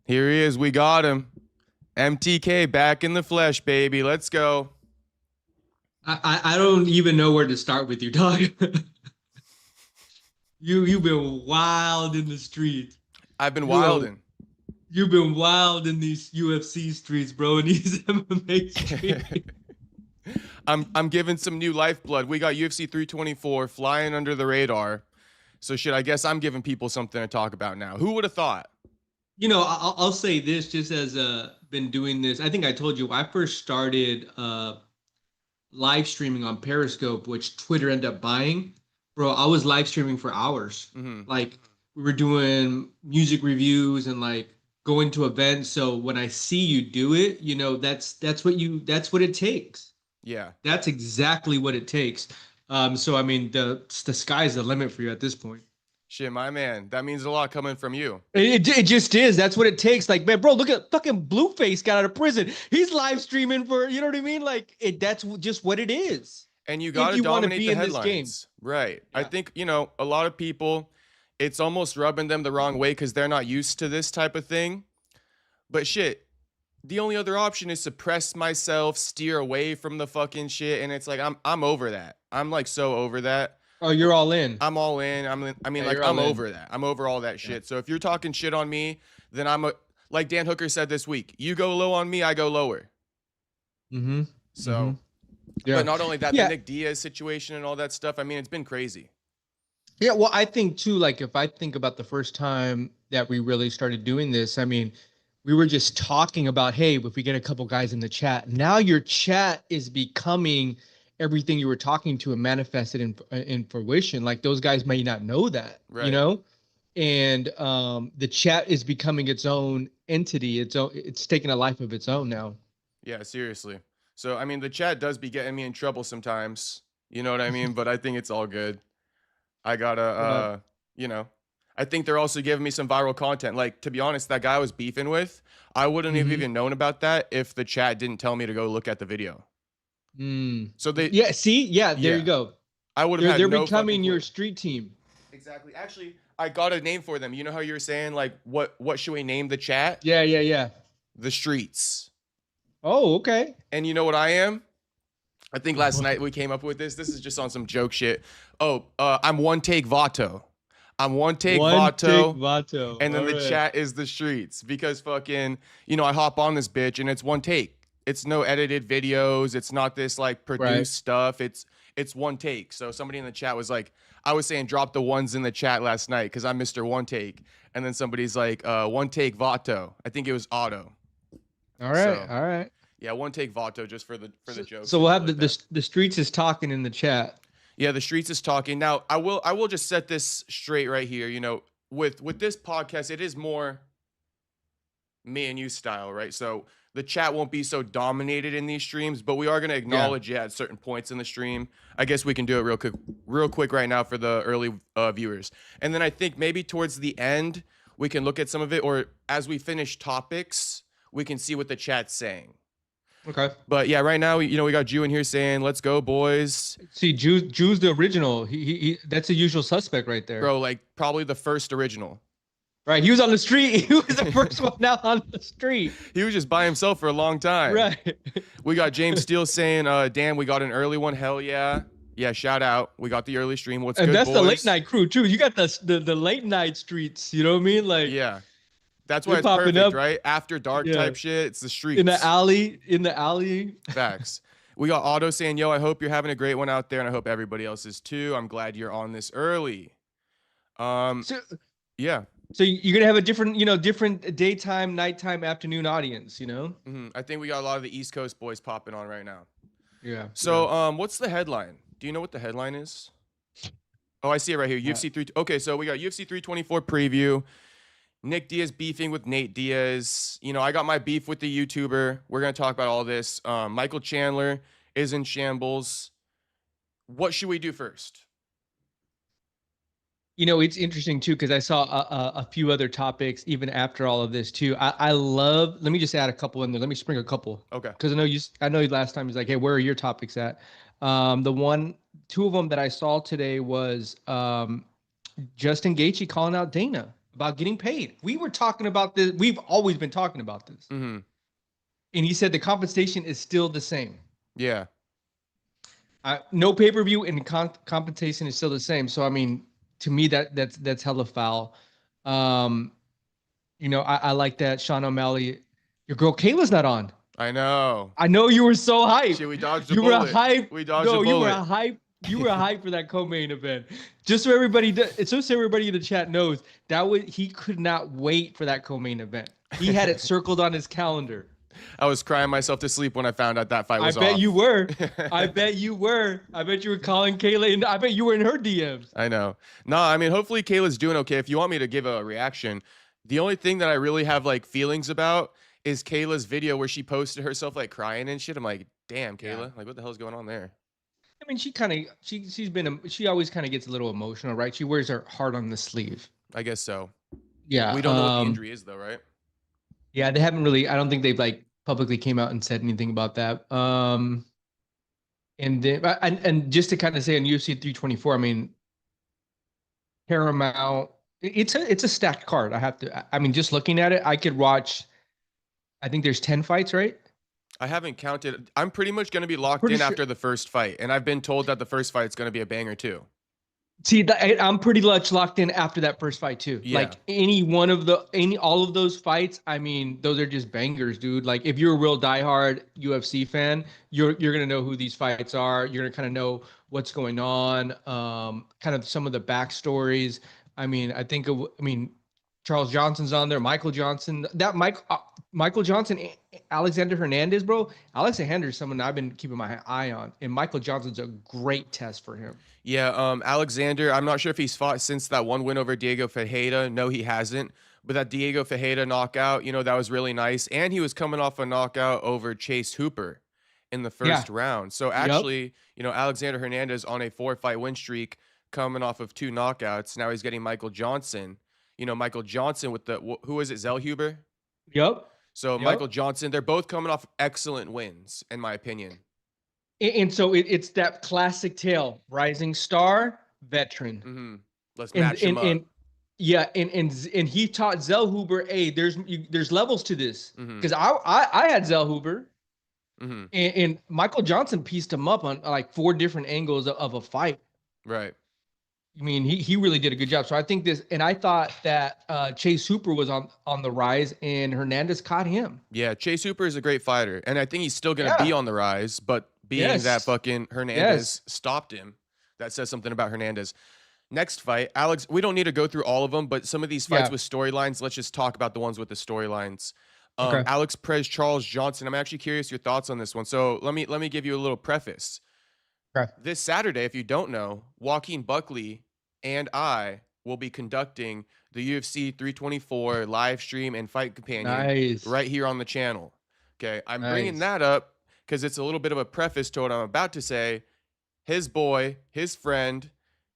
Here he is. We got him. MTK back in the flesh, baby. Let's go. I don't even know where to start with you, dog. You've been wild in the streets. I've been You know, wilding. you've been wild in these UFC streets, bro, and these MMA streets. I'm giving some new lifeblood. We got UFC 324 flying under the radar. So shit, I guess I'm giving people something to talk about now. Who would have thought? I'll say this just as been doing this. I think I told you I first started live streaming on Periscope, which Twitter ended up buying. Bro, I was live streaming for hours. Like we were doing music reviews and like going to events. So when I see you do it, that's what it takes. Yeah. That's exactly what it takes. So I mean the sky's the limit for you at this point. Shit, my man. That means a lot coming from you. It just is. That's what it takes. Like, man, bro, look at fucking Blueface got out of prison. He's live streaming for, you know what I mean? Like, that's just what it is. And you got to dominate the headlines. Game. Right. Yeah. I think, a lot of people, it's almost rubbing them the wrong way because they're not used to this type of thing. But shit, the only other option is suppress myself, steer away from the fucking shit. And it's like, I'm over that. I'm like so over that. Oh, you're all in. I'm all in. I'm over that. I'm over all that shit. Yeah. So if you're talking shit on me, then like Dan Hooker said this week, you go low on me, I go lower. So, yeah. But not only that, the Nate Diaz situation and all that stuff, I mean, it's been crazy. Yeah, well, I think too, like if I think about the first time that we really started doing this, I mean, we were just talking about, hey, if we get a couple guys in the chat, now your chat is becoming everything you were talking to and manifested in fruition. Like those guys may not know that, right. And the chat is becoming its own entity. It's taking a life of its own now. Yeah, seriously. So, I mean, the chat does be getting me in trouble sometimes, you know what I mean? But I think it's all good. I gotta, I think they're also giving me some viral content. Like, to be honest, that guy I was beefing with, I wouldn't have even known about that if the chat didn't tell me to go look at the video. So there you go. I would have. They're becoming your street team. Exactly. Actually, I got a name for them. You know how you were saying like, what should we name the chat? Yeah. The streets. Oh, okay. And you know what I am? I think last night we came up with this. This is just on some joke shit. Oh, I'm one take Vato. I'm one take Vato. And then the chat is the streets because fucking, I hop on this bitch and it's one take. It's no edited videos. It's not this like produced stuff. It's one take. So somebody in the chat was like, I was saying drop the ones in the chat last night because I'm Mr. One Take. And then somebody's like, one take Vato. I think it was Otto. All right. Yeah, one take Vato just for the joke. So we'll have the streets is talking in the chat. Yeah, the streets is talking. Now I will just set this straight right here. With this podcast, it is more me and you style, right? So the chat won't be so dominated in these streams, but we are going to acknowledge it at certain points in the stream. I guess we can do it real quick right now for the early viewers. And then I think maybe towards the end, we can look at some of it, or as we finish topics, we can see what the chat's saying. Okay. But yeah, right now, we got Jew in here saying, let's go, boys. See, Jew's the original. He that's the usual suspect right there. Bro, like probably the first original. Right, he was on the street. He was the first one out on the street. He was just by himself for a long time. Right. We got James Steele saying, damn, we got an early one. Hell yeah. Yeah, shout out. We got the early stream. What's good, boys? And that's the late night crew, too. You got the late night streets. You know what I mean? Like, yeah. That's why it's perfect, up, right? After dark type shit, it's the streets. In the alley. Facts. We got Otto saying, yo, I hope you're having a great one out there, and I hope everybody else is too. I'm glad you're on this early. Yeah. So you're going to have a different daytime, nighttime, afternoon audience, I think we got a lot of the East Coast boys popping on right now. Yeah. So what's the headline? Do you know what the headline is? Oh, I see it right here. UFC 3. Okay, so we got UFC 324 preview. Nick Diaz beefing with Nate Diaz. I got my beef with the YouTuber. We're going to talk about all this. Michael Chandler is in shambles. What should we do first? It's interesting too, because I saw a few other topics even after all of this too. I love, let me just add a couple in there. Let me spring a couple. Okay. Because I know last time he's like, hey, where are your topics at? Two of them that I saw today was Justin Gaethje calling out Dana about getting paid. We were talking about this. We've always been talking about this. Mm-hmm. And he said the compensation is still the same. Yeah. No pay-per-view and compensation is still the same. So I mean, to me, that's hella foul. I like that Sean O'Malley. Your girl Kayla's not on. I know. I know you were so hyped. Shit, we dodged a you bullet. Were hyped. We dodged a bullet. You were hyped. You were hyped for that co-main event. Just so everybody in the chat knows, he could not wait for that co-main event. He had it circled on his calendar. I was crying myself to sleep when I found out that fight was off. I bet you were. I bet you were calling Kayla, and I bet you were in her DMs. I know. No, I mean, hopefully Kayla's doing okay. If you want me to give a reaction, the only thing that I really have like feelings about is Kayla's video where she posted herself like crying and shit. I'm like, damn, Kayla, like what the hell's going on there? I mean, she always kind of gets a little emotional, right? She wears her heart on the sleeve. I guess so. Yeah. We don't know what the injury is though, right? Yeah, they haven't really. I don't think they've like publicly came out and said anything about that. And then, and just to kind of say on UFC 324, I mean, Paramount, it's a stacked card. I mean, just looking at it, I could watch. I think there's 10 fights, right? I haven't counted. I'm pretty much going to be locked in after the first fight, and I've been told that the first fight is going to be a banger too. See, I'm pretty much locked in after that first fight too. Yeah. Like all of those fights, I mean, those are just bangers, dude. Like if you're a real diehard UFC fan, you're gonna know who these fights are. You're gonna kind of know what's going on, kind of some of the backstories. I mean, Charles Johnson's on there, Michael Johnson. Michael Johnson, Alexander Hernandez, bro. Alexander is someone I've been keeping my eye on, and Michael Johnson's a great test for him. Yeah, Alexander, I'm not sure if he's fought since that one win over Diego Ferreira. No, he hasn't. But that Diego Ferreira knockout, that was really nice. And he was coming off a knockout over Chase Hooper in the first round. So actually, Alexander Hernandez on a 4-fight win streak, coming off of 2 knockouts. Now he's getting Michael Johnson. Michael Johnson with who is it, Zellhuber? Yep. So Michael Johnson, they're both coming off excellent wins, in my opinion. And so it's that classic tale: rising star, veteran. Mm-hmm. Let's match him up. And he taught Zellhuber, hey, there's levels to this, because I had Zellhuber, and Michael Johnson pieced him up on like 4 different angles of a fight. Right. I mean, he really did a good job. So I think I thought that Chase Hooper was on the rise, and Hernandez caught him. Yeah, Chase Hooper is a great fighter, and I think he's still going to be on the rise, but being that fucking Hernandez stopped him, that says something about Hernandez. Next fight, Alex, we don't need to go through all of them, but some of these fights with storylines, let's just talk about the ones with the storylines. Okay. Alex Perez, Charles Johnson. I'm actually curious your thoughts on this one. So let me give you a little preface. Okay. This Saturday, if you don't know, Joaquin Buckley and I will be conducting the UFC 324 live stream and fight companion right here on the channel. Okay, I'm bringing that up because it's a little bit of a preface to what I'm about to say. His boy, his friend,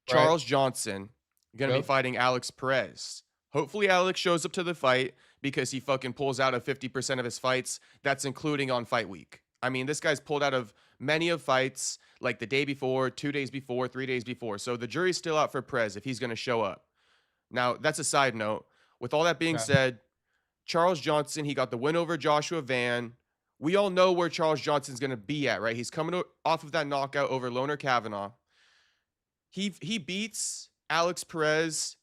Charles Johnson, going to be fighting Alex Perez. Hopefully Alex shows up to the fight because he fucking pulls out of 50% of his fights. That's including on fight week. I mean, this guy's pulled out of many of fights like the day before, 2 days before, 3 days before. So the jury's still out for Perez if he's going to show up. Now, that's a side note. With all that being said, Charles Johnson, he got the win over Joshua Van. We all know where Charles Johnson's going to be at, right? He's coming off of that knockout over Loner Kavanaugh. He beats Alex Perez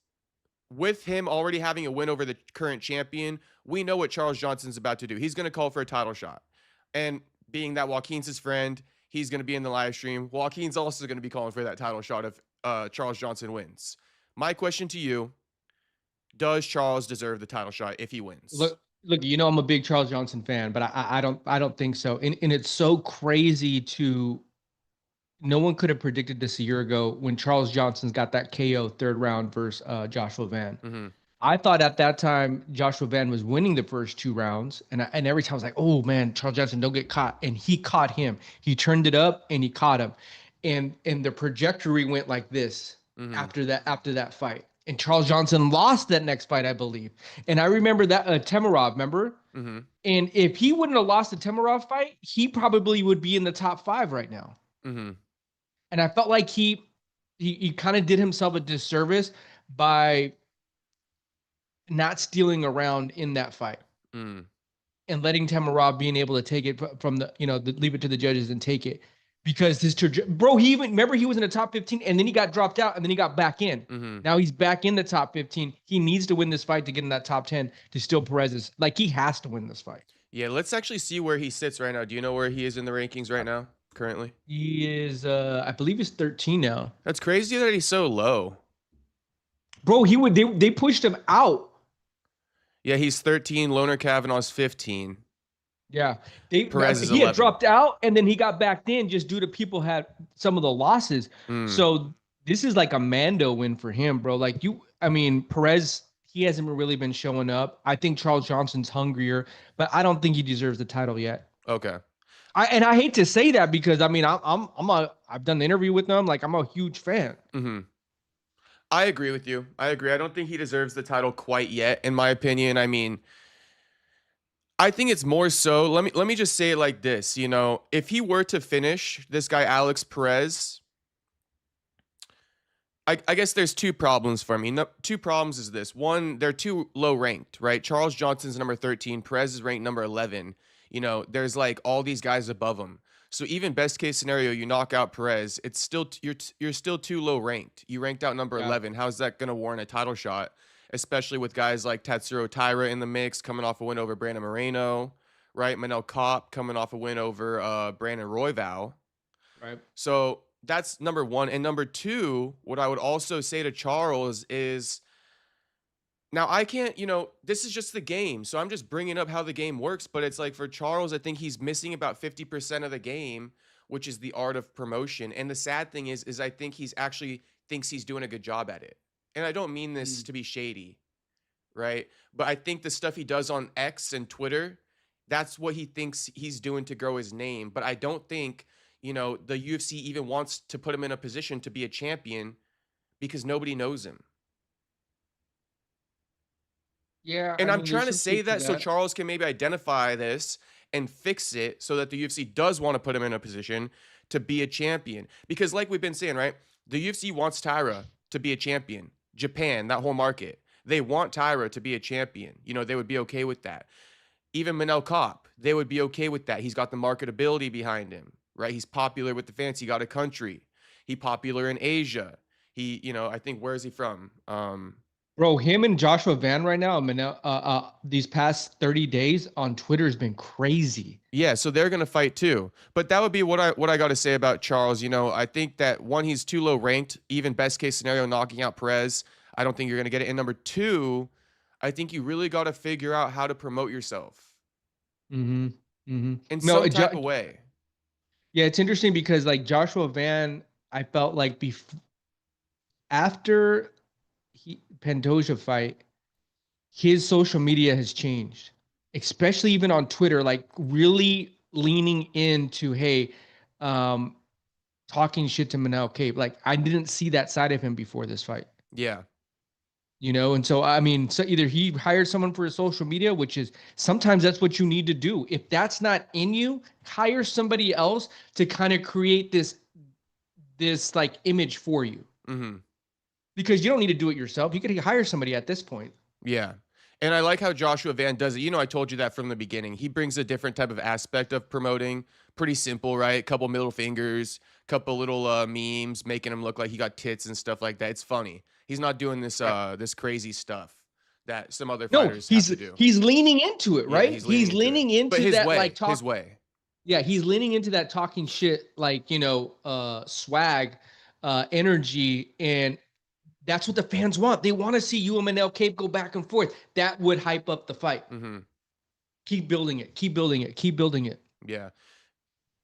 with him already having a win over the current champion. We know what Charles Johnson's about to do. He's going to call for a title shot. And being that Joaquin's his friend, he's going to be in the live stream. Joaquin's also going to be calling for that title shot if Charles Johnson wins. My question to you, does Charles deserve the title shot if he wins? Look, I'm a big Charles Johnson fan, but I don't think so. And it's so crazy no one could have predicted this a year ago when Charles Johnson's got that KO 3rd round versus Joshua Van. I thought at that time Joshua Van was winning the first 2 rounds, and every time I was like, oh man, Charles Johnson, don't get caught. And he caught him. He turned it up and he caught him. And the trajectory went like this after that fight. And Charles Johnson lost that next fight, I believe. And I remember that Temirov, remember? And if he wouldn't have lost the Temirov fight, he probably would be in the top 5 right now. And I felt like he kind of did himself a disservice by not stealing around in that fight. And letting Tamarov being able to take it from the, leave it to the judges and take it, because bro, he was in the top 15 and then he got dropped out and then he got back in. Now he's back in the top 15. He needs to win this fight to get in that top 10 to steal Perez's. Like, he has to win this fight. Yeah, let's actually see where he sits right now. Do you know where he is in the rankings right now, currently? He is, I believe he's 13 now. That's crazy that he's so low. Bro, they pushed him out. Yeah, he's 13. Loner Kavanaugh's 15. Yeah, Perez is he 11. had dropped out and then he got back in just due to people had some of the losses. So this is like a Mando win for him, bro. Like, Perez, he hasn't really been showing up. I think Charles Johnson's hungrier, but I don't think he deserves the title yet. Okay. I hate to say that because I've done the interview with them. Like, I'm a huge fan. I agree with you. I agree. I don't think he deserves the title quite yet, in my opinion. I mean, I think it's more so, let me just say it like this, if he were to finish this guy Alex Perez, I guess there's two problems for me. Two problems is this. One, they're too low ranked, right? Charles Johnson's number 13, Perez is ranked number 11. There's like all these guys above him. So even best case scenario, you knock out Perez, it's still you're still too low ranked. You ranked out number 11. How's that going to warrant a title shot? Especially with guys like Tatsuro Taira in the mix, coming off a win over Brandon Moreno, right? Manel Kopp coming off a win over Brandon Royval. Right. So that's number one. And number two, what I would also say to Charles is, now I can't, this is just the game. So I'm just bringing up how the game works. But it's like for Charles, I think he's missing about 50% of the game, which is the art of promotion. And the sad thing is I think he's actually thinks he's doing a good job at it. And I don't mean this to be shady, right? But I think the stuff he does on X and Twitter, that's what he thinks he's doing to grow his name. But I don't think, the UFC even wants to put him in a position to be a champion because nobody knows him. Yeah. And I'm trying to say that so Charles can maybe identify this and fix it so that the UFC does want to put him in a position to be a champion. Because like we've been saying, right? The UFC wants Taira to be a champion. Japan, that whole market, they want Taira to be a champion. They would be okay with that. Even Manel Kopp, they would be okay with that. He's got the marketability behind him, right? He's popular with the fans. He got a country. He's popular in Asia. He, I think, where is he from? Bro, him and Joshua Van right now, these past 30 days on Twitter has been crazy. Yeah, so they're gonna fight too. But that would be what I got to say about Charles. I think that one, he's too low ranked. Even best case scenario, knocking out Perez, I don't think you're gonna get it. And number two, I think you really got to figure out how to promote yourself. In some type of way. Yeah, it's interesting because like Joshua Van, I felt like after Pantoja fight, his social media has changed, especially even on Twitter, like really leaning into, hey, talking shit to Manel Kape. Like, I didn't see that side of him before this fight. Yeah. And so, so either he hired someone for his social media, which is sometimes that's what you need to do. If that's not in you, hire somebody else to kind of create this like image for you. Because you don't need to do it yourself. You could hire somebody at this point. Yeah. And I like how Joshua Van does it. I told you that from the beginning. He brings a different type of aspect of promoting. Pretty simple, right? Couple middle fingers, couple little memes, making him look like he got tits and stuff like that. It's funny. He's not doing this this crazy stuff that some other fighters have to do. He's leaning into it, right? Yeah, he's leaning into that, way, like his way. Yeah, he's leaning into that talking shit, like, swag, energy, and that's what the fans want. They want to see you and Manel Kape go back and forth. That would hype up the fight. Keep building it. Keep building it. Keep building it. Yeah.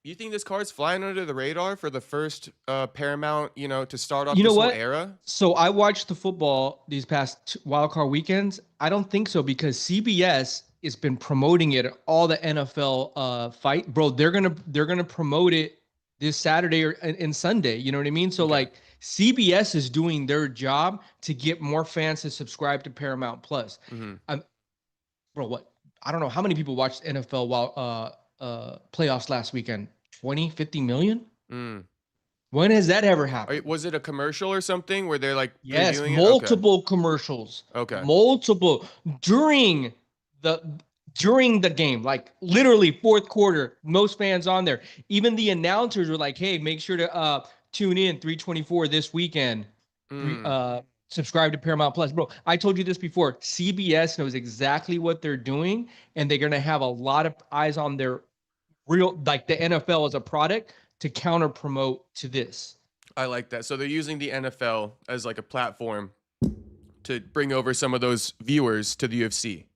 You think this card's flying under the radar for the first Paramount, to start off this whole era? So I watched the football these past wildcard weekends. I don't think so because CBS has been promoting it all the NFL fight. Bro, they're gonna promote it this Saturday and Sunday. You know what I mean? So like CBS is doing their job to get more fans to subscribe to Paramount Plus. Bro, what? I don't know how many people watched NFL playoffs last weekend. 20, 50 million? When has that ever happened? Was it a commercial or something where they're like Yes, previewing multiple commercials. Okay. Multiple during the game, like literally fourth quarter, most fans on there. Even the announcers were like, "Hey, make sure to tune in 324 this weekend. Subscribe to Paramount Plus." Bro, I told you this before. CBS knows exactly what they're doing, and they're gonna have a lot of eyes on their real, like the NFL as a product to counter promote to this. I like that. So they're using the NFL as like a platform to bring over some of those viewers to the UFC.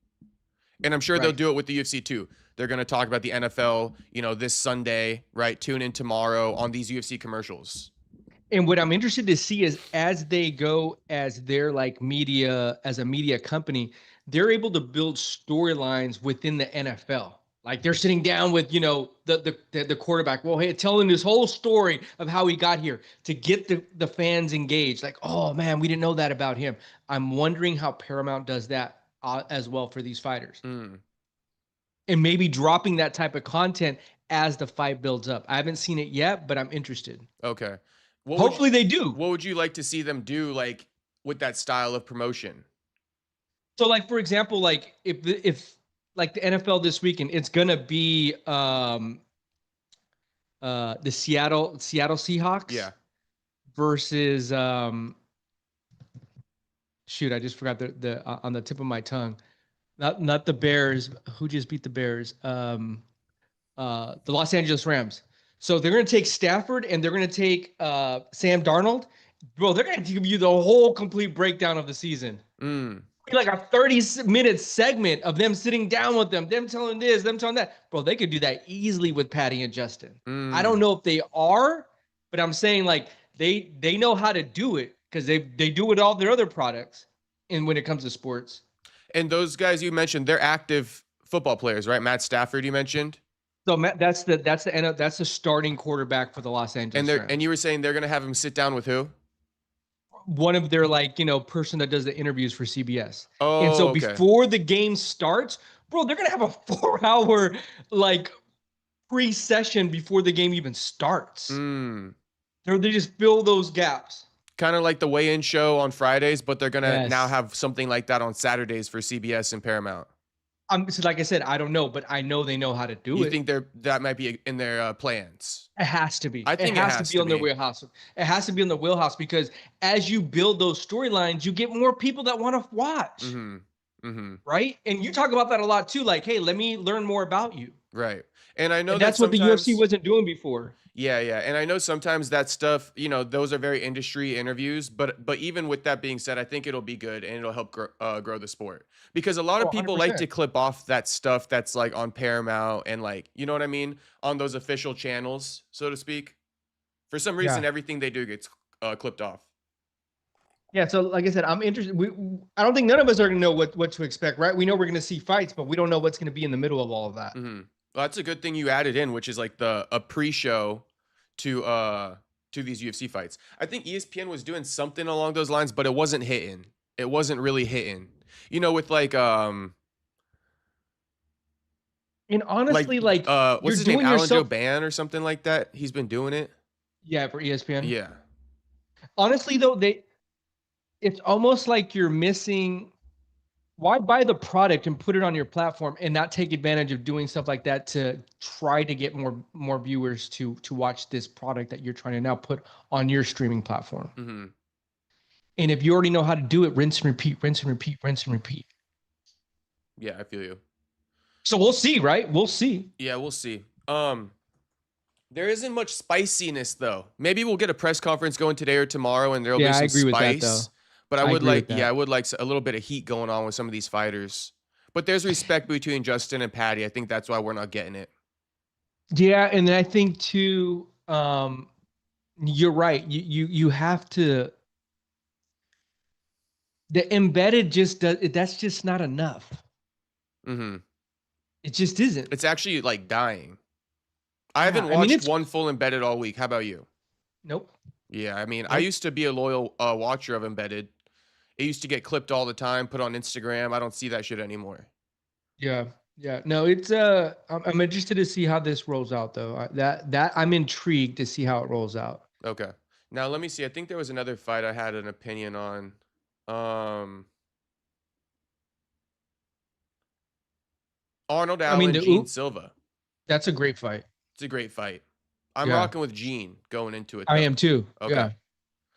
And I'm sure they'll do it with the UFC too. They're going to talk about the NFL, you know, this Sunday, right? Tune in tomorrow on these UFC commercials. And what I'm interested to see is as they go as their like media, as a media company, they're able to build storylines within the NFL. Like they're sitting down with, you know, the quarterback. Well, hey, telling this whole story of how he got here to get the fans engaged. Like, oh man, we didn't know that about him. I'm wondering how Paramount does that as well for these fighters, and maybe dropping that type of content as the fight builds up. I haven't seen it yet, but I'm interested. Okay. Hopefully they do. What would you like to see them do, like with that style of promotion? So, like for example, like if like the NFL this weekend, it's gonna be the Seattle Seahawks versus shoot, I just forgot the on the tip of my tongue. Not the Bears. Who just beat the Bears? The Los Angeles Rams. So they're gonna take Stafford and they're gonna take Sam Darnold. Bro, they're gonna give you the whole complete breakdown of the season. Like a 30-minute segment of them sitting down with them telling this, them telling that. Bro, they could do that easily with Paddy and Justin. I don't know if they are, but I'm saying like they know how to do it because they do it with all their other products. And when it comes to sports, and those guys you mentioned, they're active football players, right? Matt Stafford, you mentioned. So Matt, that's the starting quarterback for the Los Angeles Rams. And you were saying they're gonna have him sit down with who? One of their like, you know, person that does the interviews for CBS. Oh, and so before the game starts, bro, they're gonna have a 4-hour like pre-session before the game even starts. They just fill those gaps. Kind of like the weigh-in show on Fridays, but they're gonna now have something like that on Saturdays for CBS and Paramount. So like I said, I don't know, but I know they know how to do it. You think that might be in their plans? It has to be. I think it has to be on their wheelhouse. It has to be on the wheelhouse because as you build those storylines, you get more people that want to watch. Right? And you talk about that a lot too. Like, hey, let me learn more about you. Right. And I know that's what the UFC wasn't doing before. Yeah. And I know sometimes that stuff, you know, those are very industry interviews, but even with that being said, I think it'll be good and it'll help grow the sport because a lot of people 100%. like to clip off that stuff that's like on Paramount and like, you know what I mean? On those official channels, so to speak. For some reason, everything they do gets clipped off. Yeah. So like I said, I'm interested. I don't think none of us are going to know what to expect, right? We know we're going to see fights, but we don't know what's going to be in the middle of all of that. Well, that's a good thing you added in, which is like a pre-show to these UFC fights. I think ESPN was doing something along those lines, but it wasn't hitting. It wasn't really hitting. You know, with like and honestly, like what's his name, Alan Joe Ban or something like that. He's been doing it. Yeah, for ESPN. Yeah. Honestly, though, it's almost like you're missing. Why buy the product and put it on your platform and not take advantage of doing stuff like that to try to get more viewers to watch this product that you're trying to now put on your streaming platform? And if you already know how to do it, rinse and repeat, rinse and repeat, rinse and repeat. Yeah, I feel you. So we'll see, right? We'll see. Yeah, we'll see. There isn't much spiciness though. Maybe we'll get a press conference going today or tomorrow, and there'll be some spice. With that, though. But I would like a little bit of heat going on with some of these fighters. But there's respect between Justin and Paddy. I think that's why we're not getting it. Yeah, and then I think too, you're right. You have to. The embedded that's just not enough. It just isn't. It's actually like dying. I haven't watched one full embedded all week. How about you? Nope. Yeah, I mean, I used to be a loyal watcher of embedded. It used to get clipped all the time, put on Instagram. I don't see that shit anymore. Yeah. No, it's I'm interested to see how this rolls out though. That I'm intrigued to see how it rolls out. Okay. Now let me see. I think there was another fight I had an opinion on. Arnold I mean, Allen, Gene Silva. that's a great fight. It's a great fight. I'm Yeah. rocking with Gene going into it, I though. am too. Okay. Yeah.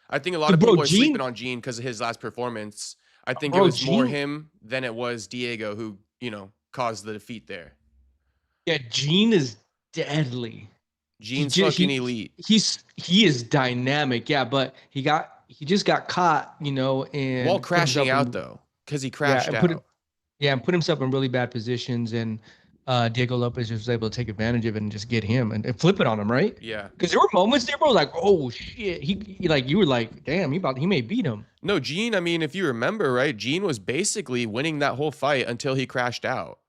I think a lot of Bro, people are Gene, sleeping on Gene because of his last performance. I think it bro, was more Gene, him than it was Diego who, you know, caused the defeat there. yeah, Gene is deadly. Gene's fucking elite. He is dynamic, yeah, but he just got caught, you know, and While crashing out though, because he crashed out. And put himself in really bad positions, and Diego Lopez was able to take advantage of it and just get him and flip it on him, right? Yeah. Because there were moments there, bro, like, oh shit, he like, you were like, damn, he may beat him. No, Gene, I mean, if you remember, right, Gene was basically winning that whole fight until he crashed out.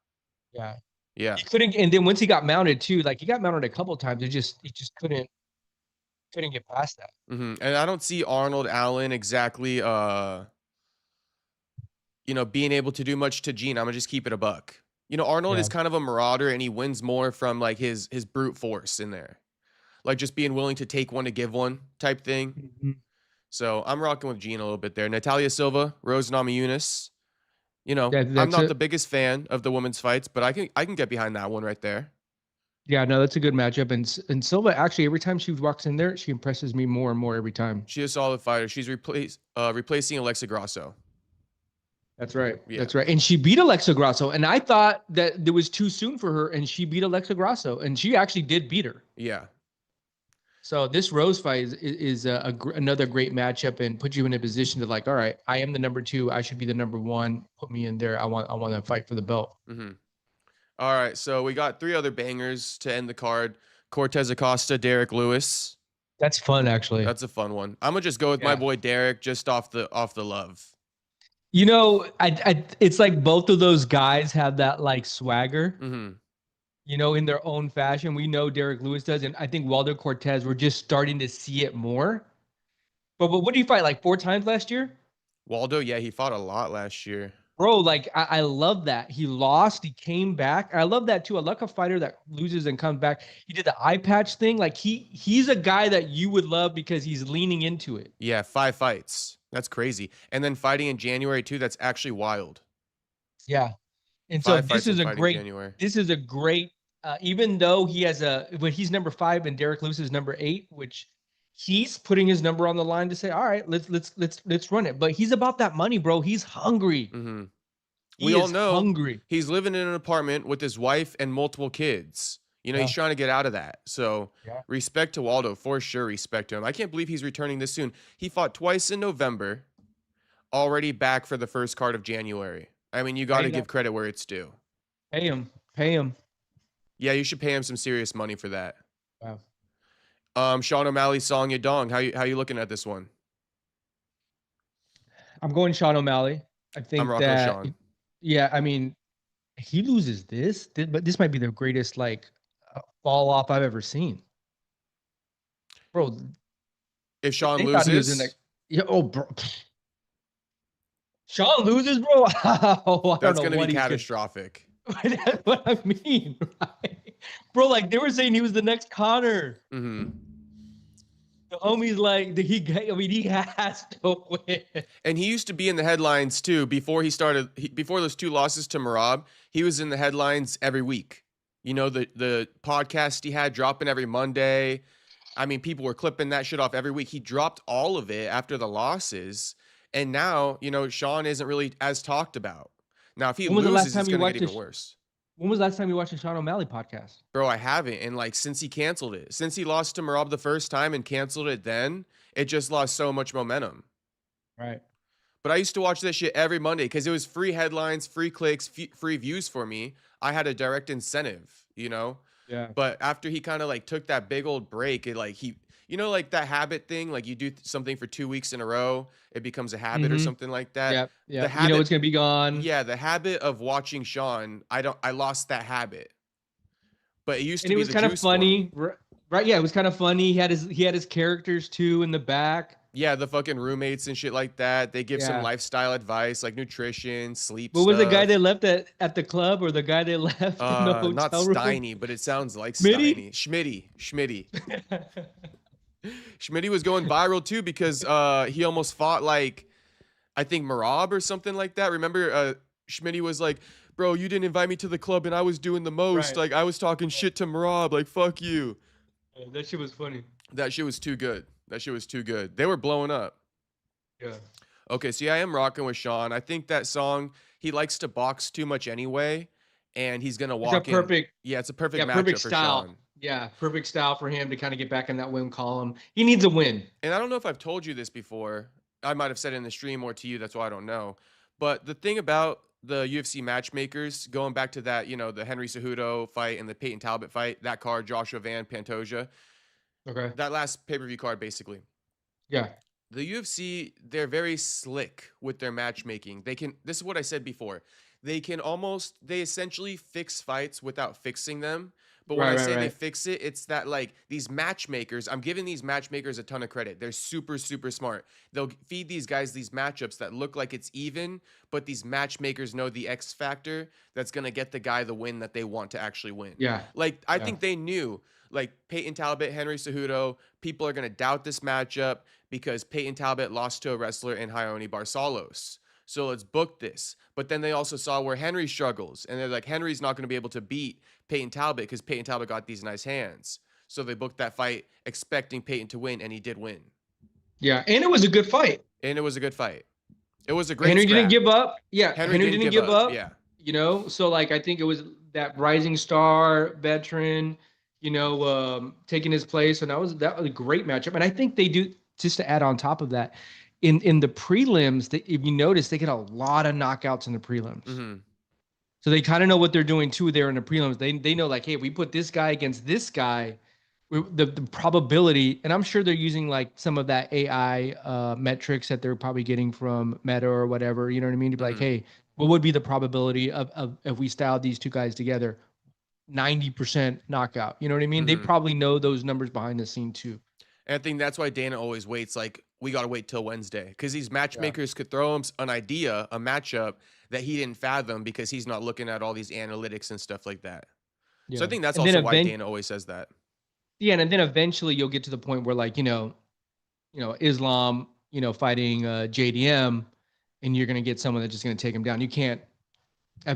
Yeah. Yeah. He couldn't, and then once he got mounted too, like he got mounted a couple times, he just couldn't get past that. And I don't see Arnold Allen exactly you know, being able to do much to Gene. I'm gonna just keep it a buck. You know, Arnold is kind of a marauder, and he wins more from like his brute force in there, like just being willing to take one to give one type thing. So I'm rocking with Gene a little bit there. Natalia Silva, Rose Namajunas. You know, I'm not the biggest fan of the women's fights, but I can get behind that one right there. Yeah, no, that's a good matchup. And Silva, actually, every time she walks in there, she impresses me more and more every time. She's a solid fighter. She's replacing Alexa Grasso. That's right. Yeah. That's right. And she beat Alexa Grasso. And I thought that it was too soon for her, and she beat Alexa Grasso, and she actually did beat her. Yeah. So this Rose fight is another great matchup, and put you in a position to like, all right, I am the number 2. I should be the number 1. Put me in there. I want to fight for the belt. All right. So we got 3 other bangers to end the card. Cortez Acosta, Derek Lewis. That's fun, actually. That's a fun one. I'm gonna just go with my boy Derek, just off the love. You know, it's like both of those guys have that like swagger. You know, in their own fashion. We know Derek Lewis does, and I think Waldo Cortez, we're just starting to see it more. But what did he fight, like 4 times last year? Waldo, yeah, he fought a lot last year. Bro, like, I love that. He lost, he came back. I love that, too. I like a fighter that loses and comes back. He did the eye patch thing. Like, he's a guy that you would love because he's leaning into it. Yeah, 5 fights. That's crazy. And then fighting in January, too, that's actually wild. Yeah. And so this is a great, even though he has when he's number 5 and Derek Lewis is number 8, which he's putting his number on the line to say, all right, let's run it. But he's about that money, bro. He's hungry. We all know hungry. He's living in an apartment with his wife and multiple kids. You know, he's trying to get out of that. So respect to Waldo, for sure. Respect to him. I can't believe he's returning this soon. He fought twice in November, already back for the first card of January. I mean, you got to give credit where it's due. Pay him. Yeah, you should pay him some serious money for that. Wow. Sean O'Malley, Song Yadong. How you looking at this one? I'm going Sean O'Malley. I think I'm rocking with Sean. Yeah, I mean, he loses this, but this might be the greatest like fall off I've ever seen, bro. If Sean loses, bro. Sean loses, bro. That's gonna be catastrophic. That's what I mean, right? Bro, like they were saying he was the next Conor. The homie's like, he has to win. And he used to be in the headlines too before before those 2 losses to Merab. He was in the headlines every week. You know, the podcast he had dropping every Monday. I mean, people were clipping that shit off every week. He dropped all of it after the losses. And now, you know, Sean isn't really as talked about. Now, if he loses, it's going to get even worse. When was the last time you watched a Sean O'Malley podcast? Bro, I haven't. And like, since he canceled it, since he lost to Merab the first time and canceled it then, it just lost so much momentum. Right. But I used to watch this shit every Monday because it was free headlines, free clicks, free views for me. I had a direct incentive, you know? Yeah. But after he kind of like took that big old break, it like you know, like that habit thing, like you do something for 2 weeks in a row, it becomes a habit or something like that. Yeah. The habit, you know it's gonna be gone. Yeah, the habit of watching Sean, I lost that habit. But it used to be it was kind of funny, right? Yeah, it was kind of funny. He had his characters too in the back. Yeah, the fucking roommates and shit like that. They give some lifestyle advice like nutrition, sleep. What was the guy they left at the club, or the guy they left in the hotel not room? Steiny, but it sounds like Steiny. Schmitty. Schmitty was going viral too because he almost fought like I think Marab or something like that. Remember, Schmitty was like, "Bro, you didn't invite me to the club, and I was doing the most. Right. Like I was talking shit to Marab. Like fuck you." Yeah, that shit was funny. That shit was too good. That shit was too good. They were blowing up. Yeah. Okay, so yeah, I am rocking with Sean. I think that song, he likes to box too much anyway, and he's gonna It's a walk in. perfect, Yeah, it's a perfect matchup perfect for style. Sean. Yeah, perfect style for him to kind of get back in that win column. He needs a win. And I don't know if I've told you this before. I might have said it in the stream or to you. That's why I don't know. But the thing about the UFC matchmakers, going back to that, you know, the Henry Cejudo fight and the Peyton Talbot fight, that card, Joshua Van Pantoja, Okay. that last pay-per-view card, basically. Yeah. The UFC, they're very slick with their matchmaking. They can, this is what I said before. They essentially fix fights without fixing them. But when I say they fix it, it's that like these matchmakers, I'm giving these matchmakers a ton of credit. They're super, super smart. They'll feed these guys these matchups that look like it's even, but these matchmakers know the X factor that's going to get the guy the win that they want to actually win. Yeah. Like, I think they knew, like Peyton Talbot, Henry Cejudo, people are going to doubt this matchup because Peyton Talbot lost to a wrestler in Ione Barsalos. So let's book this. But then they also saw where Henry struggles. And they're like, Henry's not going to be able to beat Peyton Talbot because Peyton Talbot got these nice hands. So they booked that fight expecting Peyton to win, and he did win. Yeah, and it was a good fight. And it was a good fight. It was a great Henry scrap. didn't give up. Yeah, Henry didn't give up. Yeah. You know, so like I think it was that rising star veteran, you know, taking his place. And that was a great matchup. And I think they do, just to add on top of that, in the prelims, if you notice, they get a lot of knockouts in the prelims. Mm-hmm. So they kind of know what they're doing too there in the prelims. They know like, hey, if we put this guy against this guy, the probability, and I'm sure they're using like some of that AI metrics that they're probably getting from Meta or whatever, you know what I mean? To be like, hey, what would be the probability of if we styled these two guys together? 90% knockout. You know what I mean? They probably know those numbers behind the scene too. And I think that's why Dana always waits. Like, we got to wait till Wednesday because these matchmakers could throw him an idea, a matchup that he didn't fathom because he's not looking at all these analytics and stuff like that. Yeah. So I think that's also why Dana always says that. Yeah, and then eventually you'll get to the point where like, you know, Islam, you know, fighting JDM, and you're going to get someone that's just going to take him down. You can't,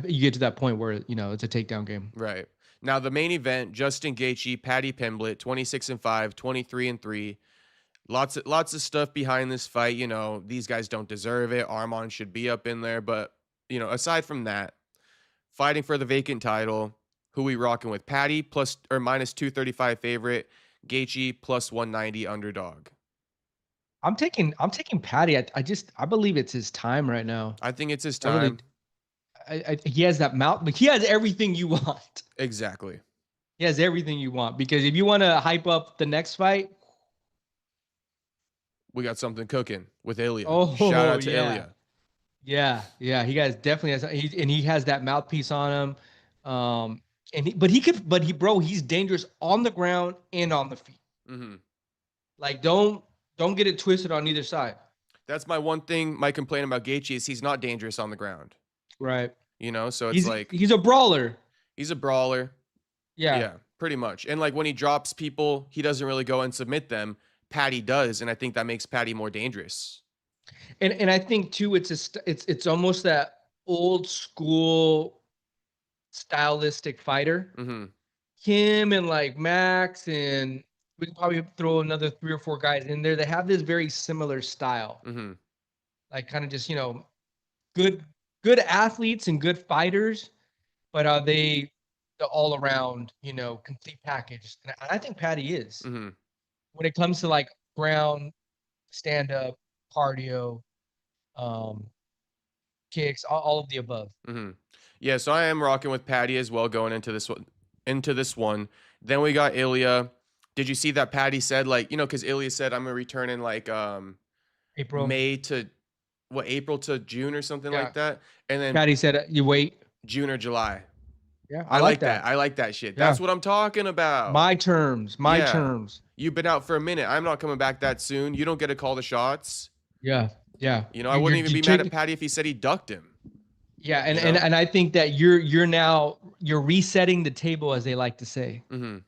you get to that point where, you know, it's a takedown game. Right. Now the main event, Justin Gaethje, Paddy Pimblett, 26-5, 23-3. Lots of stuff behind this fight. You know, these guys don't deserve it. Arman should be up in there. But, you know, aside from that, fighting for the vacant title, who we rocking with? Paddy plus or minus 235 favorite, Gaethje plus 190 underdog. I'm taking Paddy. I believe it's his time right now. I think it's his time. He has that mouth. He has everything you want. Exactly. He has everything you want, because if you want to hype up the next fight, we got something cooking with Ilya. Oh, shout out to Ilya. Yeah. He guys definitely has, and he has that mouthpiece on him. He's dangerous on the ground and on the feet. Mm-hmm. Like, don't get it twisted on either side. That's my one thing. My complaint about Gaethje is he's not dangerous on the ground. Right. You know, so it's he's a brawler. He's a brawler. Yeah, pretty much. And like when he drops people, he doesn't really go and submit them. Paddy does, and I think that makes Paddy more dangerous. And I think too, it's almost that old school stylistic fighter. Mm-hmm. Him and like Max, and we can probably throw another 3 or 4 guys in there. They have this very similar style. Mm-hmm. Like kind of just, you know, good athletes and good fighters, but the all around, you know, complete package. And I think Paddy is. Mm-hmm. When it comes to like ground, stand up, cardio, kicks, all of the above. Mm-hmm. Yeah, so I am rocking with Paddy as well going into this one. Then we got Ilya. Did you see that Paddy said, like, you know, because Ilya said I'm gonna return in like April to June or something like that. And then Paddy said you wait June or July. Yeah, I like that. I like that shit. That's what I'm talking about. My terms. You've been out for a minute. I'm not coming back that soon. You don't get to call the shots. Yeah. You know, I wouldn't even be mad at Paddy if he said he ducked him. Yeah, and I think that you're resetting the table, as they like to say. Mm-hmm.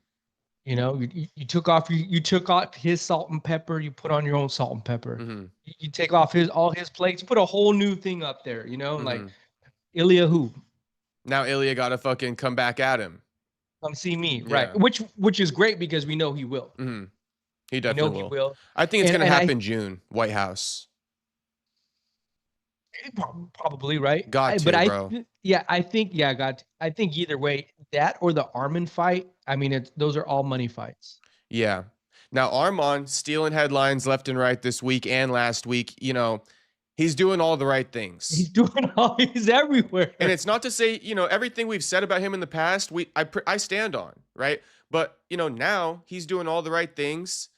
You know, you took off you took off his salt and pepper. You put on your own salt and pepper. Mm-hmm. You take off all his plates. Put a whole new thing up there. You know, like Mm-hmm. Ilya who Now Ilya got to fucking come back at him. come see me, right? Yeah. Which is great because we know he will. Mm-hmm. He We know definitely he will. will. I think it's gonna And happen June, White House. probably right. Got But to, bro. I think either way, that or the Armin fight. I mean, those are all money fights. Yeah. Now Armand stealing headlines left and right this week and last week. You know, he's doing all the right things. He's everywhere. And it's not to say, you know, everything we've said about him in the past, I stand on, right? But, you know, now he's doing all the right things.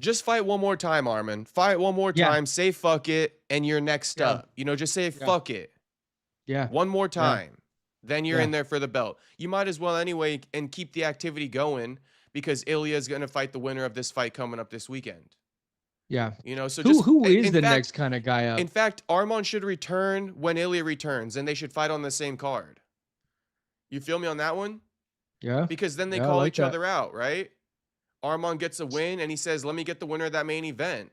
Just fight one more time, Armin. Fight one more time. Say fuck it, and you're next up. You know, just say fuck it. Yeah. One more time. Then you're in there for the belt. You might as well anyway and keep the activity going because Ilya is going to fight the winner of this fight coming up this weekend. Yeah. You know, so who is the next kind of guy up? In fact, Armand should return when Ilya returns, and they should fight on the same card. You feel me on that one? Yeah. Because then they call each other out, right? Armand gets a win, and he says, let me get the winner of that main event.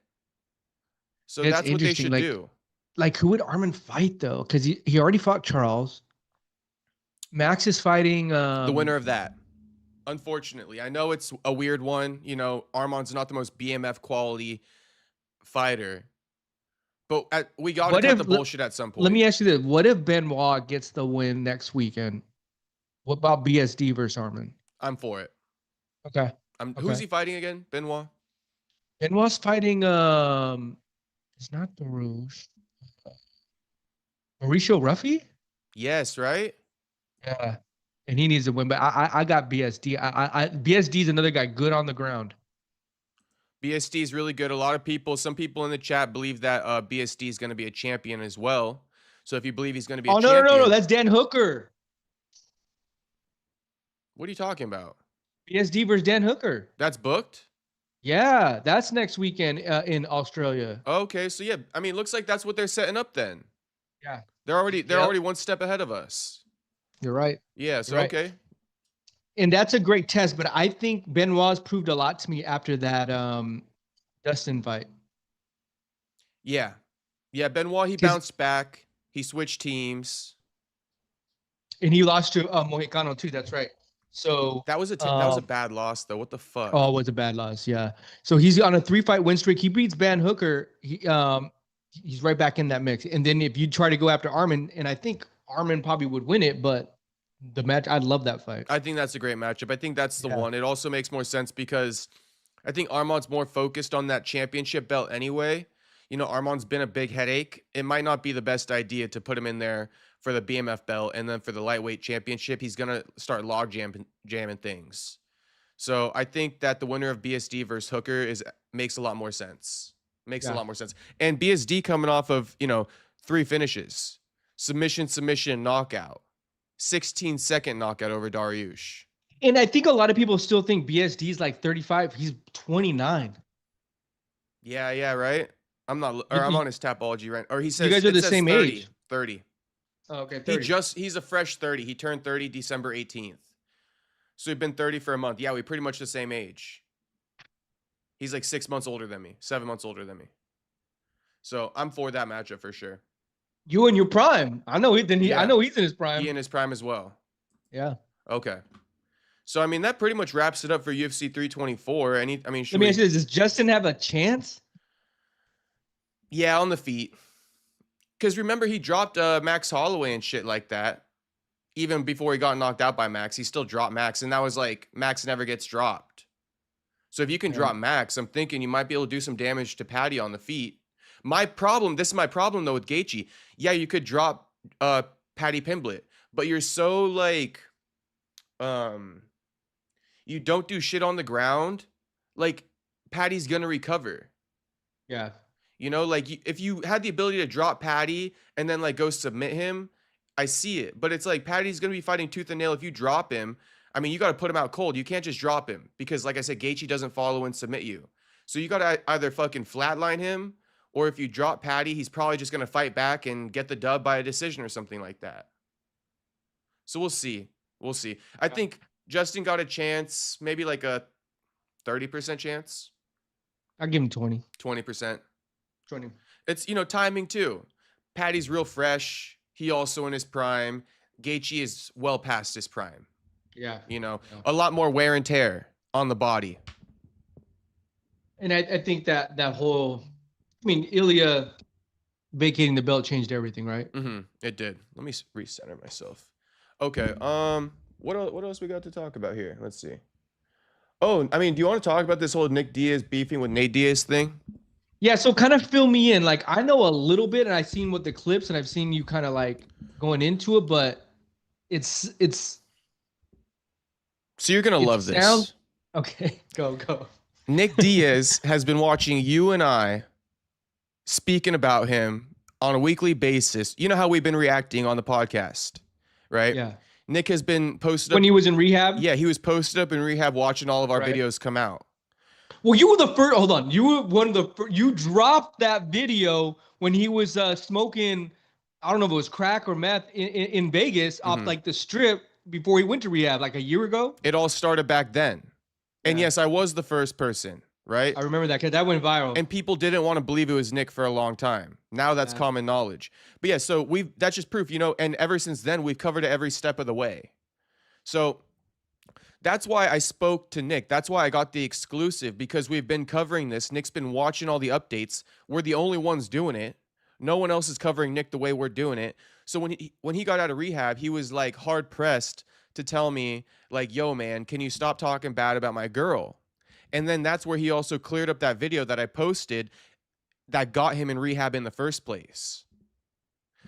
So that's what they should do. Like, who would Armin fight, though? Because he already fought Charles. Max is fighting... the winner of that. Unfortunately. I know it's a weird one. You know, Armand's not the most BMF quality fighter. But we got to cut the bullshit at some point. Let me ask you this. What if Benoit gets the win next weekend? What about BSD versus Armin? I'm for it. Okay. Who's he fighting again? Benoit? Benoit's fighting... It's not Barouche. Mauricio Ruffy? Yes, right? Yeah. And he needs to win, but I got BSD. BSD is another guy good on the ground. BSD is really good. Some people in the chat believe that BSD is going to be a champion as well. So if you believe he's going to be a champion... No, that's Dan Hooker. What are you talking about? BSD versus Dan Hooker. That's booked? Yeah, that's next weekend in Australia. Okay, so yeah, I mean, looks like that's what they're setting up then. Yeah. They're already one step ahead of us. You're right. Yeah, so right. Okay. And that's a great test, but I think Benoit's proved a lot to me after that Dustin fight. Yeah. Yeah, Benoit, he bounced back. He switched teams. And he lost to Mohicano too, that's right. So that was a bad loss though. What the fuck? Oh, it was a bad loss, yeah. So he's on a 3-fight win streak. He beats Dan Hooker. He's right back in that mix. And then if you try to go after Armin, and I think Armin probably would win it, but the match, I'd love that fight. I think that's a great matchup. I think that's the one. It also makes more sense because I think Armand's more focused on that championship belt anyway. You know, Armand's been a big headache. It might not be the best idea to put him in there for the BMF belt, and then for the lightweight championship, he's going to start log jamming things. So I think that the winner of BSD versus Hooker makes a lot more sense. Makes a lot more sense. And BSD coming off of, 3 finishes. Submission, knockout. 16-second knockout over Dariush. And I think a lot of people still think BSD is like 35. He's 29. Yeah, right? I'm on his Tapology right. Or he says you guys are the same 30, age. 30. Oh, okay, 30. He's a fresh 30. He turned 30 December 18th. So we've been 30 for a month. Yeah, we're pretty much the same age. He's like 6 months older than me, 7 months older than me. So I'm for that matchup for sure. You in your prime. I know he's in his prime. He in his prime as well. Yeah. Okay. So I mean that pretty much wraps it up for UFC 324. Let me ask you this, does Justin have a chance? Yeah, on the feet. Because remember, he dropped Max Holloway and shit like that. Even before he got knocked out by Max, he still dropped Max. And that was like, Max never gets dropped. So if you can drop Max, I'm thinking you might be able to do some damage to Paddy on the feet. This is my problem, though, with Gaethje. Yeah, you could drop Paddy Pimblett. But you're so, like, you don't do shit on the ground. Like, Paddy's going to recover. Yeah. You know, like if you had the ability to drop Paddy and then like go submit him, I see it. But it's like Paddy's going to be fighting tooth and nail. If you drop him, I mean, you got to put him out cold. You can't just drop him because, like I said, Gaethje doesn't follow and submit you. So you got to either fucking flatline him, or if you drop Paddy, he's probably just going to fight back and get the dub by a decision or something like that. So we'll see. I think Justin got a chance, maybe like a 30% chance. I'll give him 20. 20%. 20. It's, timing too. Paddy's real fresh. He also in his prime. Gaethje is well past his prime. Yeah. A lot more wear and tear on the body. And I think that whole, Ilya vacating the belt changed everything, right? It did. Let me recenter myself. Okay. What else we got to talk about here? Let's see. Oh, do you want to talk about this whole Nick Diaz beefing with Nate Diaz thing? Yeah, so kind of fill me in. Like, I know a little bit, and I've seen what the clips, and I've seen you kind of like going into it, but it's. So you're gonna love this. Okay, go. Nick Diaz has been watching you and I speaking about him on a weekly basis. You know how we've been reacting on the podcast, right? Yeah. Nick has been posted when he was in rehab. Yeah, he was posted up in rehab watching all of our videos come out. Well, you were the first. Hold on, you were one of the first. You dropped that video when he was smoking. I don't know if it was crack or meth in Vegas off like the strip before he went to rehab, like a year ago. It all started back then, and yes, I was the first person. Right? I remember that because that went viral. And people didn't want to believe it was Nick for a long time. Now that's common knowledge. But yeah, so that's just proof, and ever since then, we've covered it every step of the way. So that's why I spoke to Nick. That's why I got the exclusive, because we've been covering this. Nick's been watching all the updates. We're the only ones doing it. No one else is covering Nick the way we're doing it. So when he got out of rehab, he was like hard pressed to tell me like, yo, man, can you stop talking bad about my girl? And then that's where he also cleared up that video that I posted that got him in rehab in the first place.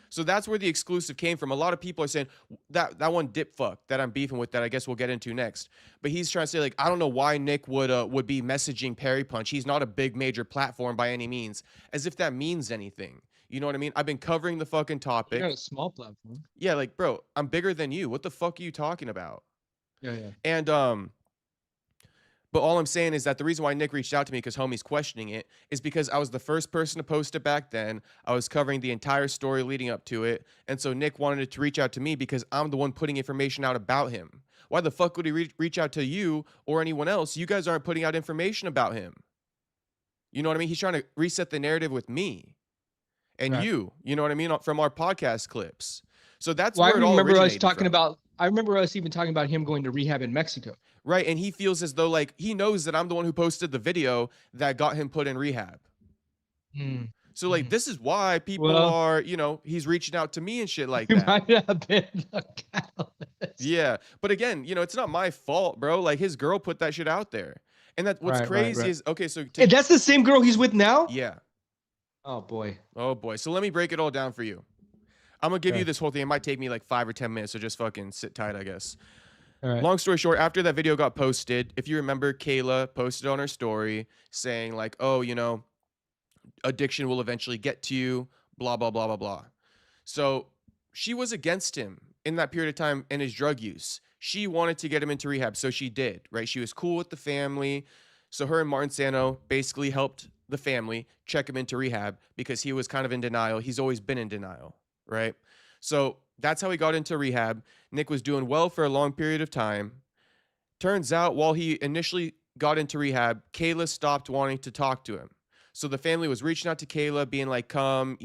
So that's where the exclusive came from. A lot of people are saying that one dip fuck that I'm beefing with that I guess we'll get into next. But he's trying to say, like, I don't know why Nick would be messaging Parry Punch. He's not a big major platform by any means, as if that means anything. You know what I mean? I've been covering the fucking topic. You're not a small platform. Yeah, like, bro, I'm bigger than you. What the fuck are you talking about? Yeah. And but all I'm saying is that the reason why Nick reached out to me, because homie's questioning it, is because I was the first person to post it back then. I was covering the entire story leading up to it. And so Nick wanted to reach out to me because I'm the one putting information out about him. Why the fuck would he reach out to you or anyone else? You guys aren't putting out information about him. You know what I mean? He's trying to reset the narrative with me and you know what I mean? From our podcast clips. So that's where it all originated from. I remember us even talking about him going to rehab in Mexico. Right, and he feels as though like he knows that I'm the one who posted the video that got him put in rehab. So like this is why people are, he's reaching out to me and shit like that. Might have been a catalyst. Yeah, but again, it's not my fault, bro. Like his girl put that shit out there. And that what's crazy is okay, so hey, that's the same girl he's with now? Yeah. Oh boy. So let me break it all down for you. I'm gonna give you this whole thing. It might take me like 5 or 10 minutes, so just fucking sit tight, I guess. All right. Long story short, after that video got posted, if you remember, Kayla posted on her story saying like, oh, addiction will eventually get to you, blah, blah, blah, blah, blah. So she was against him in that period of time and his drug use. She wanted to get him into rehab, so she did, right? She was cool with the family. So her and Martin Sano basically helped the family check him into rehab because he was kind of in denial. He's always been in denial, right? So that's how he got into rehab. Nick was doing well for a long period of time. Turns out while he initially got into rehab, Kayla stopped wanting to talk to him. So the family was reaching out to Kayla, being like, come,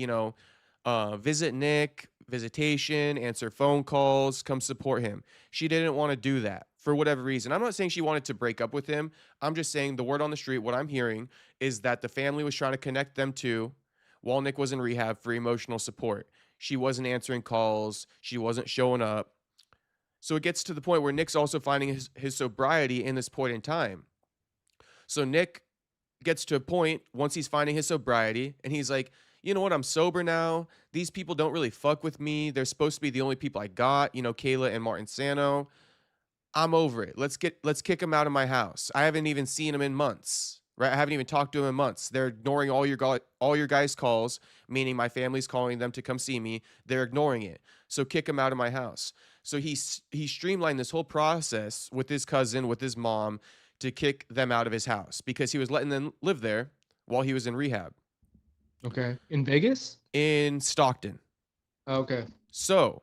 visit Nick, visitation, answer phone calls, come support him. She didn't want to do that for whatever reason. I'm not saying she wanted to break up with him. I'm just saying the word on the street, what I'm hearing is that the family was trying to connect them to while Nick was in rehab for emotional support. She wasn't answering calls. She wasn't showing up. So it gets to the point where Nick's also finding his sobriety in this point in time. So Nick gets to a point once he's finding his sobriety and he's like, you know what? I'm sober now. These people don't really fuck with me. They're supposed to be the only people I got, Kayla and Martin Sano. I'm over it. Let's kick them out of my house. I haven't even seen them in months. Right? I haven't even talked to them in months. They're ignoring all your guys' calls, meaning my family's calling them to come see me. They're ignoring it. So kick them out of my house. So he streamlined this whole process with his cousin, with his mom, to kick them out of his house because he was letting them live there while he was in rehab. Okay. In Vegas? In Stockton. Okay. So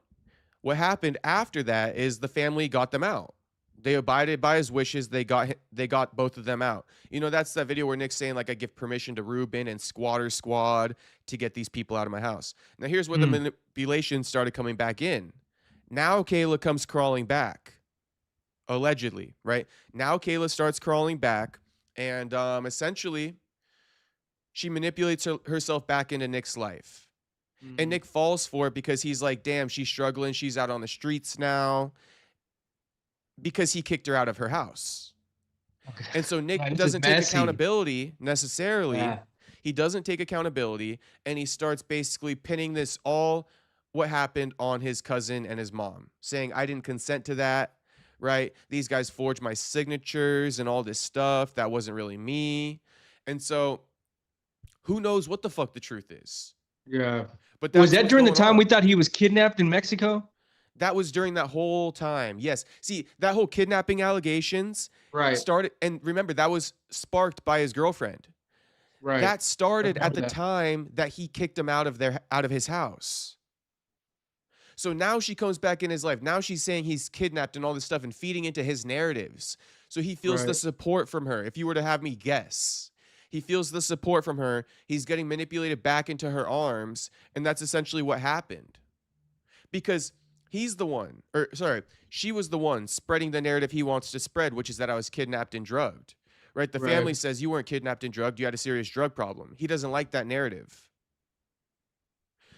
what happened after that is the family got them out. They abided by his wishes. They got both of them out. You know, that's that video where Nick's saying, like, I give permission to Ruben and Squatter Squad to get these people out of my house. Now, here's where the manipulation started coming back in. Now Kayla comes crawling back, allegedly, right? Now Kayla starts crawling back, and essentially, she manipulates herself back into Nick's life. And Nick falls for it because he's like, damn, she's struggling. She's out on the streets now. Because he kicked her out of her house. Okay. And so Nick doesn't take accountability necessarily. Yeah. He doesn't take accountability, and he starts basically pinning this all what happened on his cousin and his mom, saying, I didn't consent to that, right? These guys forged my signatures and all this stuff. That wasn't really me. And so who knows what the fuck the truth is? Yeah. But was that during the time we thought he was kidnapped in Mexico? That was during that whole time. Yes. See, that whole kidnapping allegations started. And remember, that was sparked by his girlfriend. Right. That started at the time that he kicked him out of his house. So now she comes back in his life. Now she's saying he's kidnapped and all this stuff and feeding into his narratives. So he feels the support from her. If you were to have me guess, he feels the support from her. He's getting manipulated back into her arms. And that's essentially what happened. Because he's the one, she was the one spreading the narrative he wants to spread, which is that I was kidnapped and drugged, right? The family says you weren't kidnapped and drugged. You had a serious drug problem. He doesn't like that narrative.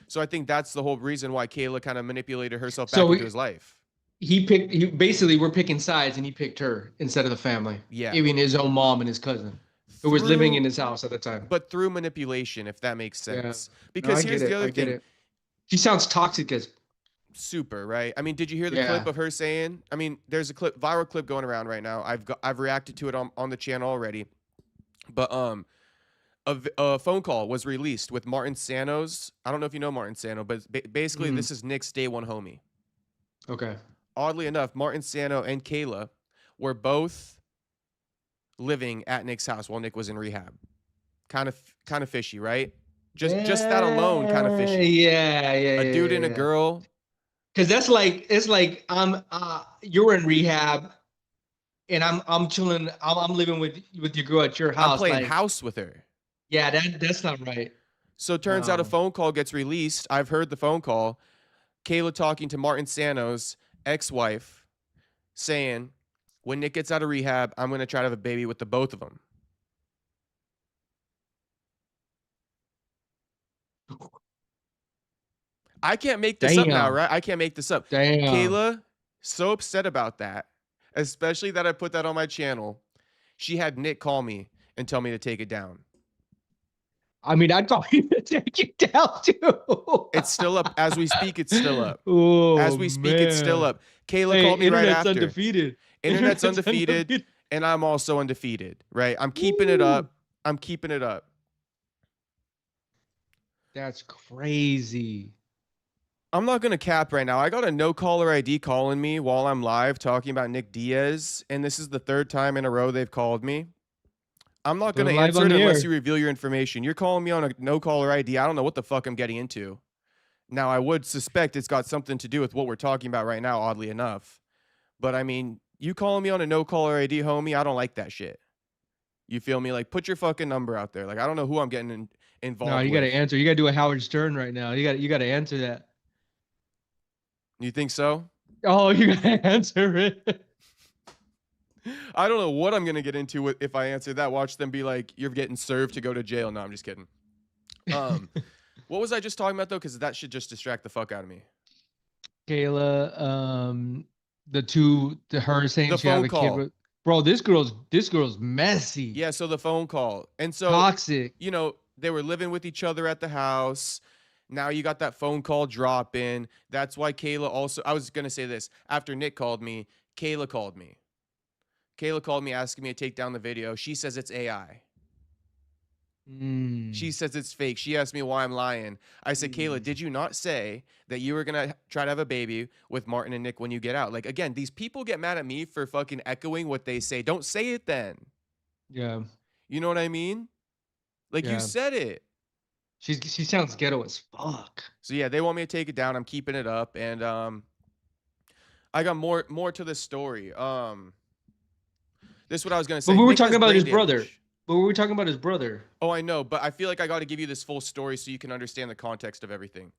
So I think that's the whole reason why Kayla kind of manipulated herself back into his life. Basically, we're picking sides, and he picked her instead of the family. Yeah. Even his own mom and his cousin who was living in his house at the time. But through manipulation, if that makes sense. Yeah. Because here's the other thing. She sounds toxic as super, right? I mean, did you hear the clip of her saying, I mean, there's a viral clip going around right now. I've reacted to it on the channel already. But a phone call was released with Martin Sano's. I don't know if you know Martin Sano, but basically this is Nick's day one homie. Okay. Oddly enough, Martin Sano and Kayla were both living at Nick's house while Nick was in rehab. Kind of fishy, right? Just that alone, kind of fishy. Yeah. A dude and a girl. Because it's like you're in rehab, and I'm chilling. I'm living with your girl at your house. I'm playing house with her. Yeah, that's not right. So it turns out a phone call gets released. I've heard the phone call. Kayla talking to Martin Sano's ex-wife, saying, when Nick gets out of rehab, I'm gonna try to have a baby with the both of them. I can't make this up now, right? I can't make this up. Damn. Kayla, so upset about that, especially that I put that on my channel. She had Nick call me and tell me to take it down. I mean, I'd call you to take it down too. It's still up. As we speak, it's still up. Oh, as we speak, it's still up. Kayla called me right after. Undefeated. Internet's undefeated. And I'm also undefeated, right? I'm keeping it up. I'm keeping it up. That's crazy. I'm not going to cap right now. I got a no caller ID calling me while I'm live talking about Nate Diaz, and this is the third time in a row they've called me. I'm not going to answer it unless you reveal your information. You're calling me on a no caller ID. I don't know what the fuck I'm getting into. Now, I would suspect it's got something to do with what we're talking about right now, oddly enough. But, I mean, you calling me on a no caller ID, homie, I don't like that shit. You feel me? Like, put your fucking number out there. Like, I don't know who I'm getting involved with. No, you got to answer. You got to do a Howard Stern right now. You got to answer that. You think so? Oh, you got to answer it. I don't know what I'm going to get into if I answer that. Watch them be like, you're getting served to go to jail. No, I'm just kidding. What was I just talking about, though? Because that should just distract the fuck out of me. Kayla, her saying she had a kid with, bro, this girl's messy. Yeah, so the phone call. And so, toxic. You know, they were living with each other at the house. Now you got that phone call drop in. That's why Kayla also, I was going to say this. After Nick called me, Kayla called me. Kayla called me asking me to take down the video. She says it's AI. She says it's fake. She asked me why I'm lying. I said, Kayla, did you not say that you were going to try to have a baby with Martin and Nick when you get out? Like, again, these people get mad at me for fucking echoing what they say. Don't say it then. Yeah. You know what I mean? Like, you said it. She sounds ghetto as fuck. So, yeah, they want me to take it down. I'm keeping it up. And I got more to the story. This is what I was gonna But say. we were Nick talking has about brain his brother. damage. But we were talking about his brother. Oh, I know, but I feel like I got to give you this full story so you can understand the context of everything.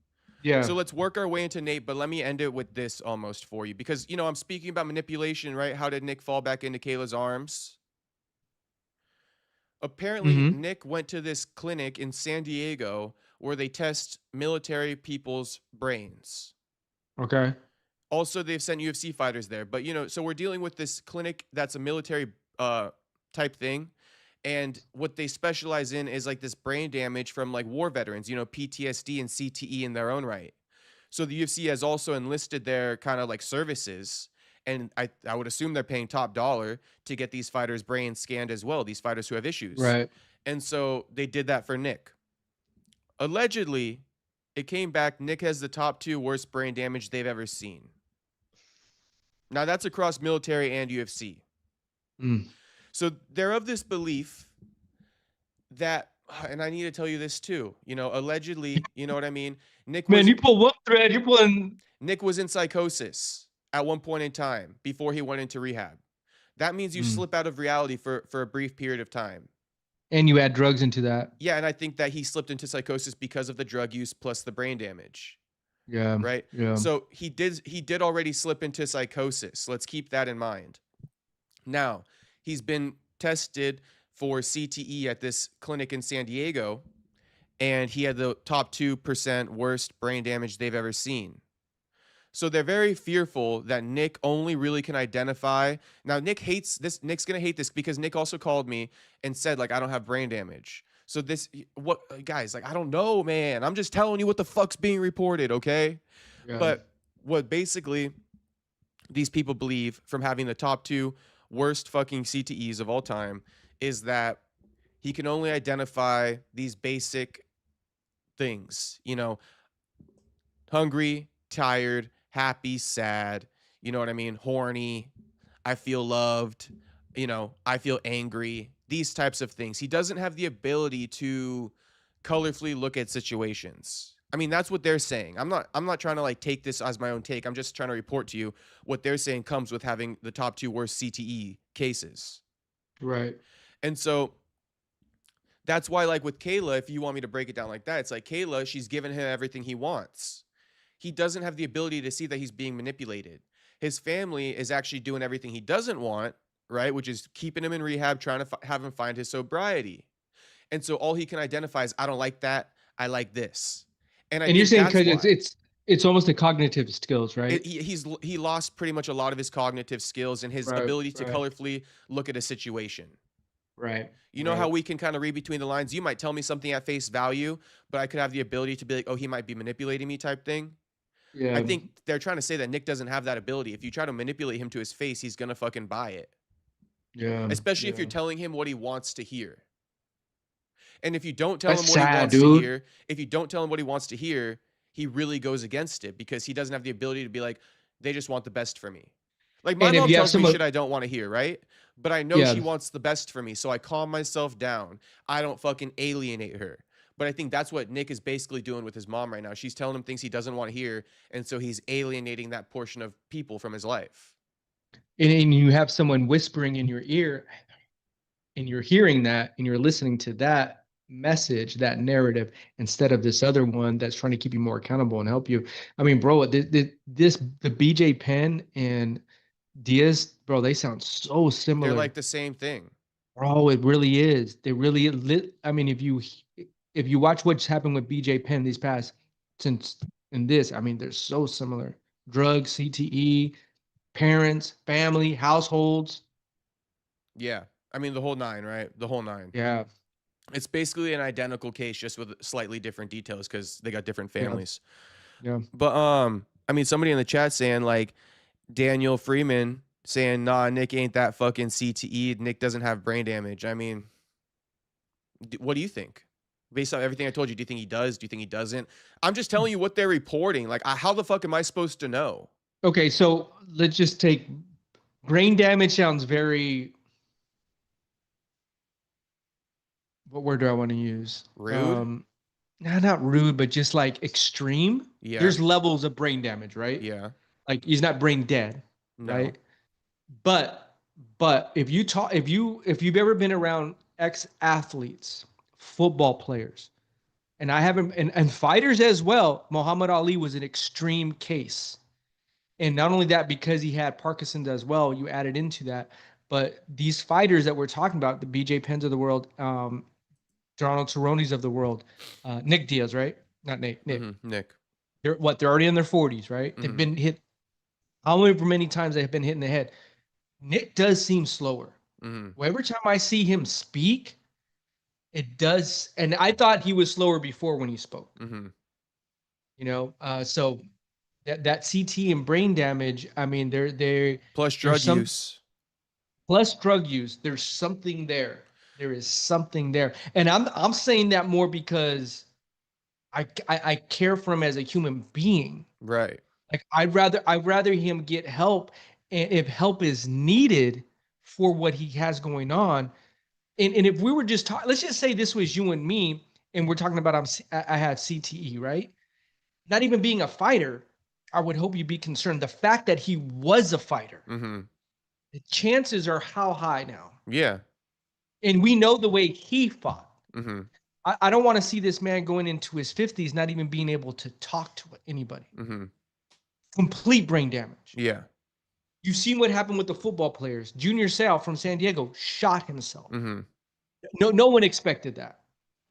Yeah. So let's work our way into Nate, but let me end it with this almost for you because I'm speaking about manipulation, right? How did Nick fall back into Kayla's arms? Apparently, Mm-hmm. Nick went to this clinic in San Diego where they test military people's brains. Okay. Also, they've sent UFC fighters there, but so we're dealing with this clinic that's a military type thing, and what they specialize in is like this brain damage from like war veterans, PTSD and CTE in their own right. So the UFC has also enlisted their kind of like services, and I would assume they're paying top dollar to get these fighters' brains scanned as well, these fighters who have issues. Right. And so they did that for Nick. Allegedly, it came back Nick has the top 2 worst brain damage they've ever seen. Now that's across military and UFC. Mm. So they're of this belief that, and I need to tell you this too, allegedly, you know what I mean? Man, you pull one thread, you're pulling. Nick was in psychosis at one point in time before he went into rehab. That means you slip out of reality for a brief period of time. And you add drugs into that. Yeah, and I think that he slipped into psychosis because of the drug use plus the brain damage. Yeah. Right? Yeah. So he did already slip into psychosis. Let's keep that in mind. Now, he's been tested for CTE at this clinic in San Diego, and he had the top 2% worst brain damage they've ever seen. So they're very fearful that Nick only really can identify. Now, Nick hates this. Nick's going to hate this because Nick also called me and said, like, I don't have brain damage. So guys, like, I don't know, man. I'm just telling you what the fuck's being reported, okay? Yeah. But what basically these people believe from having the top 2 worst fucking CTEs of all time is that he can only identify these basic things, hungry, tired, happy, sad, you know what I mean? Horny, I feel loved, I feel angry, these types of things. He doesn't have the ability to colorfully look at situations. I mean, that's what they're saying. I'm not trying to like take this as my own take. I'm just trying to report to you what they're saying comes with having the top 2 worst CTE cases. Right. And so that's why, like with Kayla, if you want me to break it down like that, it's like Kayla, she's given him everything he wants. He doesn't have the ability to see that he's being manipulated. His family is actually doing everything he doesn't want, right? Which is keeping him in rehab, trying to have him find his sobriety. And so all he can identify is, I don't like that. I like this. And you're saying because it's almost the cognitive skills, right? He lost pretty much a lot of his cognitive skills and his ability to colorfully look at a situation. Right. You know how we can kind of read between the lines? You might tell me something at face value, but I could have the ability to be like, oh, he might be manipulating me type thing. Yeah. I think they're trying to say that Nick doesn't have that ability. If you try to manipulate him to his face, he's going to fucking buy it. Yeah. Especially if you're telling him what he wants to hear. And if you don't tell him what he wants to hear, he really goes against it because he doesn't have the ability to be like, they just want the best for me. Like my mom tells me shit I don't want to hear, right? But I know she wants the best for me, so I calm myself down. I don't fucking alienate her. But I think that's what Nick is basically doing with his mom right now. She's telling him things he doesn't want to hear, and so he's alienating that portion of people from his life. And you have someone whispering in your ear, and you're hearing that, and you're listening to that message, that narrative, instead of this other one that's trying to keep you more accountable and help you. I mean, bro, the BJ Penn and Diaz, bro, they sound so similar. They're like the same thing. Bro, it really is. They really lit. I mean, if you watch what's happened with BJ Penn these past since in this, I mean, they're so similar. Drugs, CTE, parents, family, households. Yeah. I mean, the whole 9, right? The whole 9. Yeah. It's basically an identical case, just with slightly different details because they got different families. Yeah. But I mean, somebody in the chat saying like Daniel Freeman saying, nah, Nick ain't that fucking CTE. Nick doesn't have brain damage. I mean, what do you think? Based on everything I told you, do you think he does? Do you think he doesn't? I'm just telling you what they're reporting. Like, how the fuck am I supposed to know? Okay, so let's just take brain damage. Sounds very. What word do I want to use? Rude? Not rude, but just like extreme. Yeah. There's levels of brain damage, right? Yeah. Like he's not brain dead, No. right? But if you've ever been around ex-athletes, football players, and I haven't and fighters as well, Muhammad Ali was an extreme case. And not only that, because he had Parkinson's as well, you added into that. But these fighters that we're talking about, the BJ Penns of the world, Donald Cerrone's of the world, Nick Diaz, right? Not Nate, Nick. Nick. They're already in their 40s, right? They've been hit. How many times they have been hit in the head? Nick does seem slower. Well, every time I see him speak, it does. And I thought he was slower before when he spoke. You know, so that CT and brain damage. I mean, they're plus drug use. Plus drug use. There's something there. There is something there, and I'm saying that more because I care for him as a human being. Right. Like I'd rather him get help, and if help is needed for what he has going on, and if we were just talking, let's just say this was you and me, and we're talking about I have CTE, right? Not even being a fighter, I would hope you'd be concerned. The fact that he was a fighter, the chances are how high now? Yeah. And we know the way he fought. I don't want to see this man going into his 50s, not even being able to talk to anybody. Complete brain damage. Yeah. You've seen what happened with the football players. Junior Seau from San Diego shot himself. No one expected that.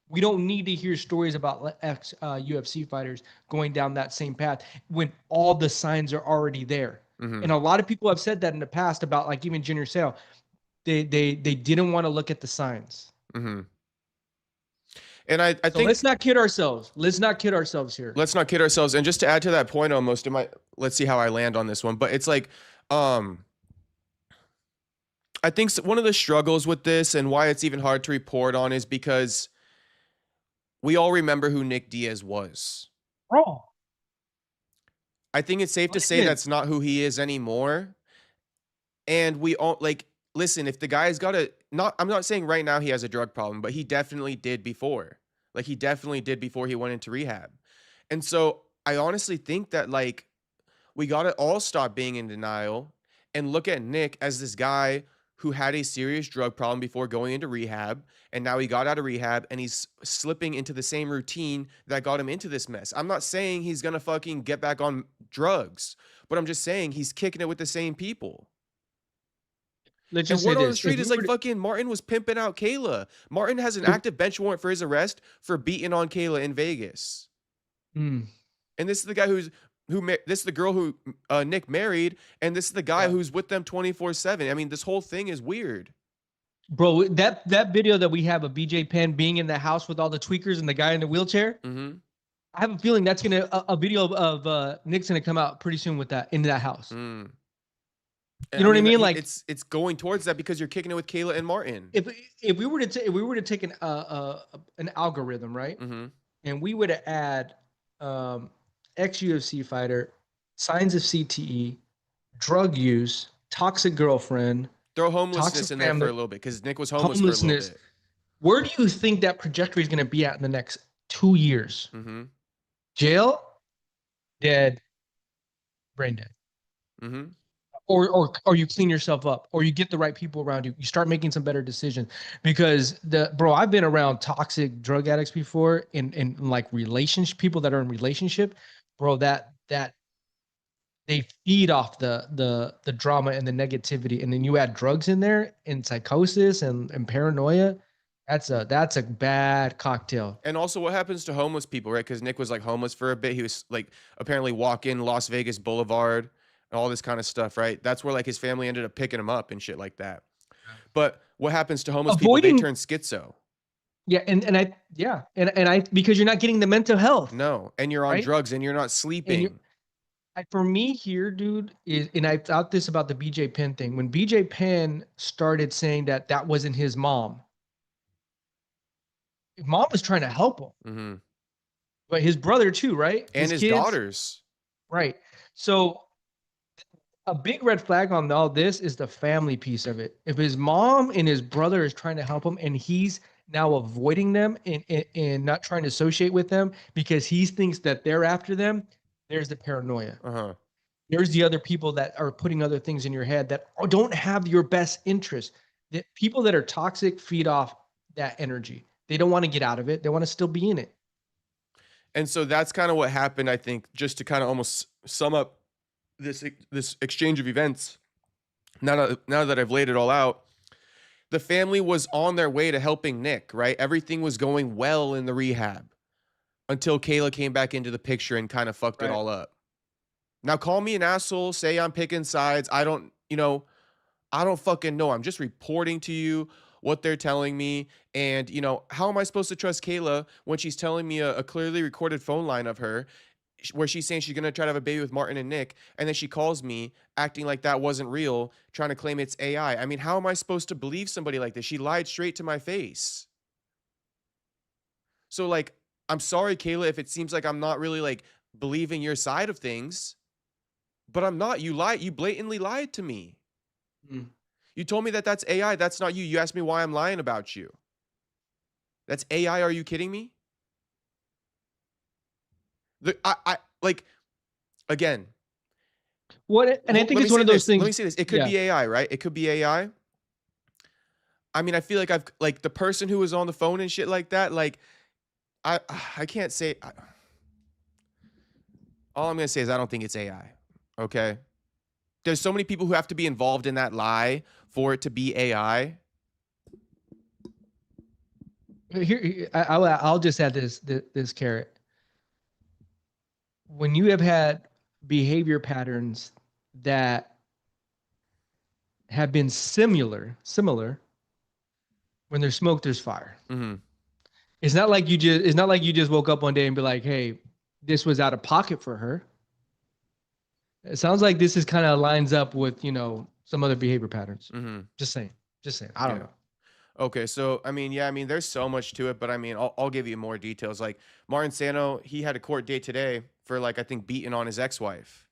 We don't need to hear stories about UFC fighters going down that same path when all the signs are already there. And a lot of people have said that in the past about like even Junior Seau. They didn't want to look at the signs. And I think let's not kid ourselves. Let's not kid ourselves here. Let's not kid ourselves. And just to add to that point, almost let's see how I land on this one. But it's like, I think one of the struggles with this and why it's even hard to report on is because we all remember who Nick Diaz was. Wrong. I think it's safe to say that's not who he is anymore. And we all listen, if the guy's got I'm not saying right now he has a drug problem, but he definitely did before. Like he definitely did before he went into rehab. And so I honestly think that we got to all stop being in denial and look at Nick as this guy who had a serious drug problem before going into rehab. And now he got out of rehab and he's slipping into the same routine that got him into this mess. I'm not saying he's going to fucking get back on drugs, but I'm just saying he's kicking it with the same people. Let's just and word on the street is like fucking Martin was pimping out Kayla. Martin has an active bench warrant for his arrest for beating on Kayla in Vegas. And this is the guy this is the girl who Nick married, and this is the guy who's with them 24/7. I mean, this whole thing is weird. Bro, that video that we have of BJ Penn being in the house with all the tweakers and the guy in the wheelchair, I have a feeling that's a video of Nick's gonna come out pretty soon with that in that house. You know what I mean? Like it's going towards that because you're kicking it with Kayla and Martin. If we were to take an algorithm, right, and we were to add ex-UFC fighter, signs of CTE, drug use, toxic girlfriend, throw homelessness in there for a little bit because Nick was homeless for a little bit. Where do you think that trajectory is going to be at in the next 2 years? Jail, dead, brain dead. Or you clean yourself up, or you get the right people around you. You start making some better decisions because I've been around toxic drug addicts before in like people that are in relationship, bro, that they feed off the drama and the negativity. And then you add drugs in there and psychosis and paranoia. That's a bad cocktail. And also what happens to homeless people, right? Because Nick was like homeless for a bit. He was like apparently walking Las Vegas Boulevard and all this kind of stuff, right? That's where like his family ended up picking him up and shit like that. But what happens to homeless people? They turn schizo. Yeah, and I because you're not getting the mental health. No, and you're on drugs and you're not sleeping. For me here, dude, and I thought this about the BJ Penn thing. When BJ Penn started saying that wasn't his mom was trying to help him. But his brother too, right? And his kids, daughters. Right. So a big red flag on all this is the family piece of it. If his mom and his brother is trying to help him and he's now avoiding them and not trying to associate with them because he thinks that they're after them, there's the paranoia. There's the other people that are putting other things in your head that don't have your best interest. The people that are toxic feed off that energy. They don't want to get out of it. They want to still be in it. And so that's kind of what happened, I think, just to kind of almost sum up this exchange of events. Now that I've laid it all out, the family was on their way to helping Nick, right? Everything was going well in the rehab until Kayla came back into the picture and kind of fucked it all up. Now, call me an asshole, say I'm picking sides. I don't fucking know. I'm just reporting to you what they're telling me. And, how am I supposed to trust Kayla when she's telling me a clearly recorded phone line of her where she's saying she's going to try to have a baby with Martin and Nick, and then she calls me acting like that wasn't real, trying to claim it's AI. I mean, how am I supposed to believe somebody like this? She lied straight to my face. So, like, I'm sorry, Kayla, if it seems like I'm not really, like, believing your side of things, but I'm not. You lied. You blatantly lied to me. You told me that that's AI. That's not you. You asked me why I'm lying about you. That's AI. Are you kidding me? Again. What? And I think it's one of those things. Let me say this. It could be AI, right? It could be AI. I mean, I feel like the person who was on the phone and shit like that, like, I can't say. All I'm going to say is I don't think it's AI. Okay? There's so many people who have to be involved in that lie for it to be AI. Here, I'll just add this carrot. When you have had behavior patterns that have been similar, when there's smoke, there's fire. Mm-hmm. It's not like you just woke up one day and be like, hey, this was out of pocket for her. It sounds like this is kind of lines up with, some other behavior patterns. Mm-hmm. Just saying. I don't know. Okay, so I mean, there's so much to it, but I mean, I'll give you more details. Like Martin Sano, he had a court date today for I think beating on his ex-wife.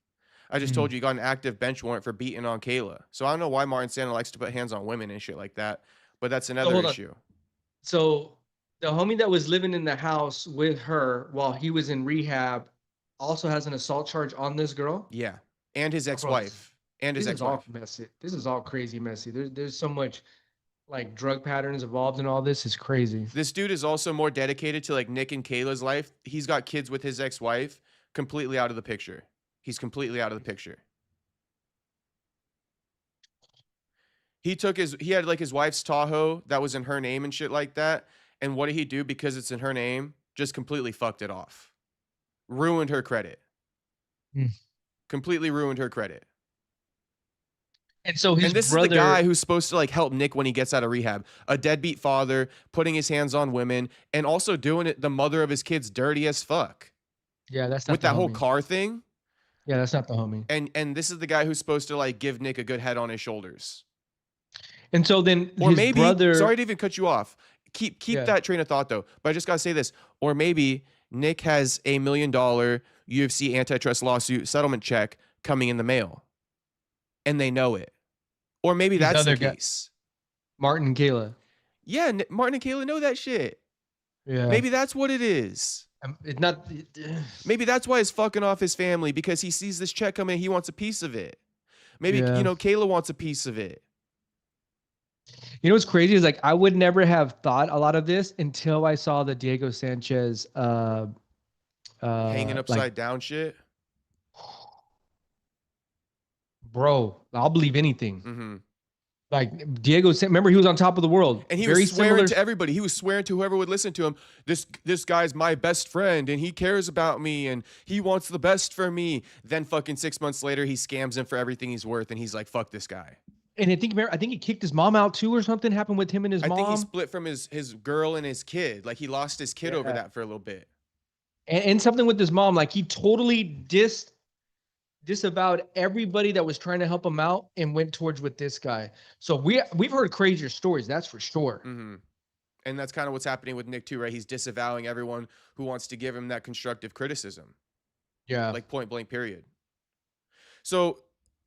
I just told you he got an active bench warrant for beating on Kayla. So I don't know why Martin Sano likes to put hands on women and shit like that, but that's another issue. So the homie that was living in the house with her while he was in rehab also has an assault charge on this girl. Yeah, and his ex-wife. This is all messy. This is all crazy messy. There's so much like drug patterns involved in all this. Is crazy. This dude is also more dedicated to like Nick and Kayla's life. He's got kids with his ex-wife. Completely out of the picture. He's completely out of the picture. He had like his wife's Tahoe that was in her name and shit like that. And what did he do? Because it's in her name, just completely fucked it off. Ruined her credit. Completely ruined her credit. And so this is the guy who's supposed to like help Nick when he gets out of rehab. A deadbeat father, putting his hands on women, and also doing it the mother of his kids dirty as fuck. Yeah, that's not with that whole car thing. Yeah, that's not the homie. And this is the guy who's supposed to like give Nick a good head on his shoulders. And so then or maybe sorry to even cut you off. Keep that train of thought though. But I just gotta say this. Or maybe Nick has $1 million UFC antitrust lawsuit settlement check coming in the mail. And they know it. Or maybe that's the case. Martin and Kayla. Yeah, Martin and Kayla know that shit. Yeah. Maybe that's what it is. It's not. Maybe that's why he's fucking off his family, because he sees this check coming, he wants a piece of it. Maybe Kayla wants a piece of it. You know what's crazy is like I would never have thought a lot of this until I saw the Diego Sanchez hanging upside down shit. Bro, I'll believe anything. Mm-hmm. Like Diego, remember he was on top of the world, and he was swearing to everybody. He was swearing to whoever would listen to him. This guy's my best friend, and he cares about me, and he wants the best for me. Then fucking 6 months later, he scams him for everything he's worth, and he's like, "Fuck this guy." And I think he kicked his mom out too, or something happened with him and his mom. I think he split from his girl and his kid. Like he lost his kid over that for a little bit. And something with his mom, like he totally disavowed everybody that was trying to help him out and went towards with this guy. So we've heard crazier stories, that's for sure. Mm-hmm. And that's kind of what's happening with Nick too, right? He's disavowing everyone who wants to give him that constructive criticism. Yeah. Like point blank period. So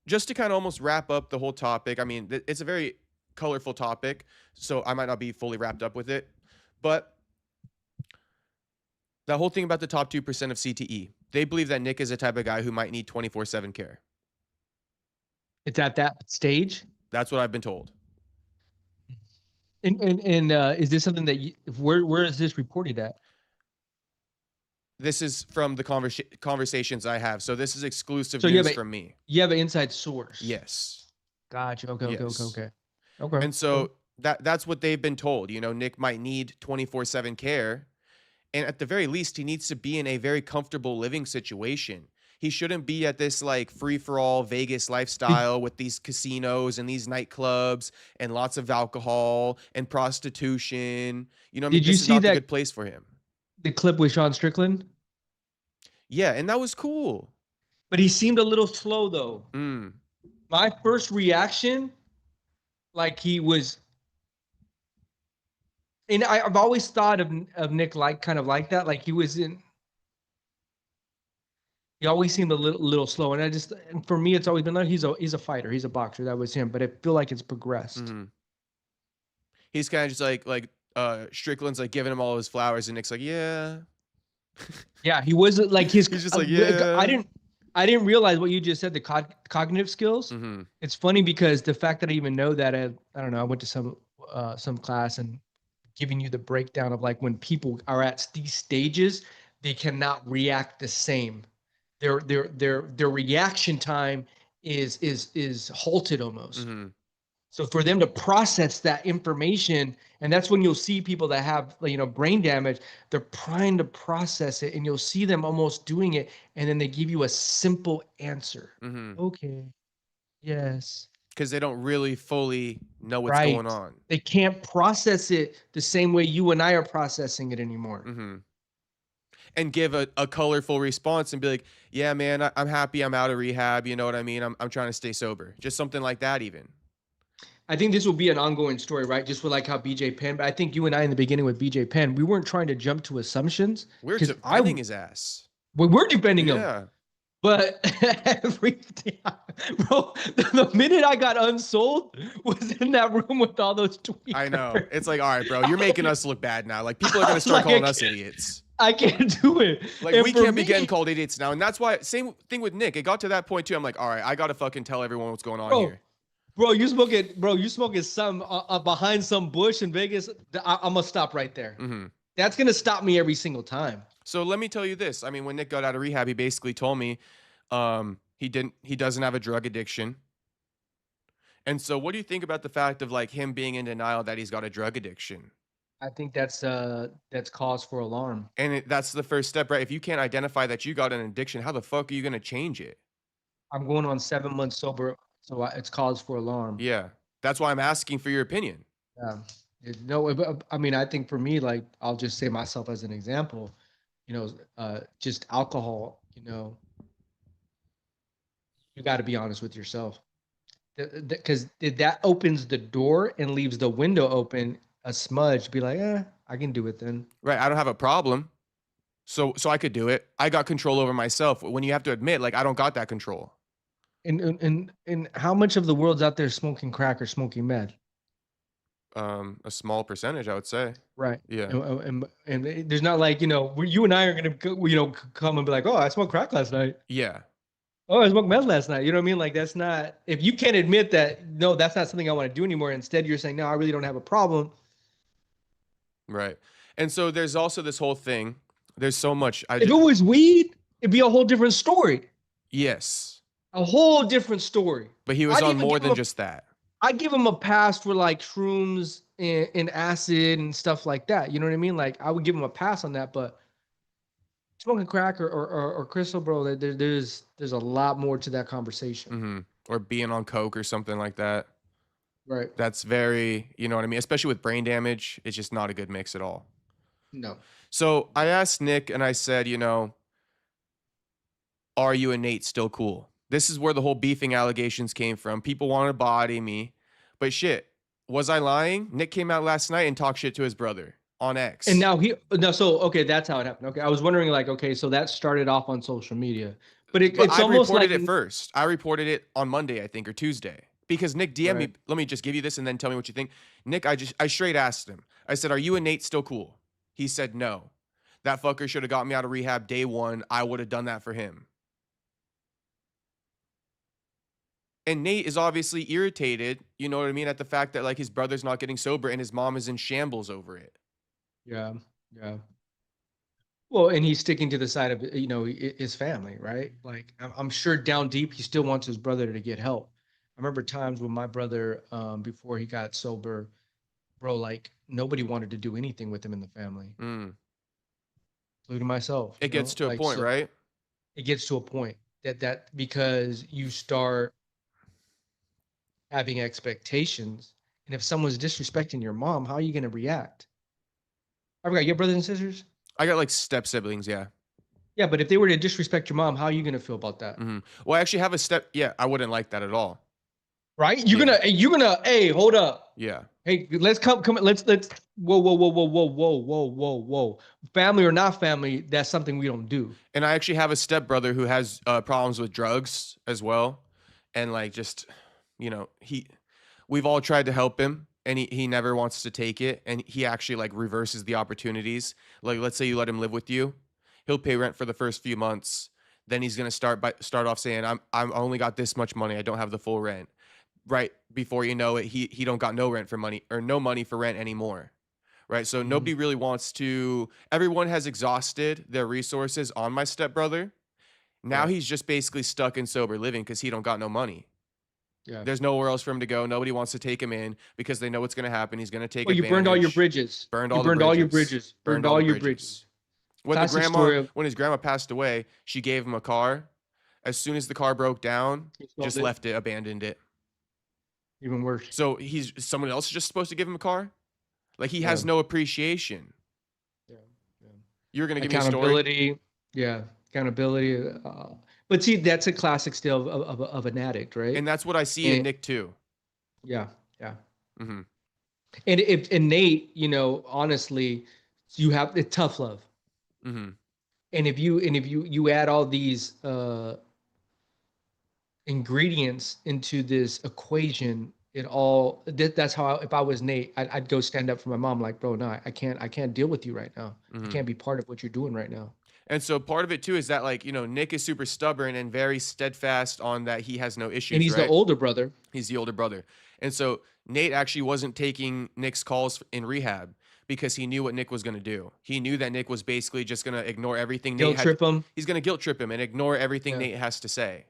just to kind of almost wrap up the whole topic, I mean, it's a very colorful topic, so I might not be fully wrapped up with it, but that whole thing about the top 2% of CTE, they believe that Nick is the type of guy who might need 24/7 care. It's at that stage. That's what I've been told. And is this something that where is this reported at? This is from the conversations I have. So this is exclusive So news from me. You have an inside source. Yes. Gotcha. Okay. Yes. Okay. And so that's what they've been told. You know, Nick might need 24/7 care. And at the very least, he needs to be in a very comfortable living situation. He shouldn't be at this like free-for-all Vegas lifestyle with these casinos and these nightclubs and lots of alcohol and prostitution. You know what I mean? Did you This is see not the that good place for him. the clip with Sean Strickland? Yeah, and that was cool. But he seemed a little slow though. My first reaction, like he was, and I've always thought of Nick like kind of like that. Like he was in. He always seemed a little slow, and for me, it's always been like he's a fighter, he's a boxer. That was him, but I feel like it's progressed. He's kind of just like Strickland's like giving him all his flowers, and Nick's like, yeah. Yeah, he was like he's just like, yeah. I didn't realize what you just said, the cognitive skills. It's funny because the fact that I even know that I don't know, I went to some class and giving you the breakdown of like when people are at these stages, they cannot react the same. Their reaction time is halted almost. So for them to process that information, and that's when you'll see people that have, you know, brain damage, they're trying to process it, and you'll see them almost doing it, and then they give you a simple answer. Okay, yes. Because they don't really fully know what's going on. They can't process it the same way you and I are processing it anymore. And give a colorful response and be like, yeah, man, I'm happy I'm out of rehab. You know what I mean? I'm trying to stay sober. Just something like that even. I think this will be an ongoing story, right? Just with like how BJ Penn, but I think you and I in the beginning with BJ Penn, we weren't trying to jump to assumptions. We're defending his ass. We were defending him. Yeah. But everything, bro, the minute I got unsold was in that room with all those tweets. I know. It's like, all right, bro, you're making us look bad now. Like people are going to start calling us idiots. I can't do it. Like we can't be getting called idiots now. And that's why, same thing with Nick. It got to that point too. I'm like, all right, I got to fucking tell everyone what's going on here. Bro, you smoking some behind some bush in Vegas. I'm gonna stop right there. That's gonna stop me every single time. So let me tell you this. I mean, when Nick got out of rehab, he basically told me he doesn't have a drug addiction. And so what do you think about the fact of like him being in denial that he's got a drug addiction? I think that's cause for alarm. And that's the first step, right? If you can't identify that you got an addiction, how the fuck are you going to change it? I'm going on 7 months sober, so it's cause for alarm. Yeah. That's why I'm asking for your opinion. Yeah. No, but I mean, I think for me, like, I'll just say myself as an example, you know, just alcohol, you know, you got to be honest with yourself. Because that opens the door and leaves the window open, a smudge, be like, I can do it then. Right. I don't have a problem. So I could do it. I got control over myself. When you have to admit, like, I don't got that control. And how much of the world's out there smoking crack or smoking meth? A small percentage, I would say. Right. Yeah. And there's not like, you know, you and I are going to, you know, come and be like, oh, I smoked crack last night. Yeah. Oh, I smoked meth last night. You know what I mean? Like, that's not, if you can't admit that, no, that's not something I want to do anymore. Instead, you're saying, no, I really don't have a problem. Right. And so there's also this whole thing. There's so much. If it was weed, it'd be a whole different story. Yes. A whole different story. But he was on more than just that. I give him a pass for like shrooms and acid and stuff like that. You know what I mean? Like, I would give him a pass on that, but smoking crack or crystal, bro, there's a lot more to that conversation. Or being on coke or something like that. Right. That's very, you know what I mean? Especially with brain damage, it's just not a good mix at all. No. So I asked Nick and I said, you know, are you and Nate still cool? This is where the whole beefing allegations came from. People want to body me. But shit, was I lying? Nick came out last night and talked shit to his brother on X. And now so, okay, that's how it happened. Okay, I was wondering, like, okay, so that started off on social media. But it's almost like... I reported it first. I reported it on Monday, I think, or Tuesday. Because Nick DM'd me, let me just give you this and then tell me what you think. Nick, I straight asked him. I said, are you and Nate still cool? He said no. That fucker should have got me out of rehab day one. I would have done that for him. And Nate is obviously irritated, you know what I mean, at the fact that like his brother's not getting sober and his mom is in shambles over it. Yeah. Yeah. Well, and he's sticking to the side of, his family, right? Like, I'm sure down deep, he still wants his brother to get help. I remember times when my brother, before he got sober, bro, like nobody wanted to do anything with him in the family, Mm. including myself, It gets to a like, point, so right? it gets to a point that because you start having expectations, and if someone's disrespecting your mom, how are you going to react? I forgot, you have brothers and sisters? I got like step siblings, yeah. Yeah, but if they were to disrespect your mom, how are you going to feel about that? Mm-hmm. Well, I actually have a step. Yeah, I wouldn't like that at all. Right? Hey, hold up. Yeah. Hey, let's come, let's, whoa, whoa, whoa, whoa, whoa, whoa, whoa, whoa, whoa. Family or not family, that's something we don't do. And I actually have a stepbrother who has problems with drugs as well. And like, just, we've all tried to help him and he never wants to take it. And he actually like reverses the opportunities. Like, let's say you let him live with you, he'll pay rent for the first few months. Then he's going to start off saying, I'm only got this much money. I don't have the full rent. Right before you know it, he don't got no rent for money or no money for rent anymore. Right. So nobody really wants to, everyone has exhausted their resources on my stepbrother. Now he's just basically stuck in sober living because he don't got no money. Yeah. There's nowhere else for him to go. Nobody wants to take him in because they know what's going to happen. He's going to take Well, you advantage. burned all your bridges. Burned all your bridges. Burned all your bridges. When his grandma passed away, she gave him a car. As soon as the car broke down, just left it, abandoned it. Even worse. So someone else is just supposed to give him a car? Like he has no appreciation. Yeah. You're going to give me a story? Accountability. But see, that's a classic still of an addict, right? And that's what I see in Nick too. Yeah. Mm-hmm. And Nate, honestly, you have the tough love. Mm-hmm. And if you add all these ingredients into this equation, that's how if I was Nate, I'd go stand up for my mom, like, bro, no, I can't deal with you right now. I can't be part of what you're doing right now. And so part of it too is that like, Nick is super stubborn and very steadfast on that he has no issues. And he's the older brother. He's the older brother. And so Nate actually wasn't taking Nick's calls in rehab because he knew what Nick was going to do. He knew that Nick was basically just going to ignore everything. He's going to guilt trip him and ignore everything Nate has to say.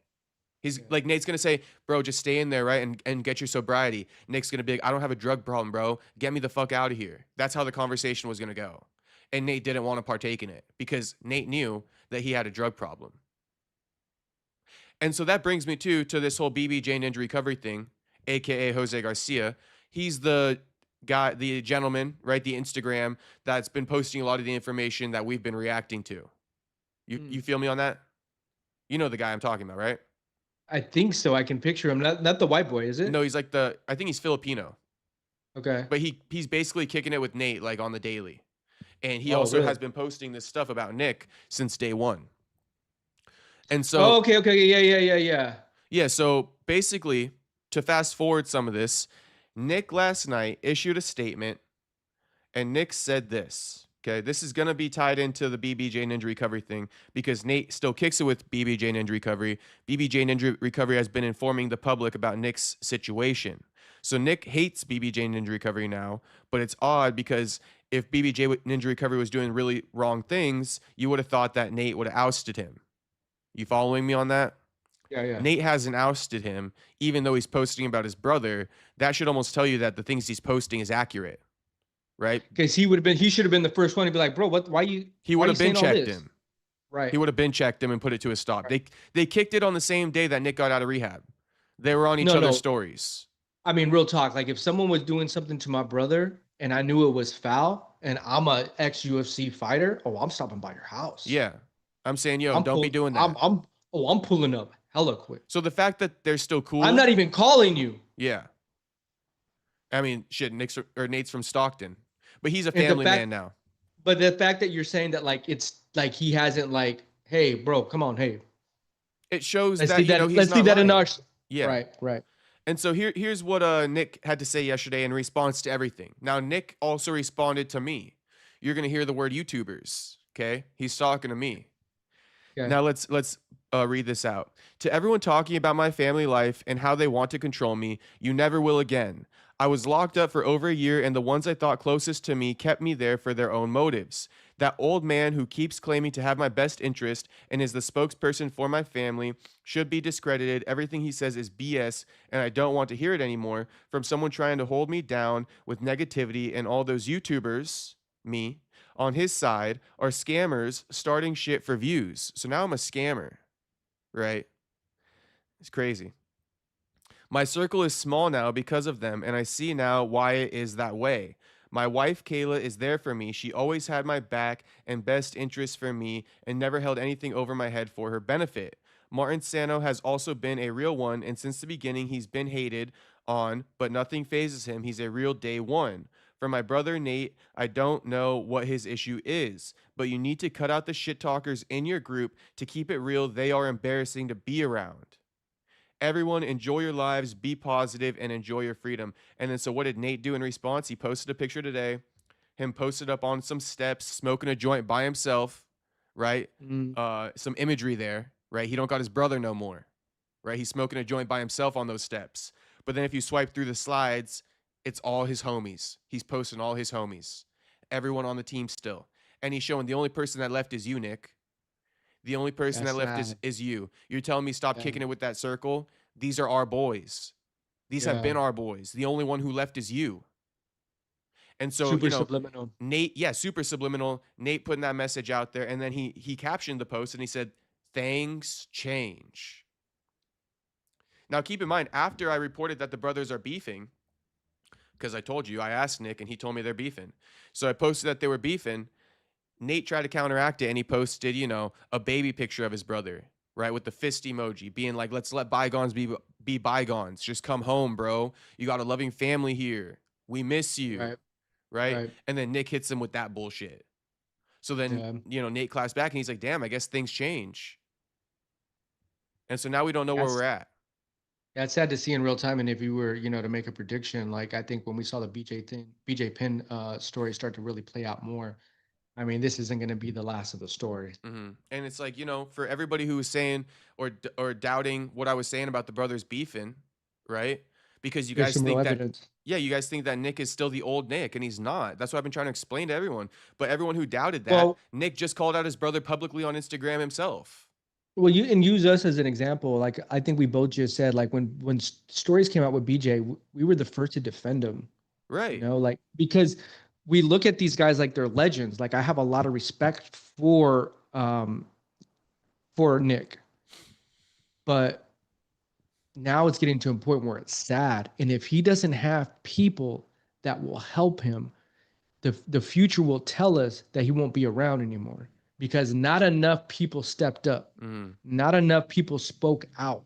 Like, Nate's going to say, bro, just stay in there, right? And get your sobriety. Nick's going to be like, I don't have a drug problem, bro. Get me the fuck out of here. That's how the conversation was going to go. And Nate didn't want to partake in it because Nate knew that he had a drug problem. And so that brings me to this whole BBJ Ninja Recovery thing, aka Jose Garcia. He's the guy, the gentleman, right? The Instagram that's been posting a lot of the information that we've been reacting to. You feel me on that? You know the guy I'm talking about, right? I think so. I can picture him. Not the white boy, is it? No, he's like I think he's Filipino. Okay. But he's basically kicking it with Nate like on the daily. And he also has been posting this stuff about Nick since day one. And so okay. Yeah. Yeah, so basically, to fast forward some of this, Nick last night issued a statement, and Nick said this. Okay, this is going to be tied into the BBJ Ninja Recovery thing because Nate still kicks it with BBJ Ninja Recovery. BBJ Ninja Recovery has been informing the public about Nick's situation. So Nick hates BBJ Ninja Recovery now, but it's odd because if BBJ Ninja Recovery was doing really wrong things, you would have thought that Nate would have ousted him. You following me on that? Yeah. Nate hasn't ousted him, even though he's posting about his brother. That should almost tell you that the things he's posting is accurate, right? Because he should have been the first one to be like, bro, he would have been checked him. Right. He would have been checked him and put it to a stop. Right. They kicked it on the same day that Nick got out of rehab. They were on each other's stories. I mean, real talk. Like if someone was doing something to my brother and I knew it was foul and I'm a ex-UFC fighter, I'm stopping by your house. Yeah. I'm saying, don't be doing that. I'm pulling up hella quick. So the fact that they're still cool. I'm not even calling you. Yeah. I mean, shit, Nate's from Stockton, but he's a family man now. But the fact that you're saying that like it's like he hasn't like, hey, bro, come on, hey. It shows let's that leave that, he's let's not leave that lying. in our. Yeah. Right. And so here's what Nick had to say yesterday in response to everything. Now Nick also responded to me. You're gonna hear the word YouTubers. Okay, he's talking to me. Okay. Now let's read this out. To everyone talking about my family life and how they want to control me, you never will again. I was locked up for over a year, and the ones I thought closest to me kept me there for their own motives. That old man who keeps claiming to have my best interest and is the spokesperson for my family should be discredited. Everything he says is BS, and I don't want to hear it anymore from someone trying to hold me down with negativity, and all those YouTubers, me, on his side are scammers starting shit for views. So now I'm a scammer, right? It's crazy. My circle is small now because of them, and I see now why it is that way. My wife, Kayla, is there for me. She always had my back and best interests for me and never held anything over my head for her benefit. Martin Sano has also been a real one, and since the beginning, he's been hated on, but nothing phases him. He's a real day one. For my brother Nate, I don't know what his issue is, but you need to cut out the shit talkers in your group to keep it real. They are embarrassing to be around. Everyone, enjoy your lives, be positive, and enjoy your freedom. And then, so what did Nate do in response? He posted a picture today, him posted up on some steps, smoking a joint by himself, right? Some imagery there, right? He don't got his brother no more, right? He's smoking a joint by himself on those steps. But then if you swipe through the slides, it's all his homies. He's posting all his homies, everyone on the team still. And he's showing the only person that left is you, Nick. The only person that left is you. You're telling me stop kicking it with that circle? These are our boys. These have been our boys. The only one who left is you. And so, super subliminal. Nate, super subliminal. Nate putting that message out there, and then he captioned the post and he said, "Things change." Now, keep in mind, after I reported that the brothers are beefing, because I told you, I asked Nick and he told me they're beefing. So I posted that they were beefing. Nate tried to counteract it, and he posted, a baby picture of his brother, right, with the fist emoji, being like, let's let bygones be bygones. Just come home, bro. You got a loving family here. We miss you, right? And then Nick hits him with that bullshit. So then, Nate claps back, and he's like, damn, I guess things change. And so now we don't know where we're at. Yeah, it's sad to see in real time. And if you were, to make a prediction, like I think when we saw the BJ Penn story start to really play out more, I mean, this isn't going to be the last of the story. Mm-hmm. And it's like, for everybody who was saying or doubting what I was saying about the brothers beefing, right? Because you guys think that, you guys think that Nick is still the old Nick, and he's not. That's what I've been trying to explain to everyone. But everyone who doubted that, Nick just called out his brother publicly on Instagram himself. Well, you and use us as an example. Like, I think we both just said, like, when stories came out with BJ, we were the first to defend him. Right. Like, because we look at these guys like they're legends. Like, I have a lot of respect for Nick, but now it's getting to a point where it's sad. And if he doesn't have people that will help him, the future will tell us that he won't be around anymore, because not enough people stepped up. Not enough people spoke out.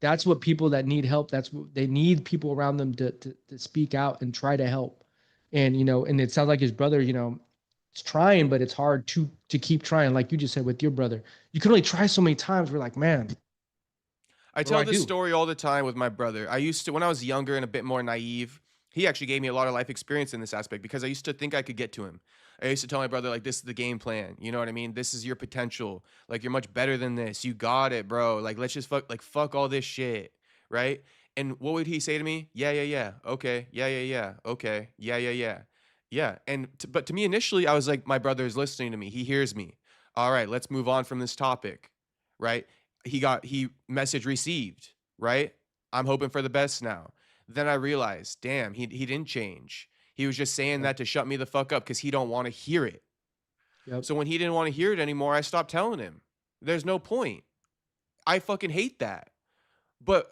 That's what people that need help, that's what they need, people around them to speak out and try to help. And, and it sounds like his brother, is trying, but it's hard to keep trying. Like you just said with your brother, you can only try so many times. We're like, man. I tell this story all the time with my brother. I used to, when I was younger and a bit more naive, he actually gave me a lot of life experience in this aspect, because I used to think I could get to him. I used to tell my brother, like, this is the game plan. You know what I mean? This is your potential. Like, you're much better than this. You got it, bro. Like, let's just fuck all this shit. Right? And what would he say to me? Yeah. Okay. Yeah. Okay. Yeah. Yeah. And but to me initially, I was like, my brother is listening to me. He hears me. All right, let's move on from this topic. Right? He message received. Right? I'm hoping for the best now. Then I realized, damn, he didn't change. He was just saying that to shut me the fuck up, because he don't want to hear it. So when he didn't want to hear it anymore, I stopped telling him. There's no point. I fucking hate that. But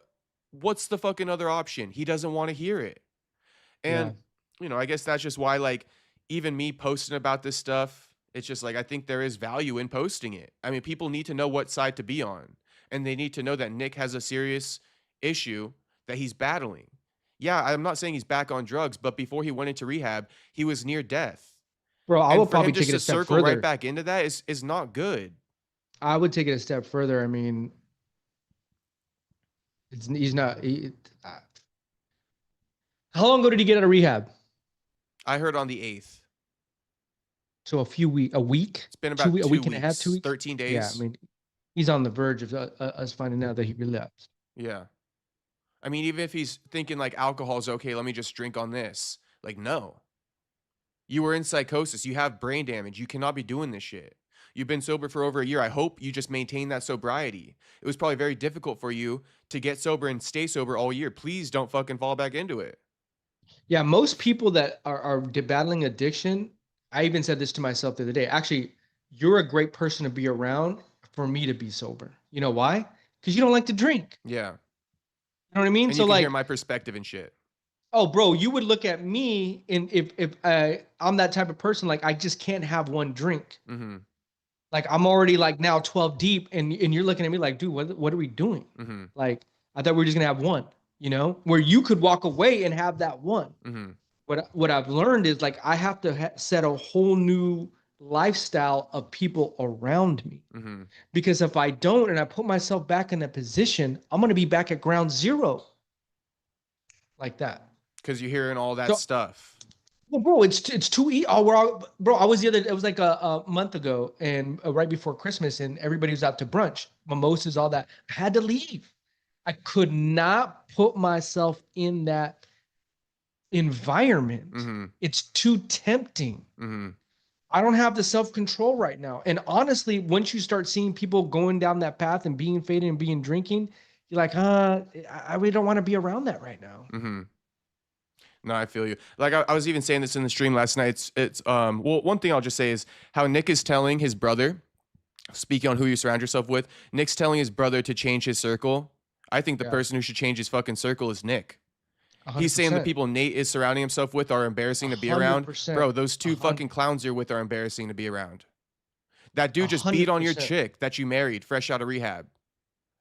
what's the fucking other option? He doesn't want to hear it. And, I guess that's just why, like, even me posting about this stuff, it's just like, I think there is value in posting it. I mean, people need to know what side to be on. And they need to know that Nick has a serious issue that he's battling. Yeah, I'm not saying he's back on drugs, but before he went into rehab, he was near death. Bro, I would probably take it a step further. Circle right back into that is not good. I would take it a step further. I mean, how long ago did he get out of rehab? I heard on the 8th. So a week? It's been about 2 weeks, a week and a half, 2 weeks? 13 days. Yeah, I mean, He's on the verge of us finding out that he relapsed. Yeah. I mean, even if he's thinking like alcohol is okay, let me just drink on this. Like, no. You were in psychosis. You have brain damage. You cannot be doing this shit. You've been sober for over a year. I hope you just maintain that sobriety. It was probably very difficult for you to get sober and stay sober all year. Please don't fucking fall back into it. Yeah, most people that are battling addiction, I even said this to myself the other day. Actually, you're a great person to be around for me to be sober. You know why? Because you don't like to drink. Yeah. You know what I mean? And So you can hear like, my perspective and shit. oh, bro, you would look at me, and if I'm that type of person, like I just can't have one drink. Mm-hmm. Like I'm already like now 12 deep, and you're looking at me like, dude, what are we doing? Mm-hmm. Like I thought we were just gonna have one, you know, where you could walk away and have that one. Mm-hmm. What I've learned is like I have to set a whole new lifestyle of people around me, Mm-hmm. because if I don't and I put myself back in that position, I'm gonna be back at ground zero, like that. Because you're hearing all that So, stuff. well, bro, it's too easy. Oh, bro, I was the other. It was like a month ago, and right before Christmas, and everybody was out to brunch, mimosas, all that. I had to leave. I could not put myself in that environment. Mm-hmm. It's too tempting. Mm-hmm. I don't have the self-control right now. And honestly, once you start seeing people going down that path and being faded and being drinking, you're like, I really don't want to be around that right now. Mm-hmm. No, I feel you. Like I was even saying this in the stream last night. Well, one thing I'll just say is how Nick is telling his brother, speaking on who you surround yourself with, Nick's telling his brother to change his circle. I think the Yeah. person who should change his fucking circle is Nick. 100%. He's saying the people Nate is surrounding himself with are embarrassing to be around. 100%. Bro, those two 100%. fucking clowns you're with are embarrassing to be around. That dude just beat on your 100%. chick that you married fresh out of rehab.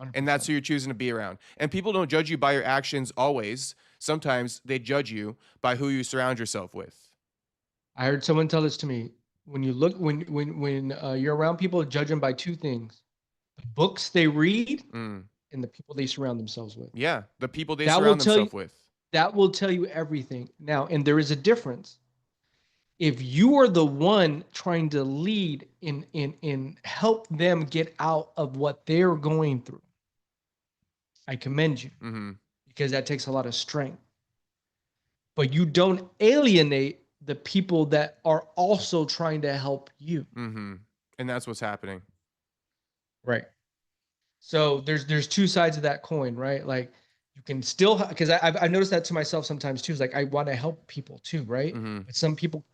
100%. And that's who you're choosing to be around. And people don't judge you by your actions always. Sometimes they judge you by who you surround yourself with. I heard someone tell this to me. When you look, when you're around people, judge them by two things: the books they read Mm. and the people they surround themselves with. Yeah, the people they That will surround tell you. themselves with. That will tell you everything. Now, and there is a difference. If you are the one trying to lead in help them get out of what they're going through, I commend you, Mm-hmm. because that takes a lot of strength. But you don't alienate the people that are also trying to help you. Mm-hmm. And that's what's happening. Right. So there's two sides of that coin, right? Like you can still, because I've noticed that to myself sometimes too. It's like I want to help people too, right? Mm-hmm. But some people,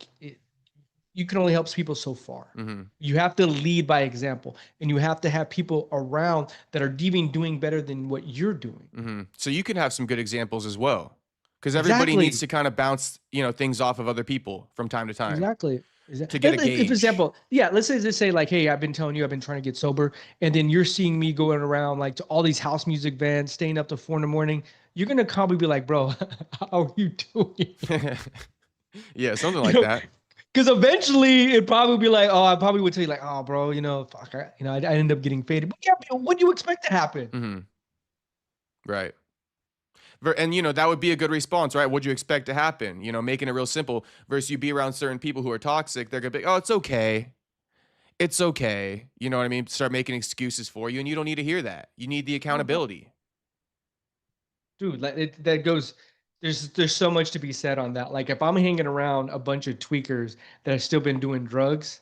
you can only help people so far. Mm-hmm. You have to lead by example, and you have to have people around that are even doing better than what you're doing. Mm-hmm. So you can have some good examples as well. Because everybody needs to kind of bounce, things off of other people from time to time. Exactly. To get a gauge. If, for example, yeah, let's say like, hey, I've been telling you, I've been trying to get sober, and then you're seeing me going around like to all these house music bands, staying up to 4 a.m. You're gonna probably be like, bro, how are you doing? Yeah, something like that. Because eventually it'd probably be like, oh, I probably would tell you like, oh, bro, fuck, I end up getting faded. But yeah, what do you expect to happen? Mm-hmm. Right. And, that would be a good response, right? What'd you expect to happen? Making it real simple versus you be around certain people who are toxic. They're going to be, oh, it's okay. It's okay. You know what I mean? Start making excuses for you. And you don't need to hear that. You need the accountability. Dude, that goes, there's so much to be said on that. Like if I'm hanging around a bunch of tweakers that have still been doing drugs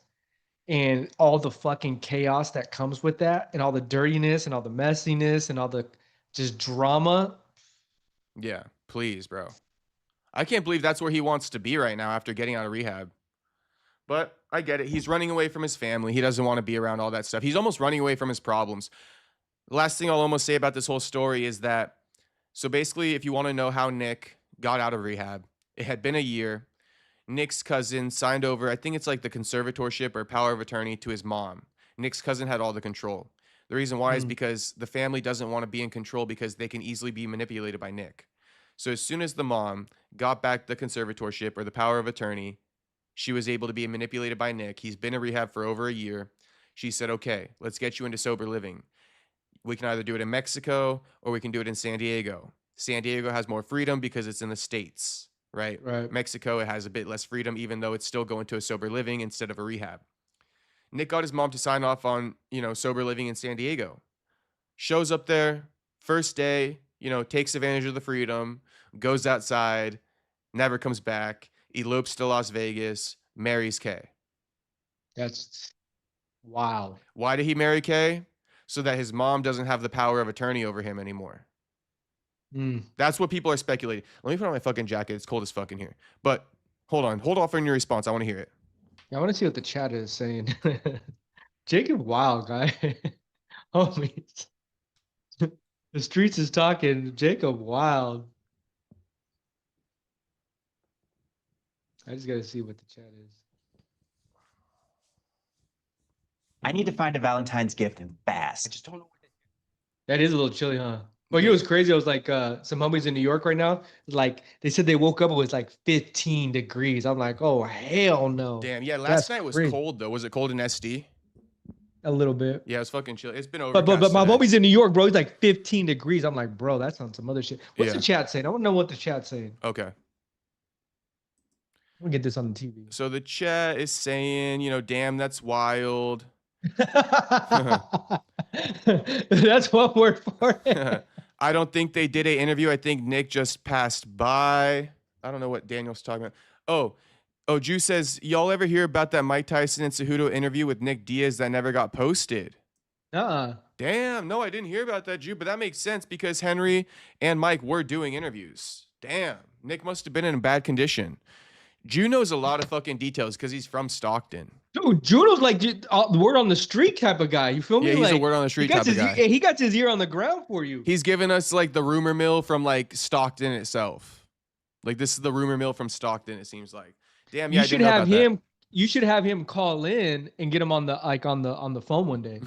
and all the fucking chaos that comes with that and all the dirtiness and all the messiness and all the just drama. Yeah, please, bro. I can't believe that's where he wants to be right now after getting out of rehab. But I get it. He's running away from his family. He doesn't want to be around all that stuff. He's almost running away from his problems. The last thing I'll almost say about this whole story is that, so basically, if you want to know how Nick got out of rehab, it had been a year. Nick's cousin signed over, I think it's like the conservatorship or power of attorney to his mom. Nick's cousin had all the control. The reason why is because the family doesn't want to be in control because they can easily be manipulated by Nick. So as soon as the mom got back the conservatorship or the power of attorney, she was able to be manipulated by Nick. He's been in rehab for over a year. She said, okay, let's get you into sober living. We can either do it in Mexico or we can do it in San Diego. San Diego has more freedom because it's in the States, right? Right. Mexico, it has a bit less freedom, even though it's still going to a sober living instead of a rehab. Nick got his mom to sign off on, sober living in San Diego. Shows up there, first day, takes advantage of the freedom, goes outside, never comes back, elopes to Las Vegas, marries Kay. That's wow. Why did he marry Kay? So that his mom doesn't have the power of attorney over him anymore. That's what people are speculating. Let me put on my fucking jacket. It's cold as fucking here. But hold off on your response. I want to hear it. I want to see what the chat is saying. Jacob Wild, guy. Homies. The streets is talking. Jacob Wild. I just got to see what the chat is. I need to find a Valentine's gift fast. I just don't know what That is a little chilly, huh? Well, you know what's crazy? I was like, some homies in New York right now, like, they said they woke up, it was like 15 degrees. I'm like, oh, hell no. Damn, yeah, last night was cold, though. Was it cold in SD? A little bit. Yeah, it was fucking chill. It's been over. But my homies in New York, bro, it's like 15 degrees. I'm like, bro, that's on some other shit. What's the chat saying? I want to know what the chat's saying. Okay. I'm going to get this on the TV. So the chat is saying, damn, that's wild. That's one word for it. I don't think they did an interview. I think Nick just passed by. I don't know what Daniel's talking about. Oh, Drew says, y'all ever hear about that Mike Tyson and Cejudo interview with Nick Diaz that never got posted? Damn, no, I didn't hear about that, Drew, but that makes sense because Henry and Mike were doing interviews. Damn, Nick must have been in bad condition. Knows a lot of fucking details because he's from Stockton. Dude, Juno's like the word on the street type of guy. You feel me? Yeah, he's like, a word on the street type of guy. He got his ear on the ground for you. He's giving us like the rumor mill from like Stockton itself. Like this is the rumor mill from Stockton. It seems like. Damn, yeah, You should have him call in and get him on the phone one day.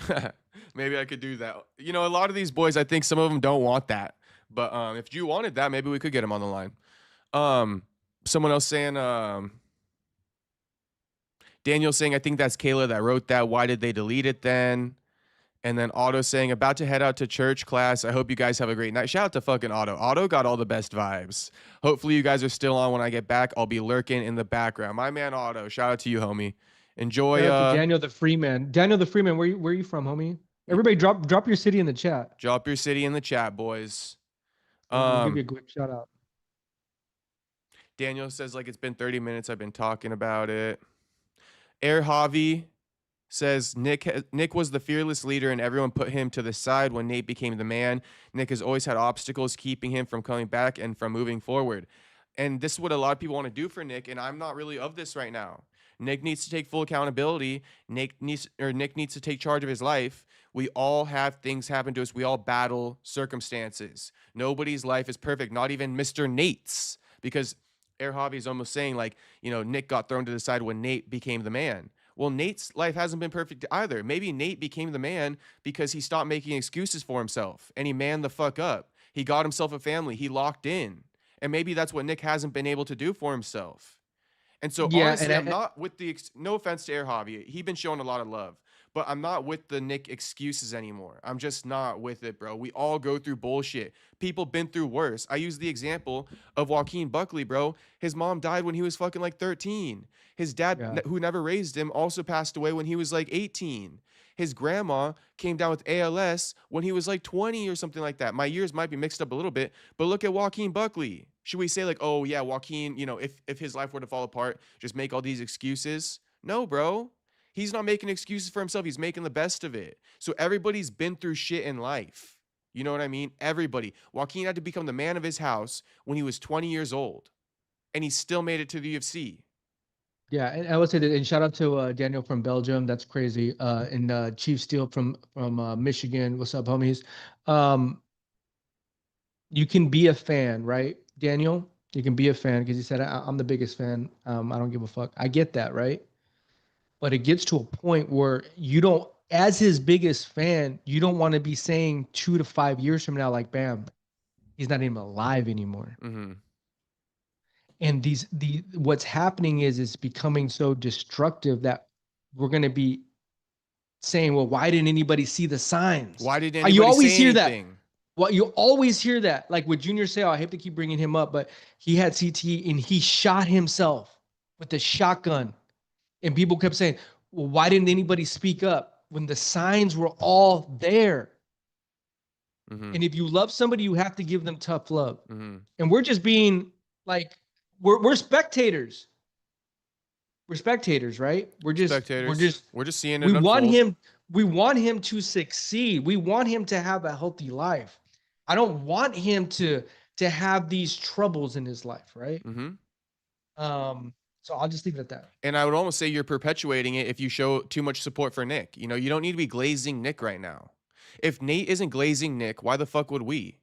Maybe I could do that. A lot of these boys, I think some of them don't want that. But if you wanted that, maybe we could get him on the line. Someone else saying, Daniel saying, I think that's Kayla that wrote that. Why did they delete it then? And then Otto saying, about to head out to church class. I hope you guys have a great night. Shout out to fucking Otto. Otto got all the best vibes. Hopefully you guys are still on when I get back. I'll be lurking in the background. My man Otto, shout out to you, homie. Enjoy. Daniel the Freeman. Daniel the Freeman, where are you from, homie? Everybody drop your city in the chat. Drop your city in the chat, boys. I'll give you a quick shout out. Daniel says, like, it's been 30 minutes. I've been talking about it. Air Javi says, Nick was the fearless leader and everyone put him to the side when Nate became the man. Nick has always had obstacles keeping him from coming back and from moving forward. And this is what a lot of people want to do for Nick, and I'm not really of this right now. Nick needs to take full accountability. Nick needs to take charge of his life. We all have things happen to us. We all battle circumstances. Nobody's life is perfect, not even Mr. Nate's, because Air Javi is almost saying, like, Nick got thrown to the side when Nate became the man. Well, Nate's life hasn't been perfect either. Maybe Nate became the man because he stopped making excuses for himself and he manned the fuck up. He got himself a family. He locked in. And maybe that's what Nick hasn't been able to do for himself. And so, honestly, I'm not with no offense to Air Javi. He's been showing a lot of love. But I'm not with the Nick excuses anymore. I'm just not with it, bro. We all go through bullshit. People been through worse. I use the example of Joaquin Buckley, bro. His mom died when he was fucking like 13. His dad, who never raised him, also passed away when he was like 18. His grandma came down with ALS when he was like 20 or something like that. My years might be mixed up a little bit, but look at Joaquin Buckley. Should we say like, oh yeah, Joaquin, if his life were to fall apart, just make all these excuses? No, bro. He's not making excuses for himself. He's making the best of it. So everybody's been through shit in life. You know what I mean? Everybody. Joaquin had to become the man of his house when he was 20 years old. And he still made it to the UFC. Yeah, and I would say that, and shout out to Daniel from Belgium. That's crazy. And Chief Steele from Michigan. What's up, homies? You can be a fan, right, Daniel? You can be a fan because he said, I'm the biggest fan. I don't give a fuck. I get that, right? But it gets to a point where you don't, as his biggest fan, you don't want to be saying 2 to 5 years from now, like, bam, he's not even alive anymore. Mm-hmm. And what's happening is it's becoming so destructive that we're going to be saying, well, why didn't anybody see the signs? Why didn't anybody you always say hear anything? That. Well, you always hear that. Like with Junior Seau, I hate to keep bringing him up, but he had CTE and he shot himself with a shotgun. And people kept saying, well, why didn't anybody speak up when the signs were all there? Mm-hmm. And if you love somebody, you have to give them tough love. Mm-hmm. And we're just being like, we're spectators. We're spectators, right? We're just seeing it we want unfold. him to succeed. We want him to have a healthy life. I don't want him to have these troubles in his life, right? Mm-hmm. So I'll just leave it at that. And I would almost say you're perpetuating it if you show too much support for Nick. You know, you don't need to be glazing Nick right now. If Nate isn't glazing Nick, why the fuck would we?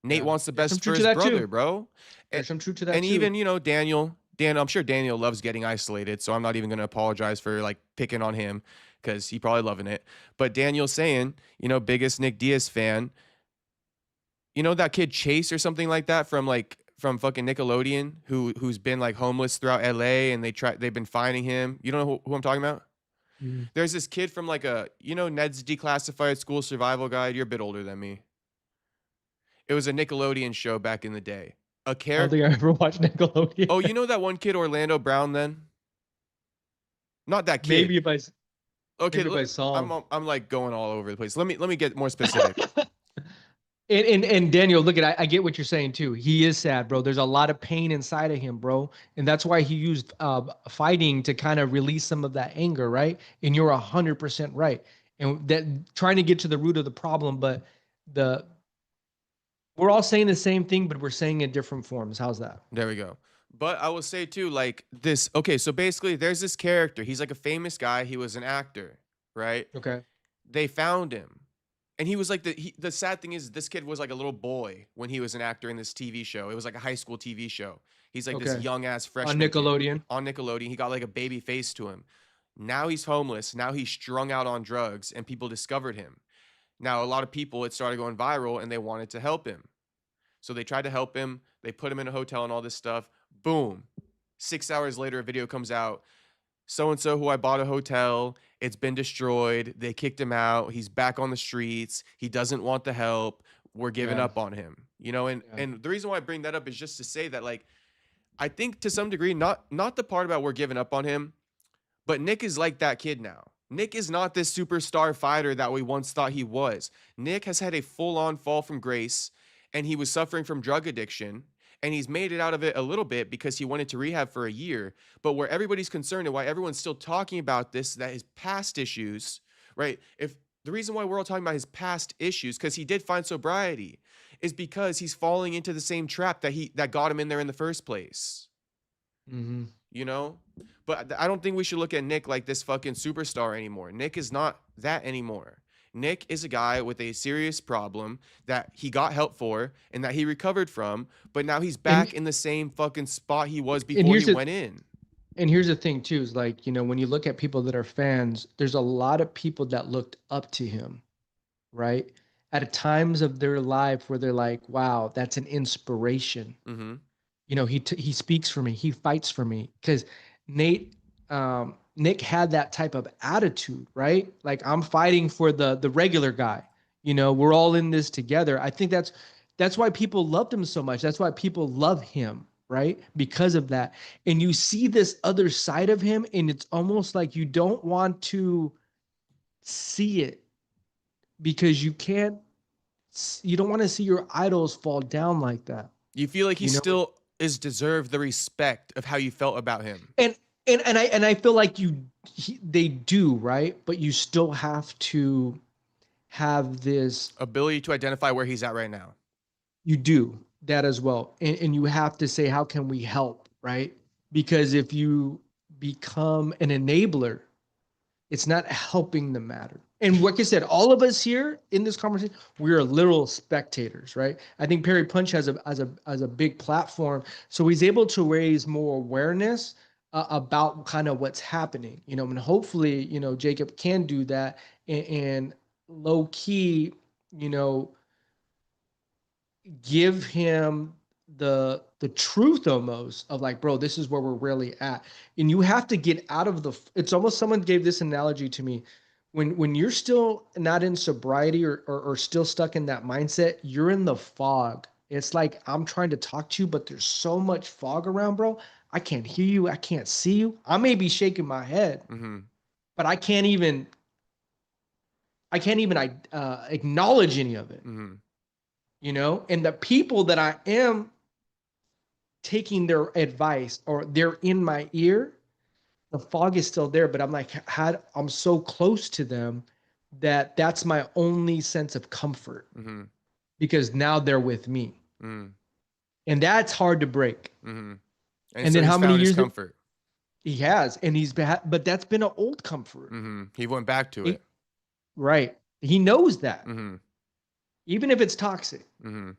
Nate wants the best for his brother, bro. There's some truth to that and too. even, you know, Dan, I'm sure Daniel loves getting isolated, so I'm not even going to apologize for like picking on him because he probably loving it. But Daniel's saying, you know, biggest Nick Diaz fan. You know that kid Chase or something like that from fucking Nickelodeon who's been like homeless throughout LA and they've been finding him. You don't know who I'm talking about? Mm-hmm. There's this kid from like Ned's Declassified School Survival Guide. You're a bit older than me. It was a Nickelodeon show back in the day. A character. I don't think I ever watched Nickelodeon. Oh, you know that one kid, Orlando Brown, then? Not that kid. Maybe if I saw him. I'm like going all over the place. Let me get more specific. And Daniel, look I get what you're saying too. He is sad, bro. There's a lot of pain inside of him, bro. And that's why he used fighting to kind of release some of that anger, right? And you're 100% right. And that trying to get to the root of the problem, but we're all saying the same thing, but we're saying it in different forms. How's that? There we go. But I will say too, like this. Okay, so basically, there's this character. He's like a famous guy. He was an actor, right? Okay. They found him, and he was like the sad thing is, this kid was like a little boy when he was an actor in this TV show. It was like a high school TV show. He's like this young ass freshman on Nickelodeon. Kid. On Nickelodeon, he got like a baby face to him. Now he's homeless. Now he's strung out on drugs, and people discovered him. Now a lot of people, it started going viral, and they wanted to help him. So they tried to help him. They put him in a hotel and all this stuff. Boom. 6 hours later, a video comes out. So-and-so who I bought a hotel, it's been destroyed. They kicked him out. He's back on the streets. He doesn't want the help. We're giving up on him. You know, and the reason why I bring that up is just to say that, like, I think to some degree, not the part about we're giving up on him, but Nick is like that kid now. Nick is not this superstar fighter that we once thought he was. Nick has had a full-on fall from grace, and he was suffering from drug addiction, and he's made it out of it a little bit because he went into rehab for a year. But where everybody's concerned and why everyone's still talking about this, that his past issues, right? If the reason why we're all talking about his past issues, because he did find sobriety, is because he's falling into the same trap that got him in there in the first place. Mm-hmm. You know? But I don't think we should look at Nick like this fucking superstar anymore. Nick is not that anymore. Nick is a guy with a serious problem that he got help for and that he recovered from, but now he's back in the same fucking spot he was before he went in. And here's the thing too, is like, you know, when you look at people that are fans, there's a lot of people that looked up to him, right? At times of their life where they're like, wow, that's an inspiration. Mm-hmm. You know, he speaks for me. He fights for me. Because Nick had that type of attitude, right? Like, I'm fighting for the regular guy. You know, we're all in this together. I think that's why people loved him so much. That's why people love him, right? Because of that. And you see this other side of him, and it's almost like you don't want to see it because you don't want to see your idols fall down like that. You feel like he still is deserved the respect of how you felt about him. And I feel like they do, right? But you still have to have this ability to identify where he's at right now. You do that as well. And you have to say, how can we help, right? Because if you become an enabler, it's not helping the matter. And like I said, all of us here in this conversation, we're literal spectators, right? I think Parry Punch has a big platform, so he's able to raise more awareness about kind of what's happening, you know, and hopefully, you know, Jacob can do that and low key, you know, give him the truth almost of like, bro, this is where we're really at. And you have to get out of it's almost, someone gave this analogy to me. When you're still not in sobriety or still stuck in that mindset, you're in the fog. It's like, I'm trying to talk to you, but there's so much fog around, bro. I can't hear you. I can't see you. I may be shaking my head, but I can't even acknowledge any of it. Mm-hmm. You know, and the people that I am taking their advice or they're in my ear, the fog is still there, but I'm like, I'm so close to them that that's my only sense of comfort Mm-hmm. because now they're with me. Mm-hmm. And that's hard to break. Mm-hmm. And so then he's how many found his years comfort. he has, and but that's been an old comfort. Mm-hmm. He went back to it. Right. He knows that. Mm-hmm. Even if it's toxic. Mm-hmm.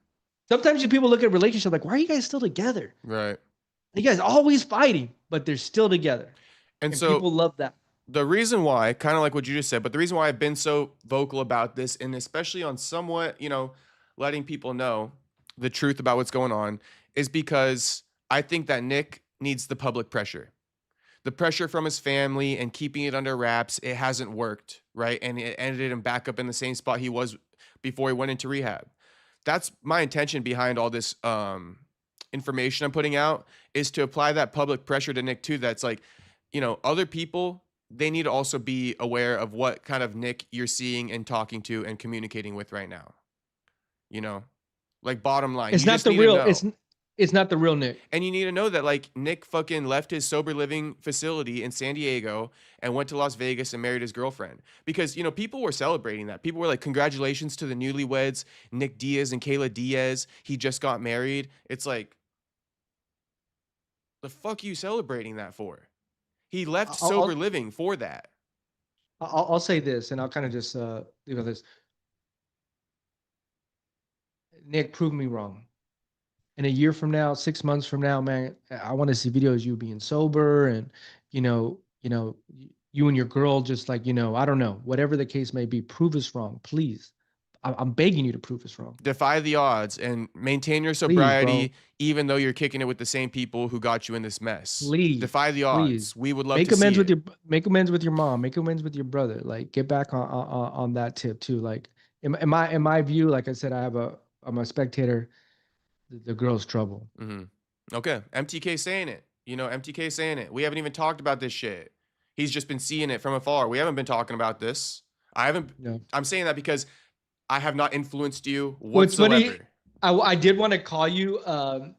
Sometimes people look at relationships like, why are you guys still together? Right. You guys always fighting, but they're still together. And And so people love that. the reason why, kind of like what you just said, but the reason why I've been so vocal about this, and especially on somewhat, letting people know the truth about what's going on, is because I think that Nick needs the public pressure. The pressure from his family and keeping it under wraps, it hasn't worked, right? And it ended him back up in the same spot he was before he went into rehab. That's my intention behind all this information I'm putting out, is to apply that public pressure to Nick too. That's like, other people, they need to also be aware of what kind of Nick you're seeing and talking to and communicating with right now. Like bottom line, It's you not just the need to real. know. It's not the real Nick. And you need to know that like Nick fucking left his sober living facility in San Diego and went to Las Vegas and married his girlfriend. Because, people were celebrating that. People were like, congratulations to the newlyweds, Nick Diaz and Kayla Diaz. He just got married. It's like, the fuck you celebrating that for? He left sober living for that. I'll say this, and I'll kind of just this. Nick, prove me wrong. In a year from now, 6 months from now, man, I want to see videos of you being sober and, you and your girl just like, I don't know, whatever the case may be, prove us wrong, please. I'm begging you to prove us wrong. Defy the odds and maintain your sobriety, please, even though you're kicking it with the same people who got you in this mess. Please. Defy the odds. Please. We would love to see it. Make amends with your mom. Make amends with your brother. Like, get back on that tip too. Like, in my view, like I said, I'm a spectator. The girl's trouble. Mm-hmm. Okay. MTK saying it. MTK saying it. We haven't even talked about this shit. He's just been seeing it from afar. We haven't been talking about this. I haven't. No. I'm saying that because I have not influenced you whatsoever. I did want to call you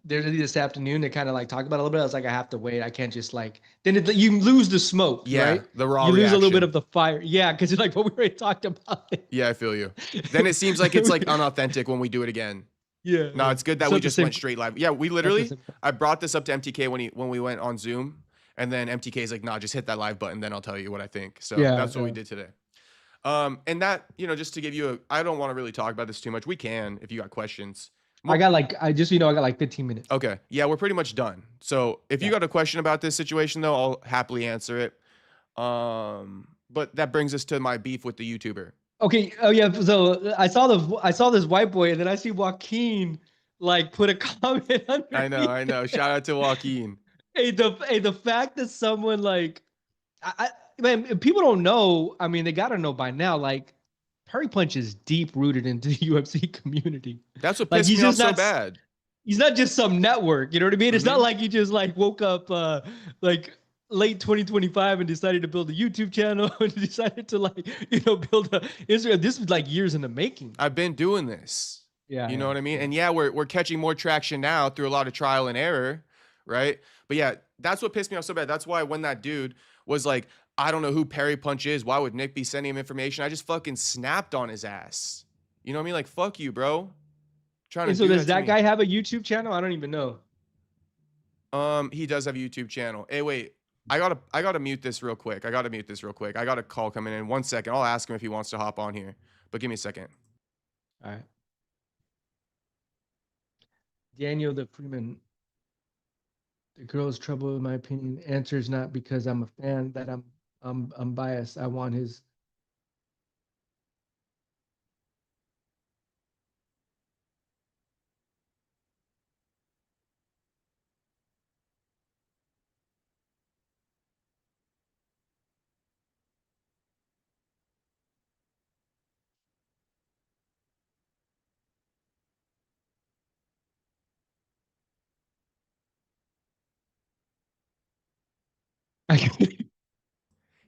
this afternoon to kind of like talk about it a little bit. I was like, I have to wait. I can't just like, you lose the smoke, right? The raw You reaction. lose a little bit of the fire. Yeah, because it's like what we already talked about. Yeah, I feel you. Then it seems like it's like unauthentic when we do it again. Yeah. No, it's good that we just went straight live. Yeah, we literally, I brought this up to MTK when we went on Zoom, and then MTK is like, nah, just hit that live button, then I'll tell you what I think. So that's what we did today. And that, just to give you I don't want to really talk about this too much. We can, if you got questions. I got like 15 minutes. Okay. Yeah, we're pretty much done. So if you got a question about this situation though, I'll happily answer it. But that brings us to my beef with the YouTuber. Okay. Oh yeah. So I saw this white boy, and then I see Joaquin like put a comment underneath. I know. Shout out to Joaquin. Hey, the fact that someone like, man, people don't know. I mean, they gotta know by now. Like, Parry Punch is deep rooted into the UFC community. That's what pissed me off so bad. He's not just some network. You know what I mean? Mm-hmm. It's not like he just like woke up like late 2025 and decided to build a YouTube channel and decided to like, build a Israel. This was like years in the making. I've been doing this. Yeah. You know what I mean? And yeah, we're catching more traction now through a lot of trial and error, right? But yeah, that's what pissed me off so bad. That's why when that dude was like, I don't know who Parry Punch is, why would Nick be sending him information? I just fucking snapped on his ass. You know what I mean? Like, fuck you, bro. So does that guy have a YouTube channel? I don't even know. He does have a YouTube channel. Hey, wait. I gotta mute this real quick. I got a call coming in. 1 second. I'll ask him if he wants to hop on here. But give me a second. All right. Daniel the Freeman. The girl's trouble, in my opinion. Answer is not because I'm a fan that I'm biased. I want his.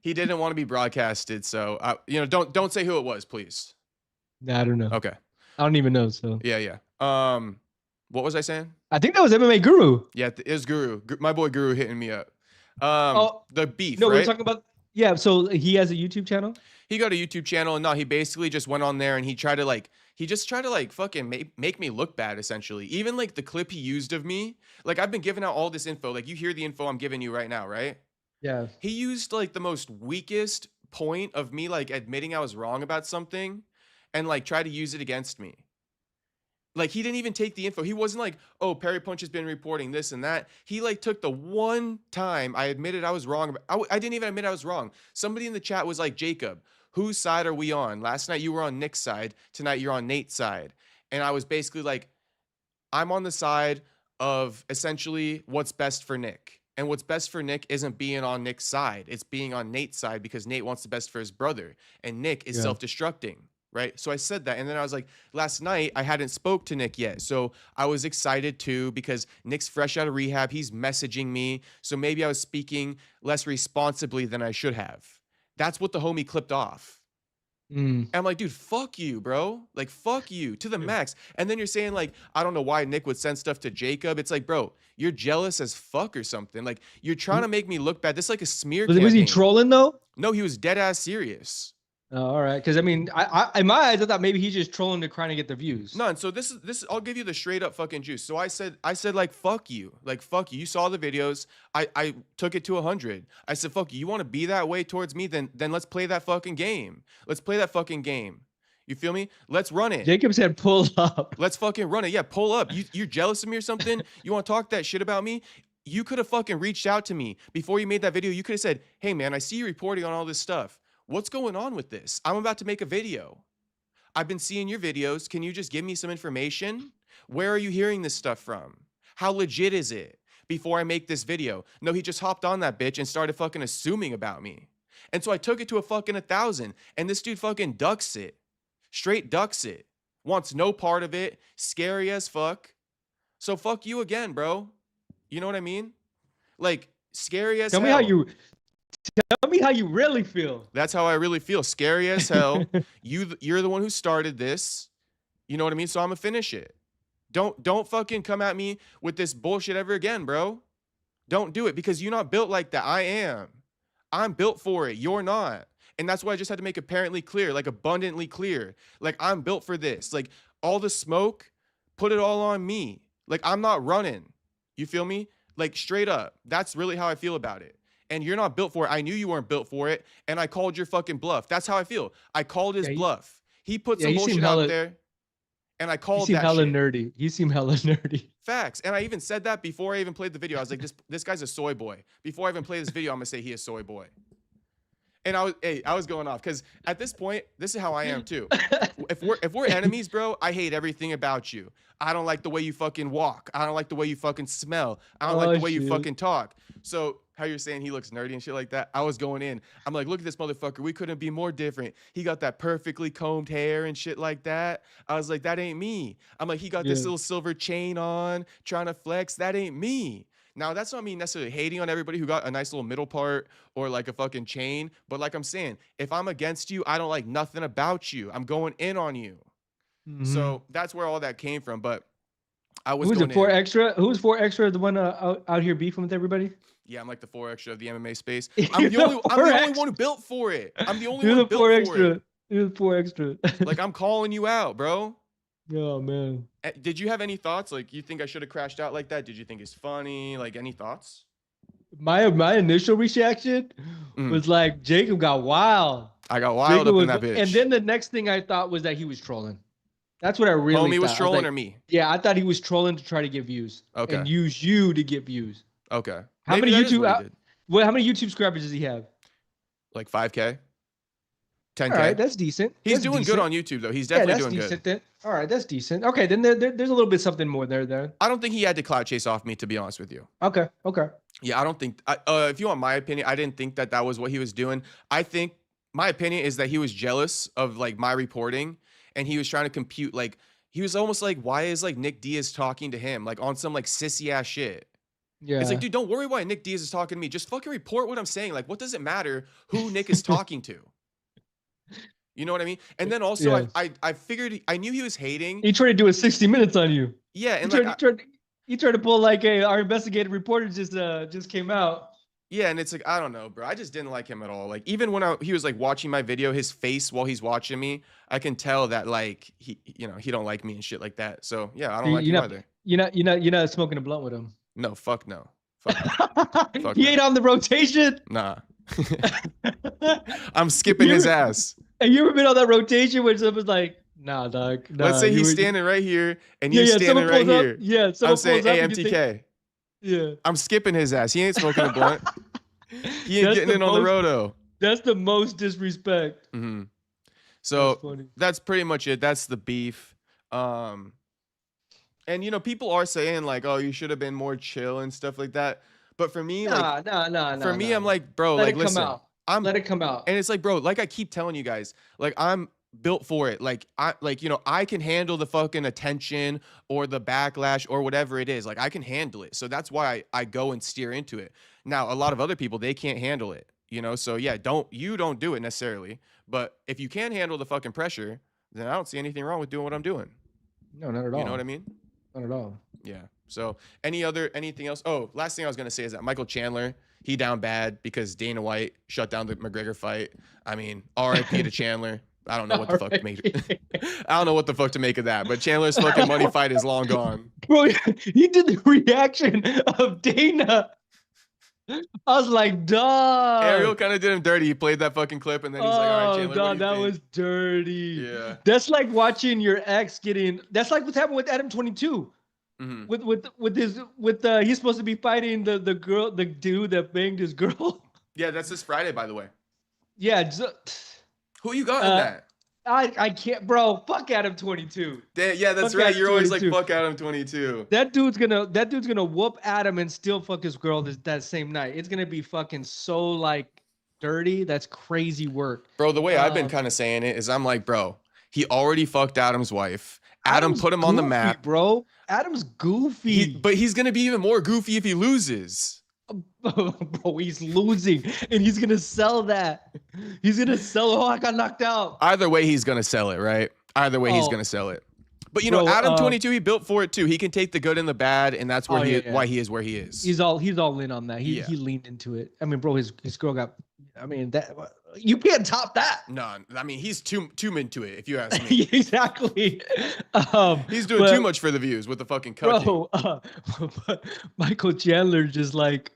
He didn't want to be broadcasted, so don't say who it was, please. Nah, I don't know. Okay. I don't even know. So Yeah. What was I saying? I think that was MMA Guru. Yeah, it is Guru. My boy Guru hitting me up. The beef. No, right? we're talking about. Yeah, so he has a YouTube channel. He got a YouTube channel, and no, he basically just went on there and he tried to fucking make me look bad, essentially. Even like the clip he used of me, like I've been giving out all this info. Like you hear the info I'm giving you right now, right? Yeah. He used like the most weakest point of me like admitting I was wrong about something and like try to use it against me. Like he didn't even take the info. He wasn't like, oh, Parry Punch has been reporting this and that. He like took the one time I admitted I was wrong. I didn't even admit I was wrong. Somebody in the chat was like, Jacob, whose side are we on? Last night you were on Nick's side. Tonight you're on Nate's side. And I was basically like, I'm on the side of essentially what's best for Nick. And what's best for Nick isn't being on Nick's side. It's being on Nate's side because Nate wants the best for his brother. And Nick is self-destructing. Right. So I said that. And then I was like, last night I hadn't spoke to Nick yet. So I was excited too, because Nick's fresh out of rehab. He's messaging me. So maybe I was speaking less responsibly than I should have. That's what the homie clipped off. And I'm like, dude, fuck you, bro. Like, fuck you to the max. And then you're saying like, I don't know why Nick would send stuff to Jacob. It's like, bro, you're jealous as fuck or something. Like you're trying to make me look bad. This is like a smear campaign. Was he trolling though? No, he was dead ass serious. Oh, all right, because I mean, I in my eyes, I thought maybe he's just trolling to try to get the views. No, and so this is I'll give you the straight up fucking juice. So I said like fuck you, like fuck you. You saw the videos. I took it to 100. I said fuck you. You want to be that way towards me? Then let's play that fucking game. Let's play that fucking game. You feel me? Let's run it. Jacob said pull up. Let's fucking run it. Yeah, pull up. You're jealous of me or something? You want to talk that shit about me? You could have fucking reached out to me before you made that video. You could have said, hey man, I see you reporting on all this stuff. What's going on with this? I'm about to make a video. I've been seeing your videos. Can you just give me some information? Where are you hearing this stuff from? How legit is it? Before I make this video. No, he just hopped on that bitch and started fucking assuming about me. And so I took it to a fucking 1,000. And this dude fucking ducks it. Straight ducks it. Wants no part of it. Scary as fuck. So fuck you again, bro. You know what I mean? Like, scary as hell. Tell me how you really feel. That's how I really feel. Scary as hell. You're the one who started this. You know what I mean? So I'm gonna finish it. Don't fucking come at me with this bullshit ever again, bro. Don't do it, because you're not built like that. I am. I'm built for it. You're not. And that's why I just had to make apparently clear, like abundantly clear. Like I'm built for this. Like all the smoke, put it all on me. Like I'm not running. You feel me? Like straight up. That's really how I feel about it. And you're not built for it. I knew you weren't built for it, and I called your fucking bluff. That's how I feel. I called his bluff. He put some bullshit out there, and I called that shit. You seem hella nerdy. You seem hella nerdy. Facts. And I even said that before I even played the video. I was like, this guy's a soy boy. Before I even play this video, I'm gonna say he is soy boy. And I was going off, because at this point, this is how I am too. If we're enemies, bro, I hate everything about you. I don't like the way you fucking walk. I don't like the way you fucking smell. I don't like the way you fucking talk. So how you're saying he looks nerdy and shit like that, I was going in. I'm like, look at this motherfucker. We couldn't be more different. He got that perfectly combed hair and shit like that. I was like, that ain't me. I'm like, he got this little silver chain on, trying to flex. That ain't me. Now, that's not me necessarily hating on everybody who got a nice little middle part or like a fucking chain. But like I'm saying, if I'm against you, I don't like nothing about you. I'm going in on you. So that's where all that came from. But I was going in. Who's 4 Extra? The one out here beefing with everybody? Yeah, I'm like the 4 Extra of the MMA space. I'm the only one who built for it. I'm the only one built for it. You're the 4 Extra. Like, I'm calling you out, bro. Oh, man. Did you have any thoughts? Like, you think I should have crashed out like that? Did you think it's funny? Like, any thoughts? My initial reaction was like, Jacob got wild. I got wild up in that bitch. And then the next thing I thought was that he was trolling. That's what I really thought. Homie was trolling, or me? Yeah, I thought he was trolling to try to get views. Okay. And use you to get views. Okay. How many YouTube subscribers does he have? Like 5K? 10K? All right, that's decent. He's doing good on YouTube, though. He's definitely doing good. Then. All right, that's decent. Okay, then there's a little bit something more there. I don't think he had to clout chase off me, to be honest with you. Okay. Yeah, I don't think if you want my opinion, I didn't think that was what he was doing. I think my opinion is that he was jealous of like my reporting, and he was trying to compute, like he was almost like, why is like Nick Diaz talking to him like on some like sissy ass shit? Yeah. It's like, dude, don't worry why Nick Diaz is talking to me. Just fucking report what I'm saying. Like, what does it matter who Nick is talking to? You know what I mean? And then also, I figured I knew he was hating. He tried to do a 60 Minutes on you. Yeah, and he tried to pull like, hey, our investigative reporter just came out. Yeah, and it's like, I don't know, bro. I just didn't like him at all. Like, even when he was like watching my video, his face while he's watching me, I can tell that like he don't like me and shit like that. So yeah, I don't like him either. You're not smoking a blunt with him. No, fuck no. Fuck no. Fuck he ain't on the rotation. Nah. I'm skipping his ass. Have you ever been on that rotation where someone's like, nah, dog. Nah, let's say he's standing right here and you're standing right here. Yeah, I'm saying, hey, MTK. Yeah. I'm skipping his ass. He ain't smoking a blunt. He ain't getting in on the roto. That's the most disrespect. Mm-hmm. So that's pretty much it. That's the beef. And you know, people are saying like, "Oh, you should have been more chill and stuff like that." But for me, I'm like, bro, let like, it listen, come out. Let it come out. And it's like, bro, like I keep telling you guys, like I'm built for it. Like I can handle the fucking attention or the backlash or whatever it is. Like I can handle it. So that's why I go and steer into it. Now, a lot of other people, they can't handle it. You know, so yeah, don't do it necessarily. But if you can handle the fucking pressure, then I don't see anything wrong with doing what I'm doing. No, not at all. You know what I mean? Not at all. Yeah. So anything else? Oh, last thing I was going to say is that Michael Chandler, he down bad because Dana White shut down the McGregor fight. I mean, RIP to Chandler. I don't know what the fuck to make. I don't know what the fuck to make of that. But Chandler's fucking money fight is long gone. Bro, he did the reaction of Dana. I was like, dog. Ariel kind of did him dirty. He played that fucking clip and then he's like, all right, Chandler, dog, that was dirty. Yeah. That's like watching your ex getting. That's like what's happened with Adam 22. Mm-hmm. He's supposed to be fighting the dude that banged his girl. Yeah, that's this Friday, by the way. Yeah. Who you got in that? I can't, bro. Fuck Adam 22. Yeah, that's right. You're always like, fuck Adam 22. That dude's gonna whoop Adam and still fuck his girl that same night. It's gonna be fucking so like dirty. That's crazy work, bro. The way I've been kind of saying it is, I'm like, bro, he already fucked Adam's wife. Adam put him on the map, bro. Adam's goofy, but he's gonna be even more goofy if he loses. Bro, he's losing, and he's gonna sell that. He's gonna sell. Oh, I got knocked out. Either way, he's gonna sell it, right? Either way, he's gonna sell it. But you know, Adam 22, he built for it too. He can take the good and the bad, and that's where why he is where he is. He's all in on that. He leaned into it. I mean, bro, his girl got. I mean, that you can't top that. No, I mean he's too into it. If you ask me, exactly. He's doing too much for the views with the fucking cucking. Bro, but Michael Chandler just like.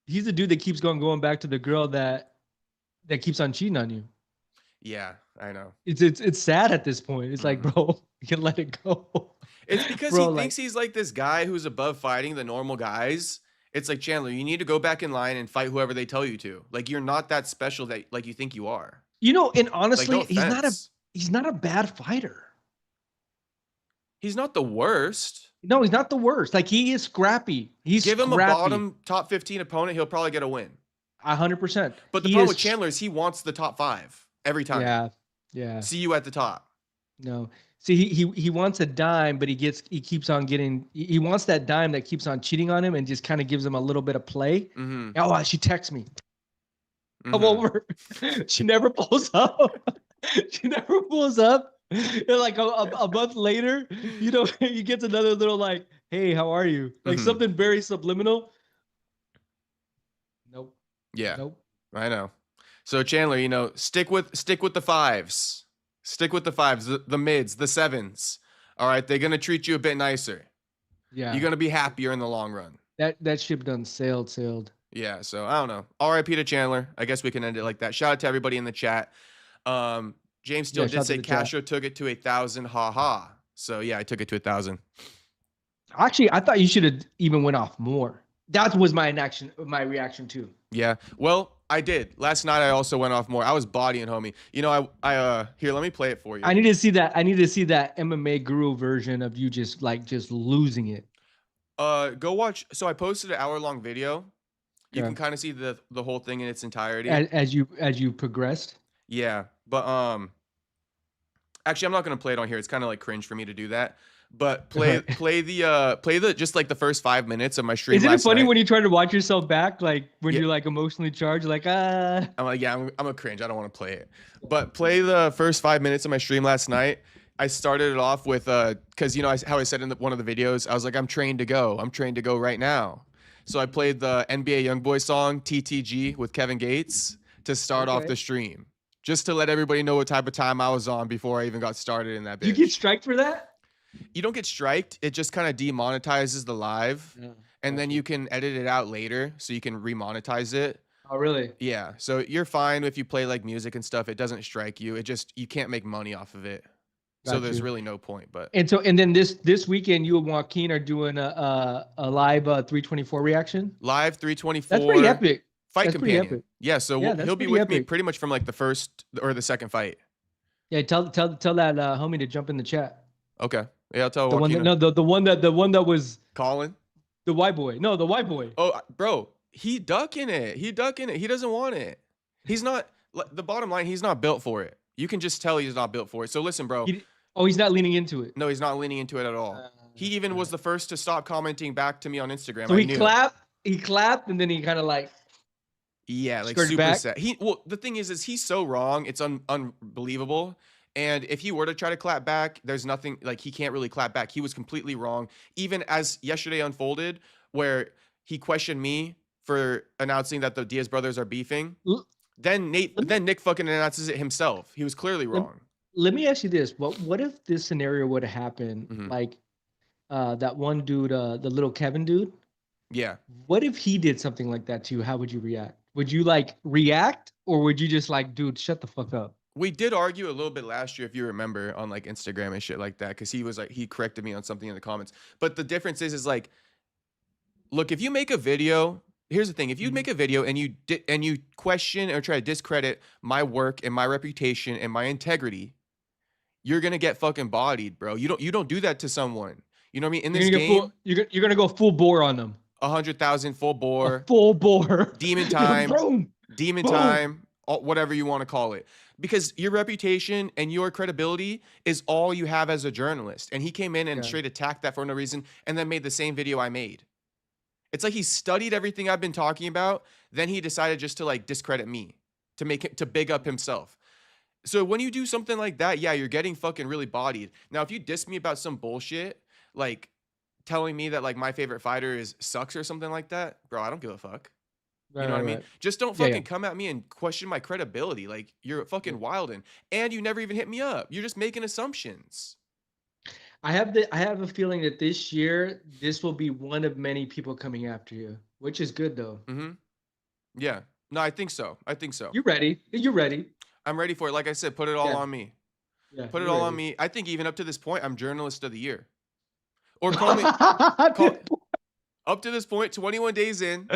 He's the dude that keeps going back to the girl that keeps on cheating on you. Yeah, I know. It's sad at this point. It's like, bro, you can let it go. It's because he thinks he's like this guy who's above fighting the normal guys. It's like, Chandler, you need to go back in line and fight whoever they tell you to. Like, you're not that special that like you think you are. You know, and honestly, like, no he's not a bad fighter. He's not the worst. No, he's not the worst. Like, he is scrappy. Give him a bottom top 15 opponent, he'll probably get a win. 100%. But the problem with Chandler is he wants the top 5 every time. Yeah. See you at the top. No. See, he wants a dime, but he keeps on getting. He wants that dime that keeps on cheating on him and just kind of gives him a little bit of play. Mm-hmm. Oh, she texts me. Come over. She never pulls up. She never pulls up. And like a month later, you know, he gets another little like, "Hey, how are you?" Like something very subliminal. Nope. Yeah. Nope. I know. So Chandler, you know, stick with the 5s. Stick with the 5s, the mids, the 7s. All right, they're gonna treat you a bit nicer. Yeah. You're gonna be happier in the long run. That ship done sailed. Yeah. So I don't know. R.I.P. to Chandler. I guess we can end it like that. Shout out to everybody in the chat. James still did say Castro took it to 1,000. Ha ha. So yeah, I took it to 1,000. Actually, I thought you should have even went off more. That was my reaction too. Yeah. Well, I did. Last night I also went off more. I was bodying homie. You know, I here, let me play it for you. I need to see that MMA guru version of you just losing it. Go watch. So I posted an hour-long video. You can kind of see the whole thing in its entirety. As you progressed? Yeah. But actually I'm not going to play it on here. It's kind of like cringe for me to do that. But play the just like the first 5 minutes of my stream. Isn't it funny night. when you try to watch yourself back, like when you're like emotionally charged, like I'm like, yeah, I'm a cringe. I don't want to play it. But play the first 5 minutes of my stream last night. I started it off with because you know how I said in one of the videos, I was like, I'm trained to go. I'm trained to go right now. So I played the NBA YoungBoy song TTG with Kevin Gates to start off the stream, just to let everybody know what type of time I was on before I even got started in that bitch. You get striked for that? You don't get striked. It just kind of demonetizes the live, and then you can edit it out later, so you can remonetize it. Oh, really? Yeah. So you're fine if you play like music and stuff. It doesn't strike you. It just you can't make money off of it. So there's really no point. But and then this weekend, you and Joaquin are doing a live 324 reaction. Live 324. That's pretty epic. Fight companion. Yeah. So he'll be with me pretty much from like the first or the second fight. Yeah. Tell that homie to jump in the chat. Okay. Yeah, I'll tell the Joaquin. The one that was Colin. The white boy. No, the white boy. Oh, bro, he ducking it. He doesn't want it. He's not. The bottom line, he's not built for it. You can just tell he's not built for it. So listen, bro. He's not leaning into it. No, he's not leaning into it at all. He even was the first to stop commenting back to me on Instagram. So he clapped, and then he kind of like. Yeah, like super sad. The thing is he's so wrong. It's unbelievable. And if he were to try to clap back, there's nothing, like, he can't really clap back. He was completely wrong. Even as yesterday unfolded, where he questioned me for announcing that the Diaz brothers are beefing. Then Nick fucking announces it himself. He was clearly wrong. Let me ask you this. What if this scenario would have happened, like that one dude, the little Kevin dude? Yeah. What if he did something like that to you? How would you react? Would you like react, or would you just like, dude, shut the fuck up? We did argue a little bit last year, if you remember, on like Instagram and shit like that, because he was like, he corrected me on something in the comments. But the difference is like, look, if you make a video, here's the thing: if you make a video and you question or try to discredit my work and my reputation and my integrity, you're gonna get fucking bodied, bro. You don't do that to someone. You know what I mean? In this game, you're gonna go full bore on them. 100,000 full bore. Full bore. Demon time. Demon time. Whatever you want to call it. Because your reputation and your credibility is all you have as a journalist. And he came in and straight attacked that for no reason and then made the same video I made. It's like he studied everything I've been talking about. Then he decided just to like discredit me, to big up himself. So when you do something like that, yeah, you're getting fucking really bodied. Now, if you diss me about some bullshit, like telling me that like my favorite fighter sucks or something like that, bro, I don't give a fuck. You know what I mean? Just don't fucking come at me and question my credibility. Like, you're fucking wildin'. And you never even hit me up. You're just making assumptions. I have a feeling that this year, this will be one of many people coming after you, which is good though. Yeah. No, I think so. You're ready. You're ready. I'm ready for it. Like I said, put it all on me. Yeah, put it all on me. I think even up to this point, I'm journalist of the year. Or call me. Up to this point, 21 days in.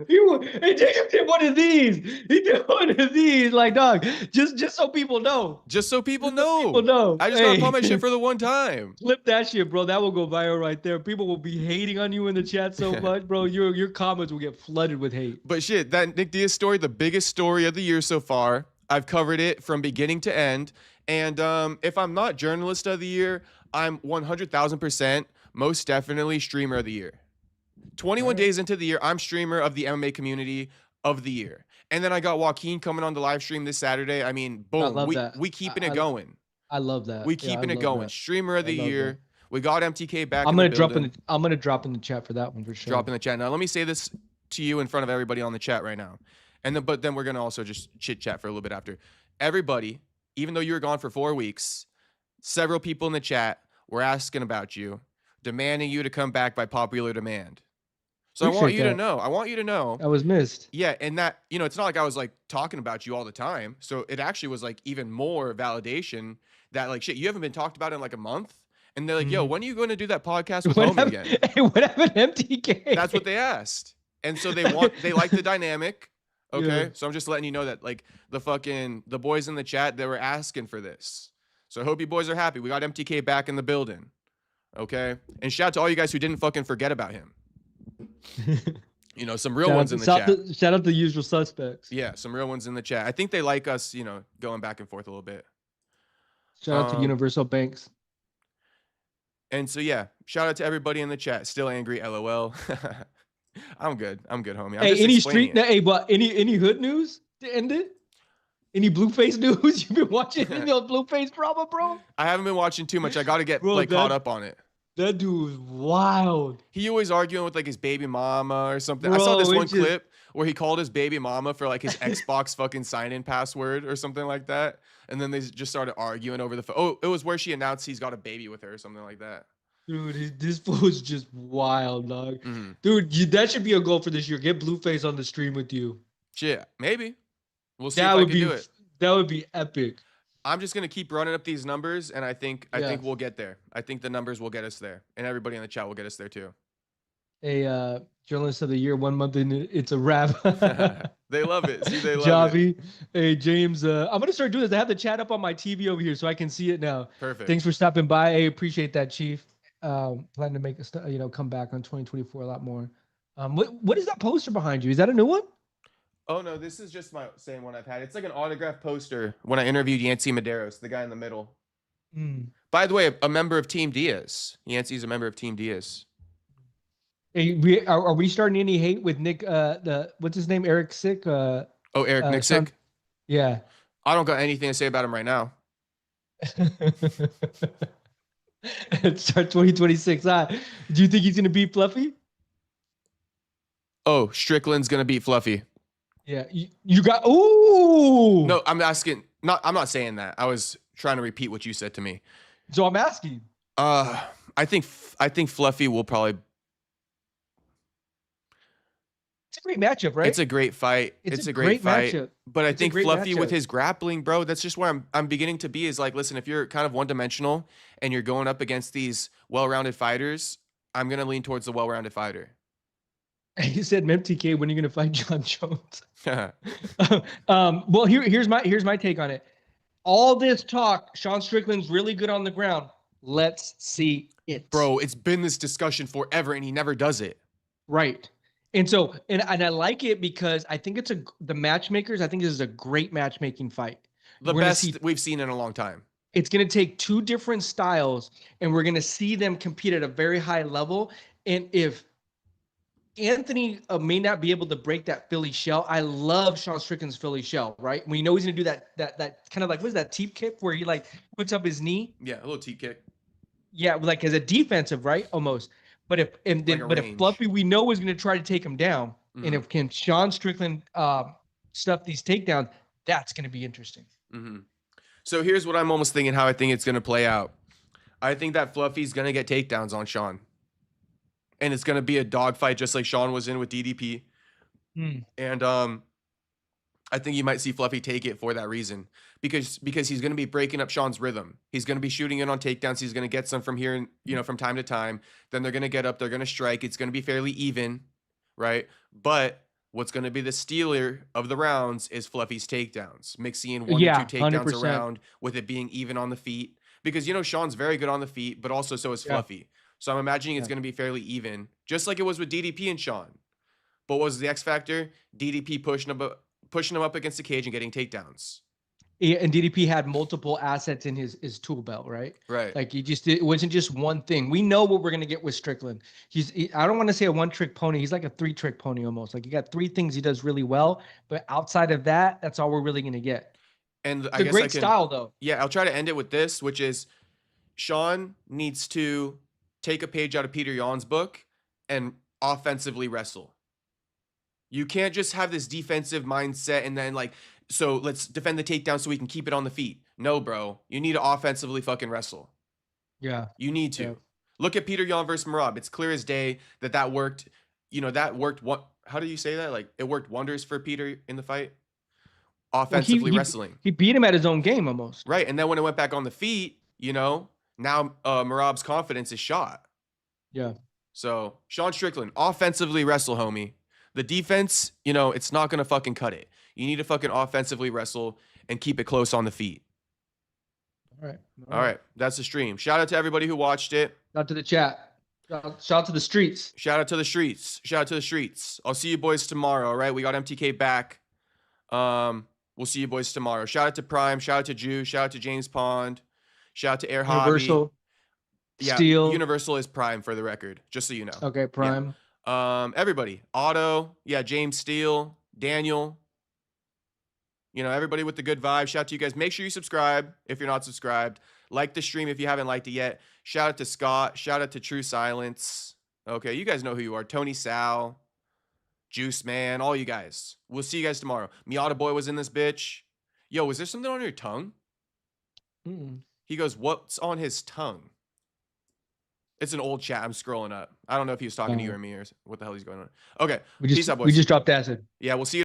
He did one of these. He did one of these. Like, dog, just so people know. Just so people know. People know. I just gotta pop my shit for the one time. Flip that shit, bro. That will go viral right there. People will be hating on you in the chat so much, bro. Your comments will get flooded with hate. But shit, that Nick Diaz story, the biggest story of the year so far. I've covered it from beginning to end. And if I'm not journalist of the year, I'm 100,000% most definitely streamer of the year. 21 days into the year, I'm streamer of the MMA community of the year. And then I got Joaquin coming on the live stream this Saturday. I mean, boom, we keeping it going. I love that. We keeping it going. Streamer of the year. We got MTK back. I'm gonna drop in the chat for that one for sure. Drop in the chat. Now let me say this to you in front of everybody on the chat right now. But then we're gonna also just chit chat for a little bit after. Everybody, even though you were gone for 4 weeks, several people in the chat were asking about you, demanding you to come back by popular demand. So I want you to know. I want you to know. I was missed. Yeah, and that, you know, it's not like I was like talking about you all the time. So it actually was like even more validation that like, shit, you haven't been talked about in like a month. And they're like, yo, when are you going to do that podcast with Homie again? Hey, what happened to MTK? That's what they asked. And so they like the dynamic. Okay. Yeah. So I'm just letting you know that like the boys in the chat, they were asking for this. So I hope you boys are happy. We got MTK back in the building. Okay. And shout out to all you guys who didn't fucking forget about him. You know, some real ones in the chat. Shout out to the usual suspects. Yeah, some real ones in the chat. I think they like us, you know, going back and forth a little bit. Shout out to Universal Banks. And so, yeah, shout out to everybody in the chat. Still angry, LOL. I'm good, homie. I'm Hey, just any explaining it. hey, but any hood news to end it? Any Blueface news? You've been watching any of Blueface drama, bro? I haven't been watching too much. I got to get Bro, caught up on it. That dude was wild. He always arguing with like his baby mama or something. Bro, I saw this one clip where he called his baby mama for like his Xbox fucking sign-in password or something like that. And then they just started arguing over the phone. Oh, it was where she announced he's got a baby with her or something like that. Dude, this fool was just wild, dog. Mm-hmm. Dude, that should be a goal for this year. Get Blueface on the stream with you. Shit, maybe. We'll see if I can do it. That would be epic. I'm just gonna keep running up these numbers, and I think we'll get there. I think the numbers will get us there, and everybody in the chat will get us there too. A journalist of the year, 1 month in, it's a wrap. They love it. See, they love it. Hey, James, I'm gonna start doing this. I have the chat up on my TV over here, so I can see it now. Perfect. Thanks for stopping by. I appreciate that, Chief. Plan to make come back on 2024 a lot more. What is that poster behind you? Is that a new one? Oh no, this is just my same one I've had. It's like an autograph poster when I interviewed Yancy Medeiros, the guy in the middle. By the way, a member of Team Diaz. Yancy's a member of Team Diaz. Hey, are we starting any hate with Nick? What's his name? Eric Sick. Eric Nixick? Yeah. I don't got anything to say about him right now. Start 2026. Do you think he's gonna beat Fluffy? Oh, Strickland's gonna beat Fluffy. Yeah, you got. Ooh. No, I'm asking. I'm not saying that. I was trying to repeat what you said to me. So I'm asking. I think Fluffy will probably. It's a great matchup, right? It's a great fight. It's a great fight. Matchup. But I think Fluffy with his grappling, bro, that's just where I'm beginning to be is like, listen, if you're kind of one-dimensional and you're going up against these well-rounded fighters, I'm going to lean towards the well-rounded fighter. You said MTK, when are you going to fight John Jones? Well, here's my take on it. All this talk, Sean Strickland's really good on the ground. Let's see it. Bro, it's been this discussion forever and he never does it. Right. And so, and I like it because I think the matchmakers, I think this is a great matchmaking fight. The best we've seen in a long time. It's going to take two different styles and we're going to see them compete at a very high level. And if Anthony may not be able to break that Philly shell, I love Sean Strickland's Philly shell, right? We know he's going to do that kind of like, what is that, teep kick where he like puts up his knee? Yeah, a little teep kick. Yeah, like as a defensive, right? Almost. But if Fluffy, we know, is going to try to take him down, and if Sean Strickland stuff these takedowns, that's going to be interesting. So here's what I'm almost thinking how I think it's going to play out. I think that Fluffy's going to get takedowns on Sean, and it's going to be a dogfight just like Sean was in with DDP. And I think you might see Fluffy take it for that reason, because he's going to be breaking up Sean's rhythm. He's going to be shooting in on takedowns. He's going to get some from here, from time to time. Then they're going to get up. They're going to strike. It's going to be fairly even, right? But what's going to be the stealer of the rounds is Fluffy's takedowns, mixing in 1 to 2 takedowns 100%. around with it being even on the feet. Because, Sean's very good on the feet, but also so is Fluffy. So I'm imagining it's going to be fairly even, just like it was with DDP and Sean. But what was the X factor? DDP pushing him up against the cage and getting takedowns. Yeah, and DDP had multiple assets in his tool belt, right? Right. Like it wasn't just one thing. We know what we're gonna get with Strickland. I don't want to say a one-trick pony. He's like a three-trick pony almost. Like, you got 3 things he does really well, but outside of that, that's all we're really gonna get. And it's a great style, though. Yeah, I'll try to end it with this, which is Sean needs to take a page out of Peter Yan's book and offensively wrestle. You can't just have this defensive mindset and then so let's defend the takedown so we can keep it on the feet. No, bro. You need to offensively fucking wrestle. Yeah. You need to. Yeah. Look at Peter Yan versus Merab. It's clear as day that worked. That worked. How do you say that? Like, it worked wonders for Peter in the fight. Offensively wrestling. He beat him at his own game almost. Right. And then when it went back on the feet, now Merab's confidence is shot. Yeah. So Sean Strickland, offensively wrestle, homie. The defense, it's not going to fucking cut it. You need to fucking offensively wrestle and keep it close on the feet. All right. That's the stream. Shout out to everybody who watched it. Shout out to the chat. Shout out to the streets. Shout out to the streets. I'll see you boys tomorrow, all right? We got MTK back. We'll see you boys tomorrow. Shout out to Prime. Shout out to Jew. Shout out to James Pond. Shout out to Air Hobby. Universal. Yeah, Steel. Universal is Prime for the record, just so you know. Okay, Prime. Yeah. Everybody. Otto. Yeah, James Steele. Daniel. You know, everybody with the good vibe. Shout out to you guys. Make sure you subscribe if you're not subscribed. Like the stream if you haven't liked it yet. Shout out to Scott. Shout out to True Silence. Okay, you guys know who you are. Tony Sal. Juice Man. All you guys. We'll see you guys tomorrow. Miata Boy was in this bitch. Yo, was there something on your tongue? He goes, what's on his tongue? It's an old chat. I'm scrolling up. I don't know if he was talking to you or me or what the hell he's going on. Okay. Peace out, boys. We just dropped acid. Yeah, we'll see you.